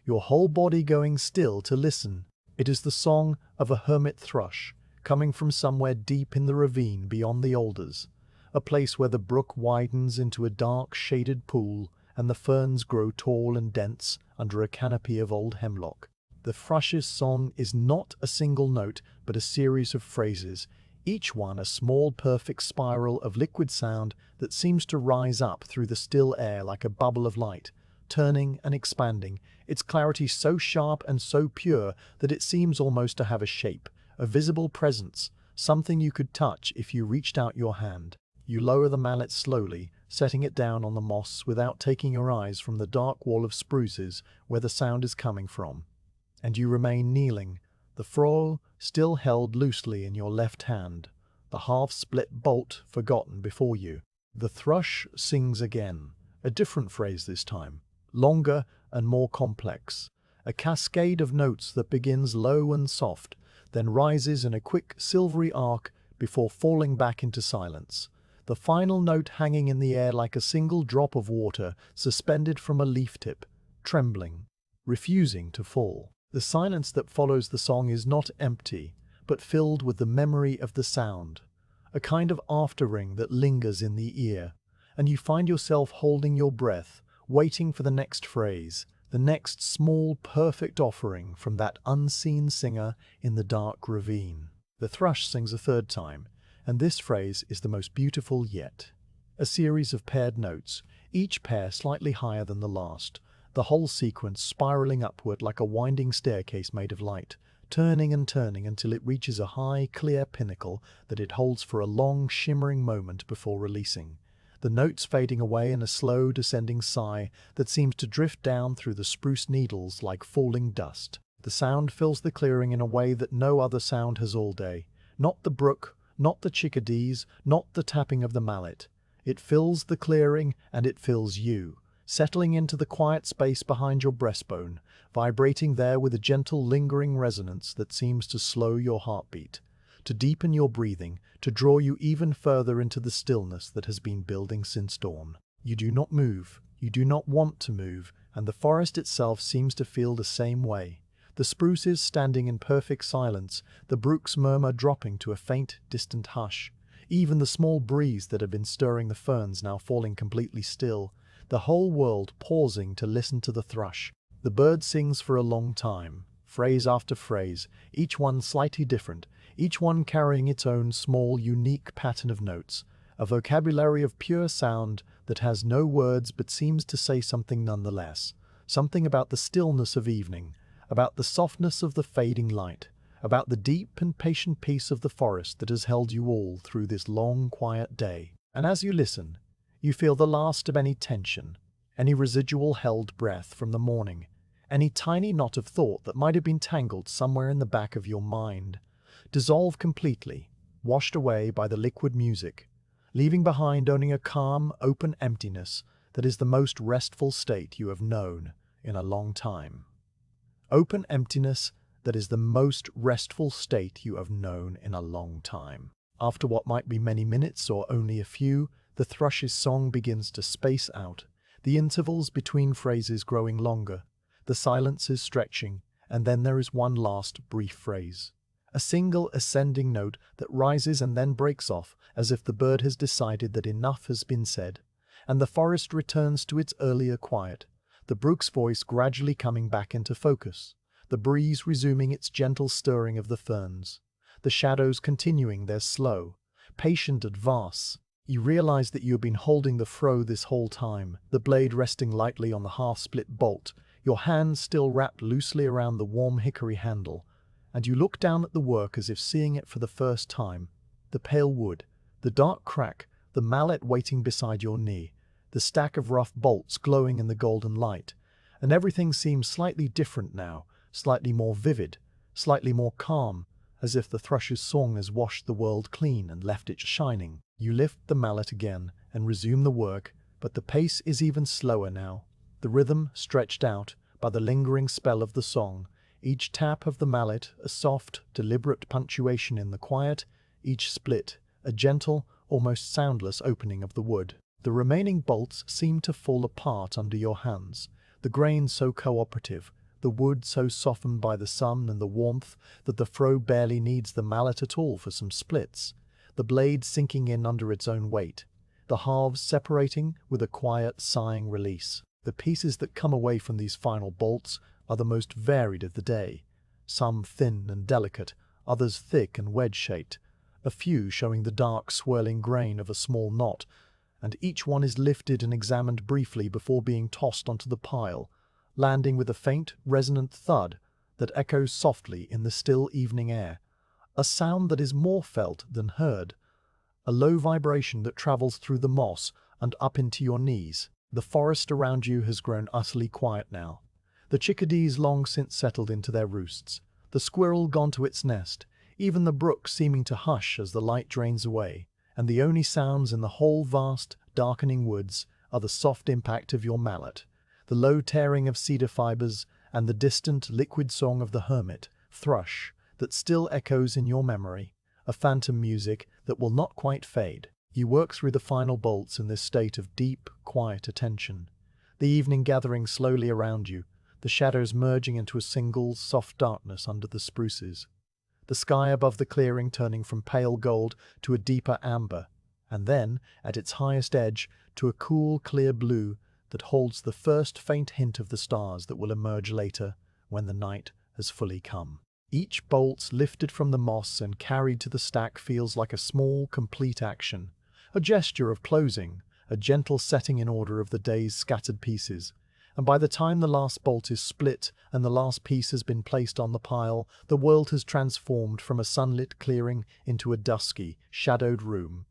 your whole body going still to listen. It is the song of a hermit thrush, coming from somewhere deep in the ravine beyond the alders, a place where the brook widens into a dark, shaded pool, and the ferns grow tall and dense under a canopy of old hemlock. The thrush's song is not a single note, but a series of phrases, each one a small perfect spiral of liquid sound that seems to rise up through the still air like a bubble of light, turning and expanding, its clarity so sharp and so pure that it seems almost to have a shape, a visible presence, something you could touch if you reached out your hand. You lower the mallet slowly, setting it down on the moss without taking your eyes from the dark wall of spruces where the sound is coming from. And you remain kneeling, the froe still held loosely in your left hand, the half-split bolt forgotten before you. The thrush sings again, a different phrase this time, longer and more complex, a cascade of notes that begins low and soft, then rises in a quick silvery arc before falling back into silence, the final note hanging in the air like a single drop of water suspended from a leaf tip, trembling, refusing to fall. The silence that follows the song is not empty, but filled with the memory of the sound, a kind of afterring that lingers in the ear, and you find yourself holding your breath, waiting for the next phrase, the next small, perfect offering from that unseen singer in the dark ravine. The thrush sings a third time, and this phrase is the most beautiful yet. A series of paired notes, each pair slightly higher than the last, the whole sequence spiraling upward like a winding staircase made of light, turning and turning until it reaches a high, clear pinnacle that it holds for a long, shimmering moment before releasing, the notes fading away in a slow, descending sigh that seems to drift down through the spruce needles like falling dust. The sound fills the clearing in a way that no other sound has all day. Not the brook, not the chickadees, not the tapping of the mallet. It fills the clearing, and it fills you, settling into the quiet space behind your breastbone, vibrating there with a gentle, lingering resonance that seems to slow your heartbeat, to deepen your breathing, to draw you even further into the stillness that has been building since dawn. You do not move, you do not want to move, and the forest itself seems to feel the same way. The spruces standing in perfect silence, the brook's murmur dropping to a faint, distant hush, even the small breeze that had been stirring the ferns now falling completely still, the whole world pausing to listen to the thrush. The bird sings for a long time, phrase after phrase, each one slightly different, each one carrying its own small, unique pattern of notes, a vocabulary of pure sound that has no words but seems to say something nonetheless, something about the stillness of evening, about the softness of the fading light, about the deep and patient peace of the forest that has held you all through this long, quiet day. And as you listen, you feel the last of any tension, any residual held breath from the morning, any tiny knot of thought that might have been tangled somewhere in the back of your mind, dissolve completely, washed away by the liquid music, leaving behind only a calm, open emptiness that is the most restful state you have known in a long time. Open emptiness that is the most restful state you have known in a long time. After what might be many minutes or only a few, the thrush's song begins to space out, the intervals between phrases growing longer, the silences stretching, and then there is one last brief phrase. A single ascending note that rises and then breaks off as if the bird has decided that enough has been said, and the forest returns to its earlier quiet, the brook's voice gradually coming back into focus, the breeze resuming its gentle stirring of the ferns, the shadows continuing their slow, patient advance. You realize that you have been holding the froe this whole time, the blade resting lightly on the half-split bolt, your hands still wrapped loosely around the warm hickory handle, and you look down at the work as if seeing it for the first time. The pale wood, the dark crack, the mallet waiting beside your knee, the stack of rough bolts glowing in the golden light, and everything seems slightly different now, slightly more vivid, slightly more calm, as if the thrush's song has washed the world clean and left it shining. You lift the mallet again and resume the work, but the pace is even slower now, the rhythm stretched out by the lingering spell of the song, each tap of the mallet a soft, deliberate punctuation in the quiet, each split a gentle, almost soundless opening of the wood. The remaining bolts seem to fall apart under your hands, the grain so cooperative, the wood so softened by the sun and the warmth that the froe barely needs the mallet at all for some splits, the blade sinking in under its own weight, the halves separating with a quiet, sighing release. The pieces that come away from these final bolts are the most varied of the day, some thin and delicate, others thick and wedge-shaped, a few showing the dark swirling grain of a small knot, and each one is lifted and examined briefly before being tossed onto the pile, landing with a faint, resonant thud that echoes softly in the still evening air, a sound that is more felt than heard, a low vibration that travels through the moss and up into your knees. The forest around you has grown utterly quiet now. The chickadees long since settled into their roosts, the squirrel gone to its nest, even the brook seeming to hush as the light drains away, and the only sounds in the whole vast, darkening woods are the soft impact of your mallet, the low tearing of cedar fibers, and the distant, liquid song of the hermit, thrush, that still echoes in your memory, a phantom music that will not quite fade. You work through the final bolts in this state of deep, quiet attention, the evening gathering slowly around you, the shadows merging into a single, soft darkness under the spruces, the sky above the clearing turning from pale gold to a deeper amber, and then, at its highest edge, to a cool, clear blue that holds the first faint hint of the stars that will emerge later when the night has fully come. Each bolt lifted from the moss and carried to the stack feels like a small, complete action, a gesture of closing, a gentle setting in order of the day's scattered pieces. And by the time the last bolt is split and the last piece has been placed on the pile, the world has transformed from a sunlit clearing into a dusky, shadowed room.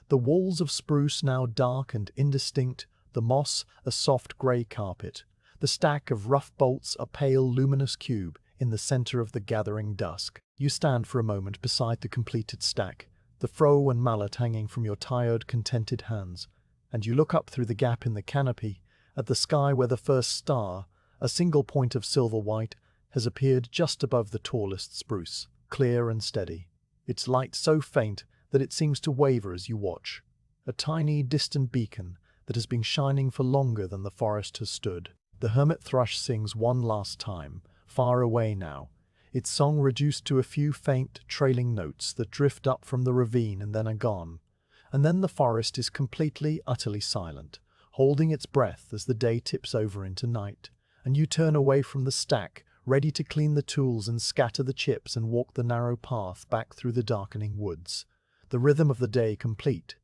The walls of spruce now dark and indistinct, the moss a soft grey carpet, the stack of rough bolts a pale, luminous cube in the center of the gathering dusk. You stand for a moment beside the completed stack, the froe and mallet hanging from your tired, contented hands, and you look up through the gap in the canopy at the sky where the first star, a single point of silver white, has appeared just above the tallest spruce, clear and steady, its light so faint that it seems to waver as you watch, a tiny, distant beacon that has been shining for longer than the forest has stood. The hermit thrush sings one last time, far away now, its song reduced to a few faint, trailing notes that drift up from the ravine and then are gone. And then the forest is completely, utterly silent, holding its breath as the day tips over into night, and you turn away from the stack, ready to clean the tools and scatter the chips and walk the narrow path back through the darkening woods. The rhythm of the day complete,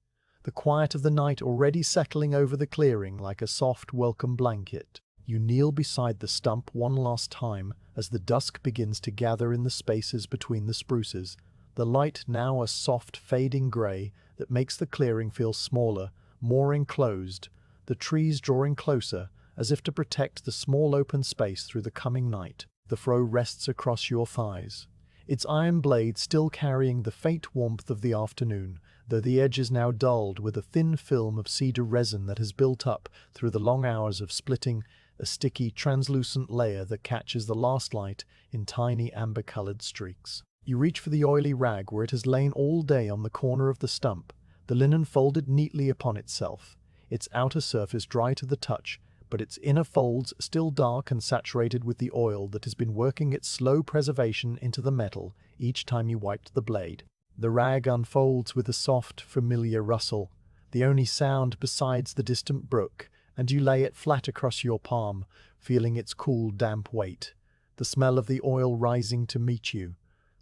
the quiet of the night already settling over the clearing like a soft, welcome blanket. You kneel beside the stump one last time as the dusk begins to gather in the spaces between the spruces, the light now a soft, fading grey that makes the clearing feel smaller, more enclosed, the trees drawing closer as if to protect the small open space through the coming night. The froe rests across your thighs, its iron blade still carrying the faint warmth of the afternoon, though the edge is now dulled with a thin film of cedar resin that has built up through the long hours of splitting, a sticky, translucent layer that catches the last light in tiny amber-colored streaks. You reach for the oily rag where it has lain all day on the corner of the stump, the linen folded neatly upon itself, its outer surface dry to the touch, but its inner folds still dark and saturated with the oil that has been working its slow preservation into the metal each time you wiped the blade. The rag unfolds with a soft, familiar rustle, the only sound besides the distant brook, and you lay it flat across your palm, feeling its cool, damp weight, the smell of the oil rising to meet you,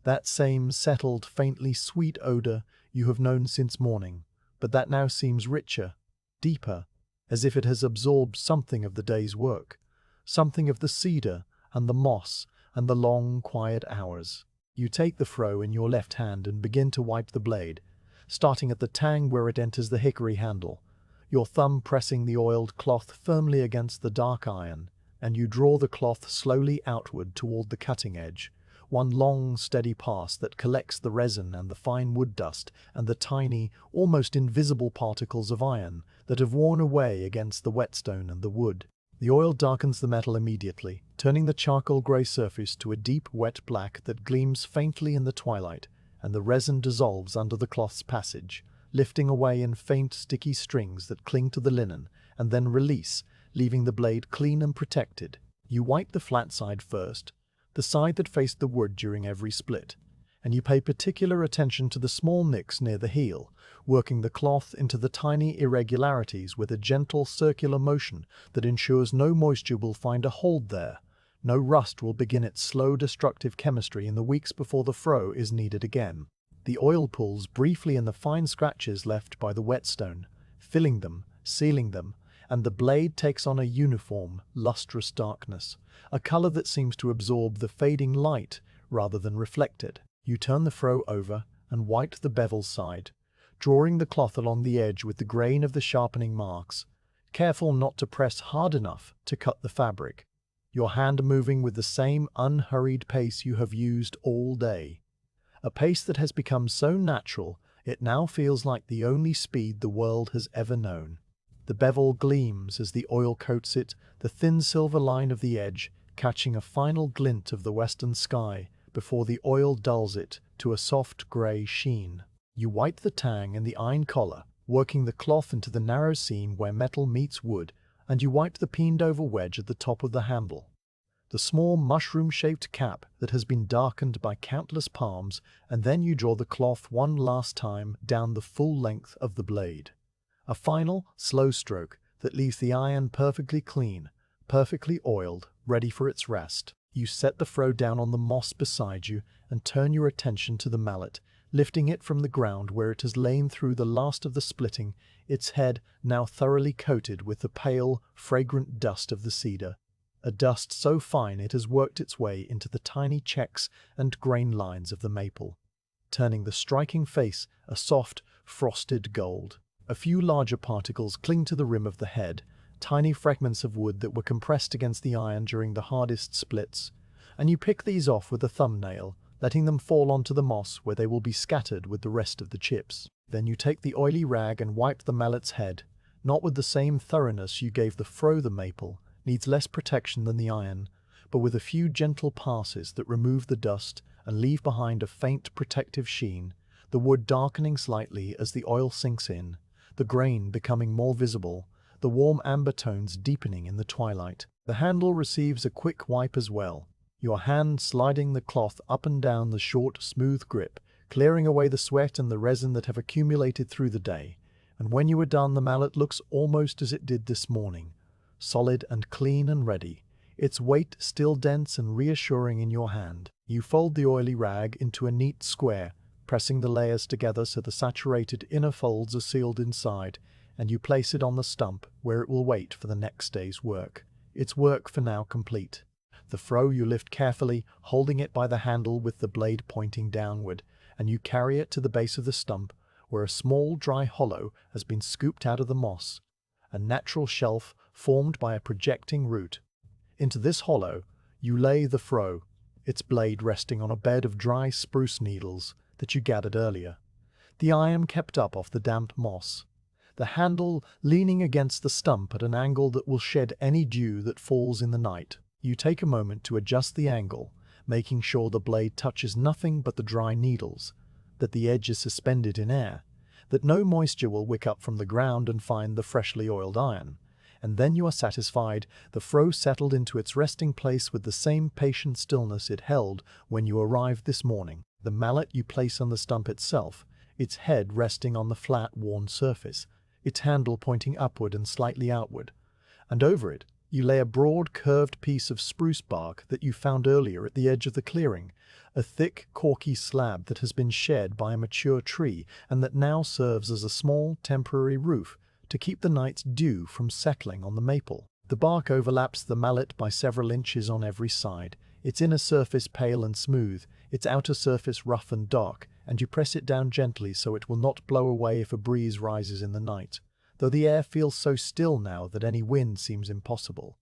that same settled, faintly sweet odor you have known since morning, but that now seems richer, deeper, as if it has absorbed something of the day's work, something of the cedar and the moss and the long, quiet hours. You take the froe in your left hand and begin to wipe the blade, starting at the tang where it enters the hickory handle, your thumb pressing the oiled cloth firmly against the dark iron, and you draw the cloth slowly outward toward the cutting edge, one long, steady pass that collects the resin and the fine wood dust and the tiny, almost invisible particles of iron that have worn away against the whetstone and the wood. The oil darkens the metal immediately, turning the charcoal grey surface to a deep, wet black that gleams faintly in the twilight, and the resin dissolves under the cloth's passage, lifting away in faint, sticky strings that cling to the linen and then release, leaving the blade clean and protected. You wipe the flat side first, the side that faced the wood during every split, and you pay particular attention to the small nicks near the heel, working the cloth into the tiny irregularities with a gentle circular motion that ensures no moisture will find a hold there. No rust will begin its slow destructive chemistry in the weeks before the froe is needed again. The oil pools briefly in the fine scratches left by the whetstone, filling them, sealing them, and the blade takes on a uniform, lustrous darkness, a color that seems to absorb the fading light rather than reflect it. You turn the froe over and white the bevel side, drawing the cloth along the edge with the grain of the sharpening marks, careful not to press hard enough to cut the fabric, your hand moving with the same unhurried pace you have used all day. A pace that has become so natural it now feels like the only speed the world has ever known. The bevel gleams as the oil coats it, the thin silver line of the edge catching a final glint of the western sky before the oil dulls it to a soft grey sheen. You white the tang and the iron collar, working the cloth into the narrow seam where metal meets wood, and you white the peened-over wedge at the top of the handle. The small mushroom-shaped cap that has been darkened by countless palms, and then you draw the cloth one last time down the full length of the blade. A final, slow stroke that leaves the iron perfectly clean, perfectly oiled, ready for its rest. You set the froe down on the moss beside you and turn your attention to the mallet, lifting it from the ground where it has lain through the last of the splitting, its head now thoroughly coated with the pale, fragrant dust of the cedar, a dust so fine it has worked its way into the tiny checks and grain lines of the maple, turning the striking face a soft, frosted gold. A few larger particles cling to the rim of the head, tiny fragments of wood that were compressed against the iron during the hardest splits, and you pick these off with a thumbnail, letting them fall onto the moss where they will be scattered with the rest of the chips. Then you take the oily rag and wipe the mallet's head, not with the same thoroughness you gave the froe. The maple needs less protection than the iron, but with a few gentle passes that remove the dust and leave behind a faint protective sheen, the wood darkening slightly as the oil sinks in, the grain becoming more visible, the warm amber tones deepening in the twilight. The handle receives a quick wipe as well, your hand sliding the cloth up and down the short, smooth grip, clearing away the sweat and the resin that have accumulated through the day. And when you are done, the mallet looks almost as it did this morning, solid and clean and ready, its weight still dense and reassuring in your hand. You fold the oily rag into a neat square, pressing the layers together so the saturated inner folds are sealed inside, and you place it on the stump where it will wait for the next day's work. Its work for now complete. The froe you lift carefully, holding it by the handle with the blade pointing downward, and you carry it to the base of the stump, where a small dry hollow has been scooped out of the moss, a natural shelf formed by a projecting root. Into this hollow you lay the froe, its blade resting on a bed of dry spruce needles that you gathered earlier, the iron kept up off the damp moss, the handle leaning against the stump at an angle that will shed any dew that falls in the night. You take a moment to adjust the angle, making sure the blade touches nothing but the dry needles, that the edge is suspended in air, that no moisture will wick up from the ground and find the freshly oiled iron. And then you are satisfied, the froe settled into its resting place with the same patient stillness it held when you arrived this morning. The mallet you place on the stump itself, its head resting on the flat, worn surface, its handle pointing upward and slightly outward, and over it you lay a broad, curved piece of spruce bark that you found earlier at the edge of the clearing, a thick, corky slab that has been shed by a mature tree and that now serves as a small, temporary roof to keep the night's dew from settling on the maple. The bark overlaps the mallet by several inches on every side, its inner surface pale and smooth, its outer surface rough and dark, and you press it down gently so it will not blow away if a breeze rises in the night, though the air feels so still now that any wind seems impossible,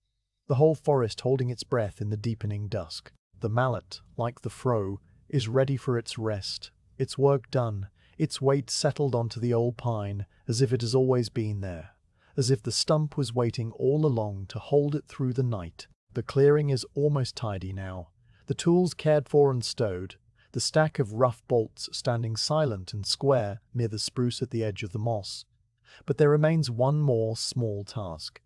the whole forest holding its breath in the deepening dusk. The mallet, like the froe, is ready for its rest, its work done, its weight settled onto the old pine as if it has always been there, as if the stump was waiting all along to hold it through the night. The clearing is almost tidy now, the tools cared for and stowed, the stack of rough bolts standing silent and square near the spruce at the edge of the moss. But there remains one more small task,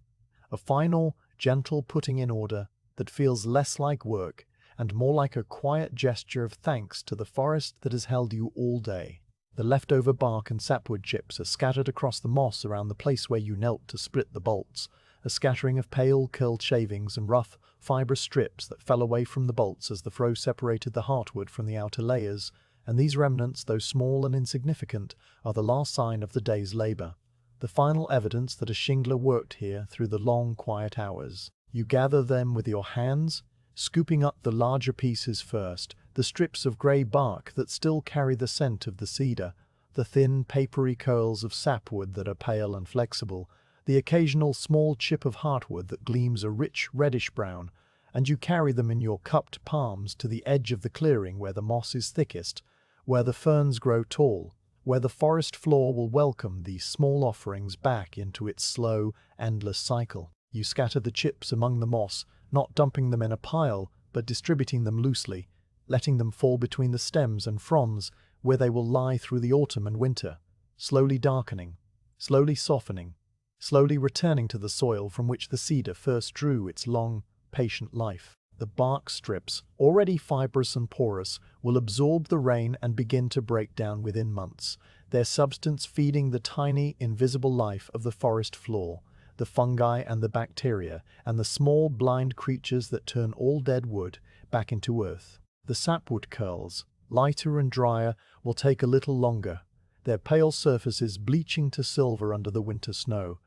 a final, gentle putting in order that feels less like work and more like a quiet gesture of thanks to the forest that has held you all day. The leftover bark and sapwood chips are scattered across the moss around the place where you knelt to split the bolts, a scattering of pale, curled shavings and rough, fibrous strips that fell away from the bolts as the froe separated the heartwood from the outer layers, and these remnants, though small and insignificant, are the last sign of the day's labor, the final evidence that a shingler worked here through the long, quiet hours. You gather them with your hands, scooping up the larger pieces first, the strips of grey bark that still carry the scent of the cedar, the thin, papery curls of sapwood that are pale and flexible, the occasional small chip of heartwood that gleams a rich reddish-brown, and you carry them in your cupped palms to the edge of the clearing where the moss is thickest, where the ferns grow tall, where the forest floor will welcome these small offerings back into its slow, endless cycle. You scatter the chips among the moss, not dumping them in a pile, but distributing them loosely, letting them fall between the stems and fronds where they will lie through the autumn and winter, slowly darkening, slowly softening, slowly returning to the soil from which the cedar first drew its long, patient life. The bark strips, already fibrous and porous, will absorb the rain and begin to break down within months, their substance feeding the tiny, invisible life of the forest floor, the fungi and the bacteria, and the small, blind creatures that turn all dead wood back into earth. The sapwood curls, lighter and drier, will take a little longer, their pale surfaces bleaching to silver under the winter snow,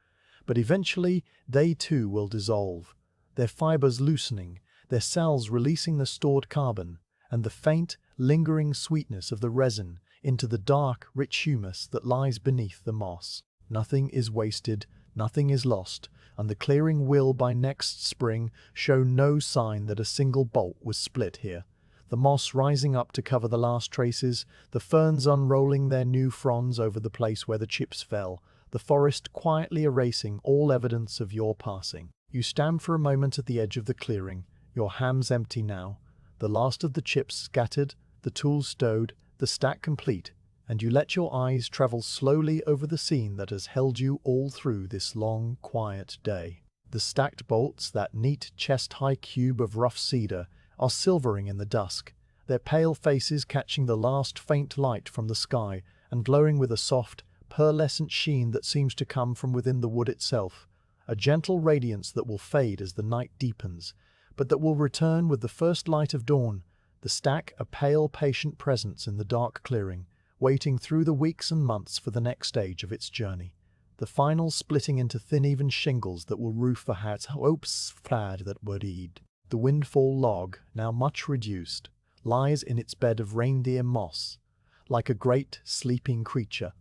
but eventually they too will dissolve, their fibers loosening, their cells releasing the stored carbon and the faint, lingering sweetness of the resin into the dark, rich humus that lies beneath the moss. Nothing is wasted, nothing is lost, and the clearing will by next spring show no sign that a single bolt was split here. The moss rising up to cover the last traces, the ferns unrolling their new fronds over the place where the chips fell, the forest quietly erasing all evidence of your passing. You stand for a moment at the edge of the clearing, your hands empty now, the last of the chips scattered, the tools stowed, the stack complete, and you let your eyes travel slowly over the scene that has held you all through this long, quiet day. The stacked bolts, that neat, chest-high cube of rough cedar, are silvering in the dusk, their pale faces catching the last faint light from the sky and glowing with a soft, pearlescent sheen that seems to come from within the wood itself, a gentle radiance that will fade as the night deepens, but that will return with the first light of dawn, the stack a pale, patient presence in the dark clearing, waiting through the weeks and months for the next stage of its journey, the final splitting into thin, even shingles that will roof the hopes that would eat. The windfall log, now much reduced, lies in its bed of reindeer moss, like a great, sleeping creature,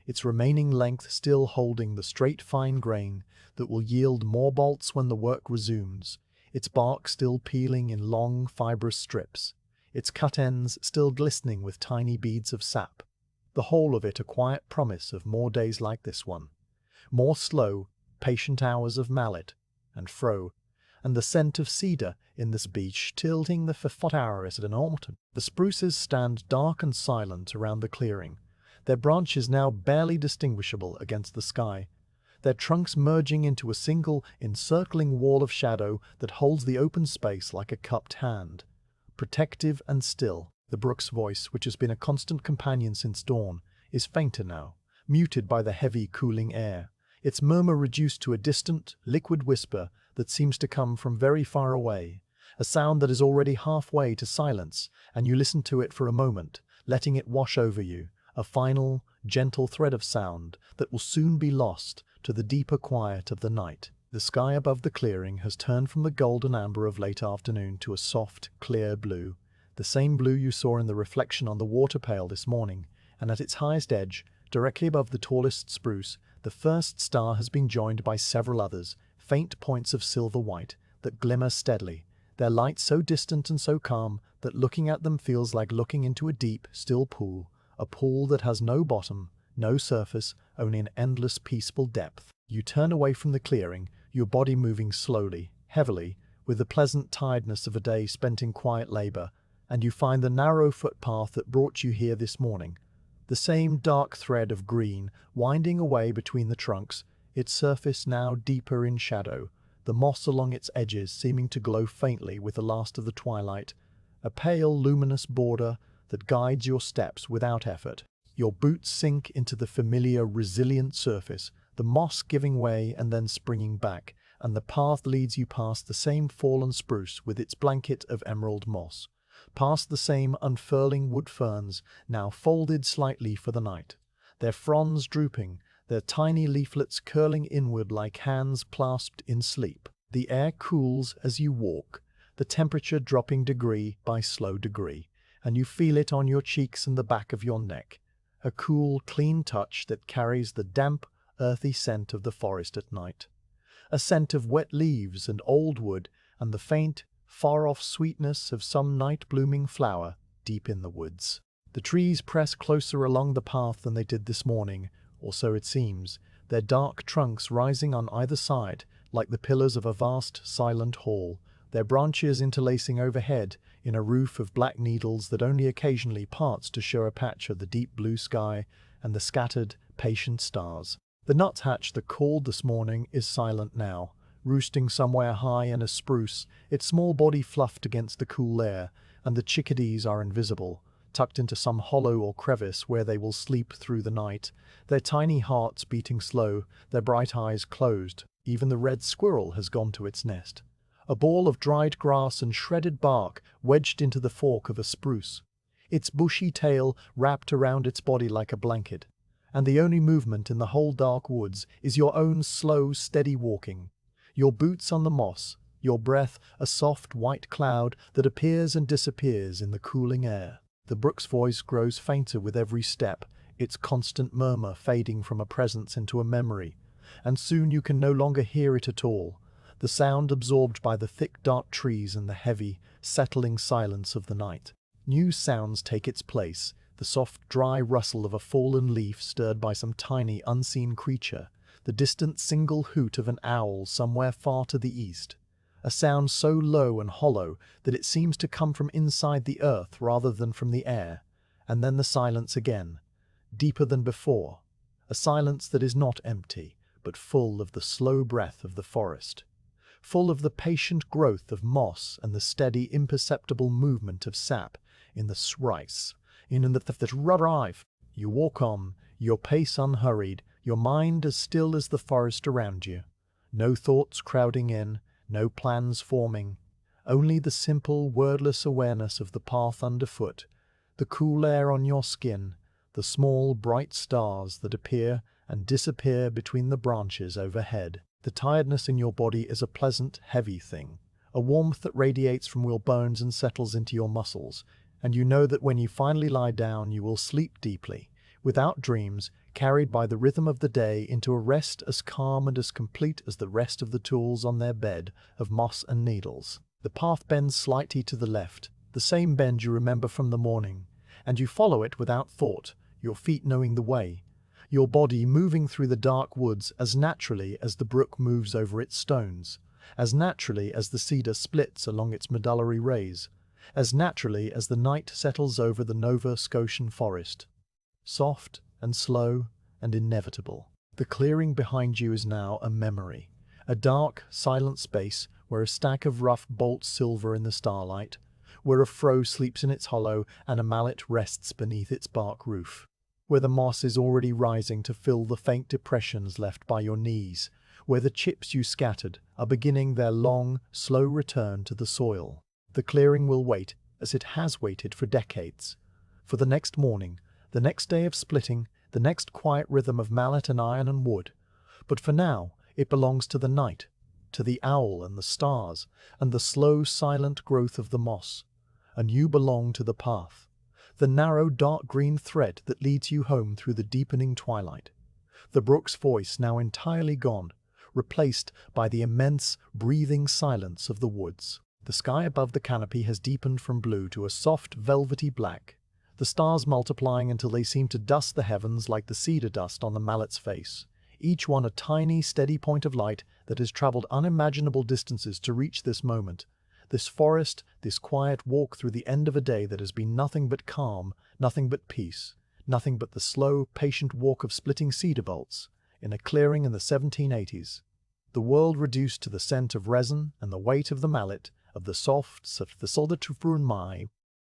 its remaining length still holding the straight, fine grain that will yield more bolts when the work resumes, its bark still peeling in long, fibrous strips, its cut ends still glistening with tiny beads of sap. The whole of it a quiet promise of more days like this one, more slow, patient hours of mallet and froe, and the scent of cedar in this beach tilting the hours at an autumn. The spruces stand dark and silent around the clearing, their branches now barely distinguishable against the sky, their trunks merging into a single, encircling wall of shadow that holds the open space like a cupped hand. Protective and still, the brook's voice, which has been a constant companion since dawn, is fainter now, muted by the heavy, cooling air, its murmur reduced to a distant, liquid whisper that seems to come from very far away, a sound that is already halfway to silence, and you listen to it for a moment, letting it wash over you, a final, gentle thread of sound that will soon be lost to the deeper quiet of the night. The sky above the clearing has turned from the golden amber of late afternoon to a soft, clear blue, the same blue you saw in the reflection on the water pail this morning, and at its highest edge, directly above the tallest spruce, the first star has been joined by several others, faint points of silver-white, that glimmer steadily, their light so distant and so calm that looking at them feels like looking into a deep, still pool, a pool that has no bottom, no surface, only an endless, peaceful depth. You turn away from the clearing, your body moving slowly, heavily, with the pleasant tiredness of a day spent in quiet labor, and you find the narrow footpath that brought you here this morning, the same dark thread of green winding away between the trunks, its surface now deeper in shadow, the moss along its edges seeming to glow faintly with the last of the twilight, a pale, luminous border that guides your steps without effort. Your boots sink into the familiar, resilient surface, the moss giving way and then springing back, and the path leads you past the same fallen spruce with its blanket of emerald moss, past the same unfurling wood ferns, now folded slightly for the night, their fronds drooping, their tiny leaflets curling inward like hands clasped in sleep. The air cools as you walk, the temperature dropping degree by slow degree, and you feel it on your cheeks and the back of your neck, a cool, clean touch that carries the damp, earthy scent of the forest at night, a scent of wet leaves and old wood and the faint, far-off sweetness of some night-blooming flower deep in the woods. The trees press closer along the path than they did this morning, or so it seems, their dark trunks rising on either side like the pillars of a vast, silent hall, their branches interlacing overhead in a roof of black needles that only occasionally parts to show a patch of the deep blue sky and the scattered, patient stars. The nuthatch that called this morning is silent now, roosting somewhere high in a spruce, its small body fluffed against the cool air, and the chickadees are invisible, tucked into some hollow or crevice where they will sleep through the night, their tiny hearts beating slow, their bright eyes closed. Even the red squirrel has gone to its nest, a ball of dried grass and shredded bark wedged into the fork of a spruce, its bushy tail wrapped around its body like a blanket, and the only movement in the whole dark woods is your own slow, steady walking, your boots on the moss, your breath a soft white cloud that appears and disappears in the cooling air. The brook's voice grows fainter with every step, its constant murmur fading from a presence into a memory, and soon you can no longer hear it at all, the sound absorbed by the thick dark trees and the heavy, settling silence of the night. New sounds take its place, the soft dry rustle of a fallen leaf stirred by some tiny unseen creature, the distant single hoot of an owl somewhere far to the east, a sound so low and hollow that it seems to come from inside the earth rather than from the air, and then the silence again, deeper than before, a silence that is not empty, but full of the slow breath of the forest, full of the patient growth of moss and the steady, imperceptible movement of sap in the rice, in the rive. You walk on, your pace unhurried, your mind as still as the forest around you, no thoughts crowding in, no plans forming, only the simple, wordless awareness of the path underfoot, the cool air on your skin, the small, bright stars that appear and disappear between the branches overhead. The tiredness in your body is a pleasant, heavy thing, a warmth that radiates from your bones and settles into your muscles, and you know that when you finally lie down you will sleep deeply, without dreams, carried by the rhythm of the day into a rest as calm and as complete as the rest of the tools on their bed of moss and needles. The path bends slightly to the left, the same bend you remember from the morning, and you follow it without thought, your feet knowing the way, your body moving through the dark woods as naturally as the brook moves over its stones, as naturally as the cedar splits along its medullary rays, as naturally as the night settles over the Nova Scotian forest, soft and slow and inevitable. The clearing behind you is now a memory, a dark, silent space where a stack of rough bolts silver in the starlight, where a froe sleeps in its hollow and a mallet rests beneath its bark roof, where the moss is already rising to fill the faint depressions left by your knees, where the chips you scattered are beginning their long, slow return to the soil. The clearing will wait, as it has waited for decades, for the next morning, the next day of splitting, the next quiet rhythm of mallet and iron and wood. But for now, it belongs to the night, to the owl and the stars, and the slow, silent growth of the moss. And you belong to the path, the narrow, dark green thread that leads you home through the deepening twilight. The brook's voice now entirely gone, replaced by the immense, breathing silence of the woods. The sky above the canopy has deepened from blue to a soft, velvety black, the stars multiplying until they seem to dust the heavens like the cedar dust on the mallet's face, each one a tiny, steady point of light that has traveled unimaginable distances to reach this moment, this forest, this quiet walk through the end of a day that has been nothing but calm, nothing but peace, nothing but the slow, patient walk of splitting cedar bolts, in a clearing in the 1780s. The world reduced to the scent of resin and the weight of the mallet, of the soft, of the solder to my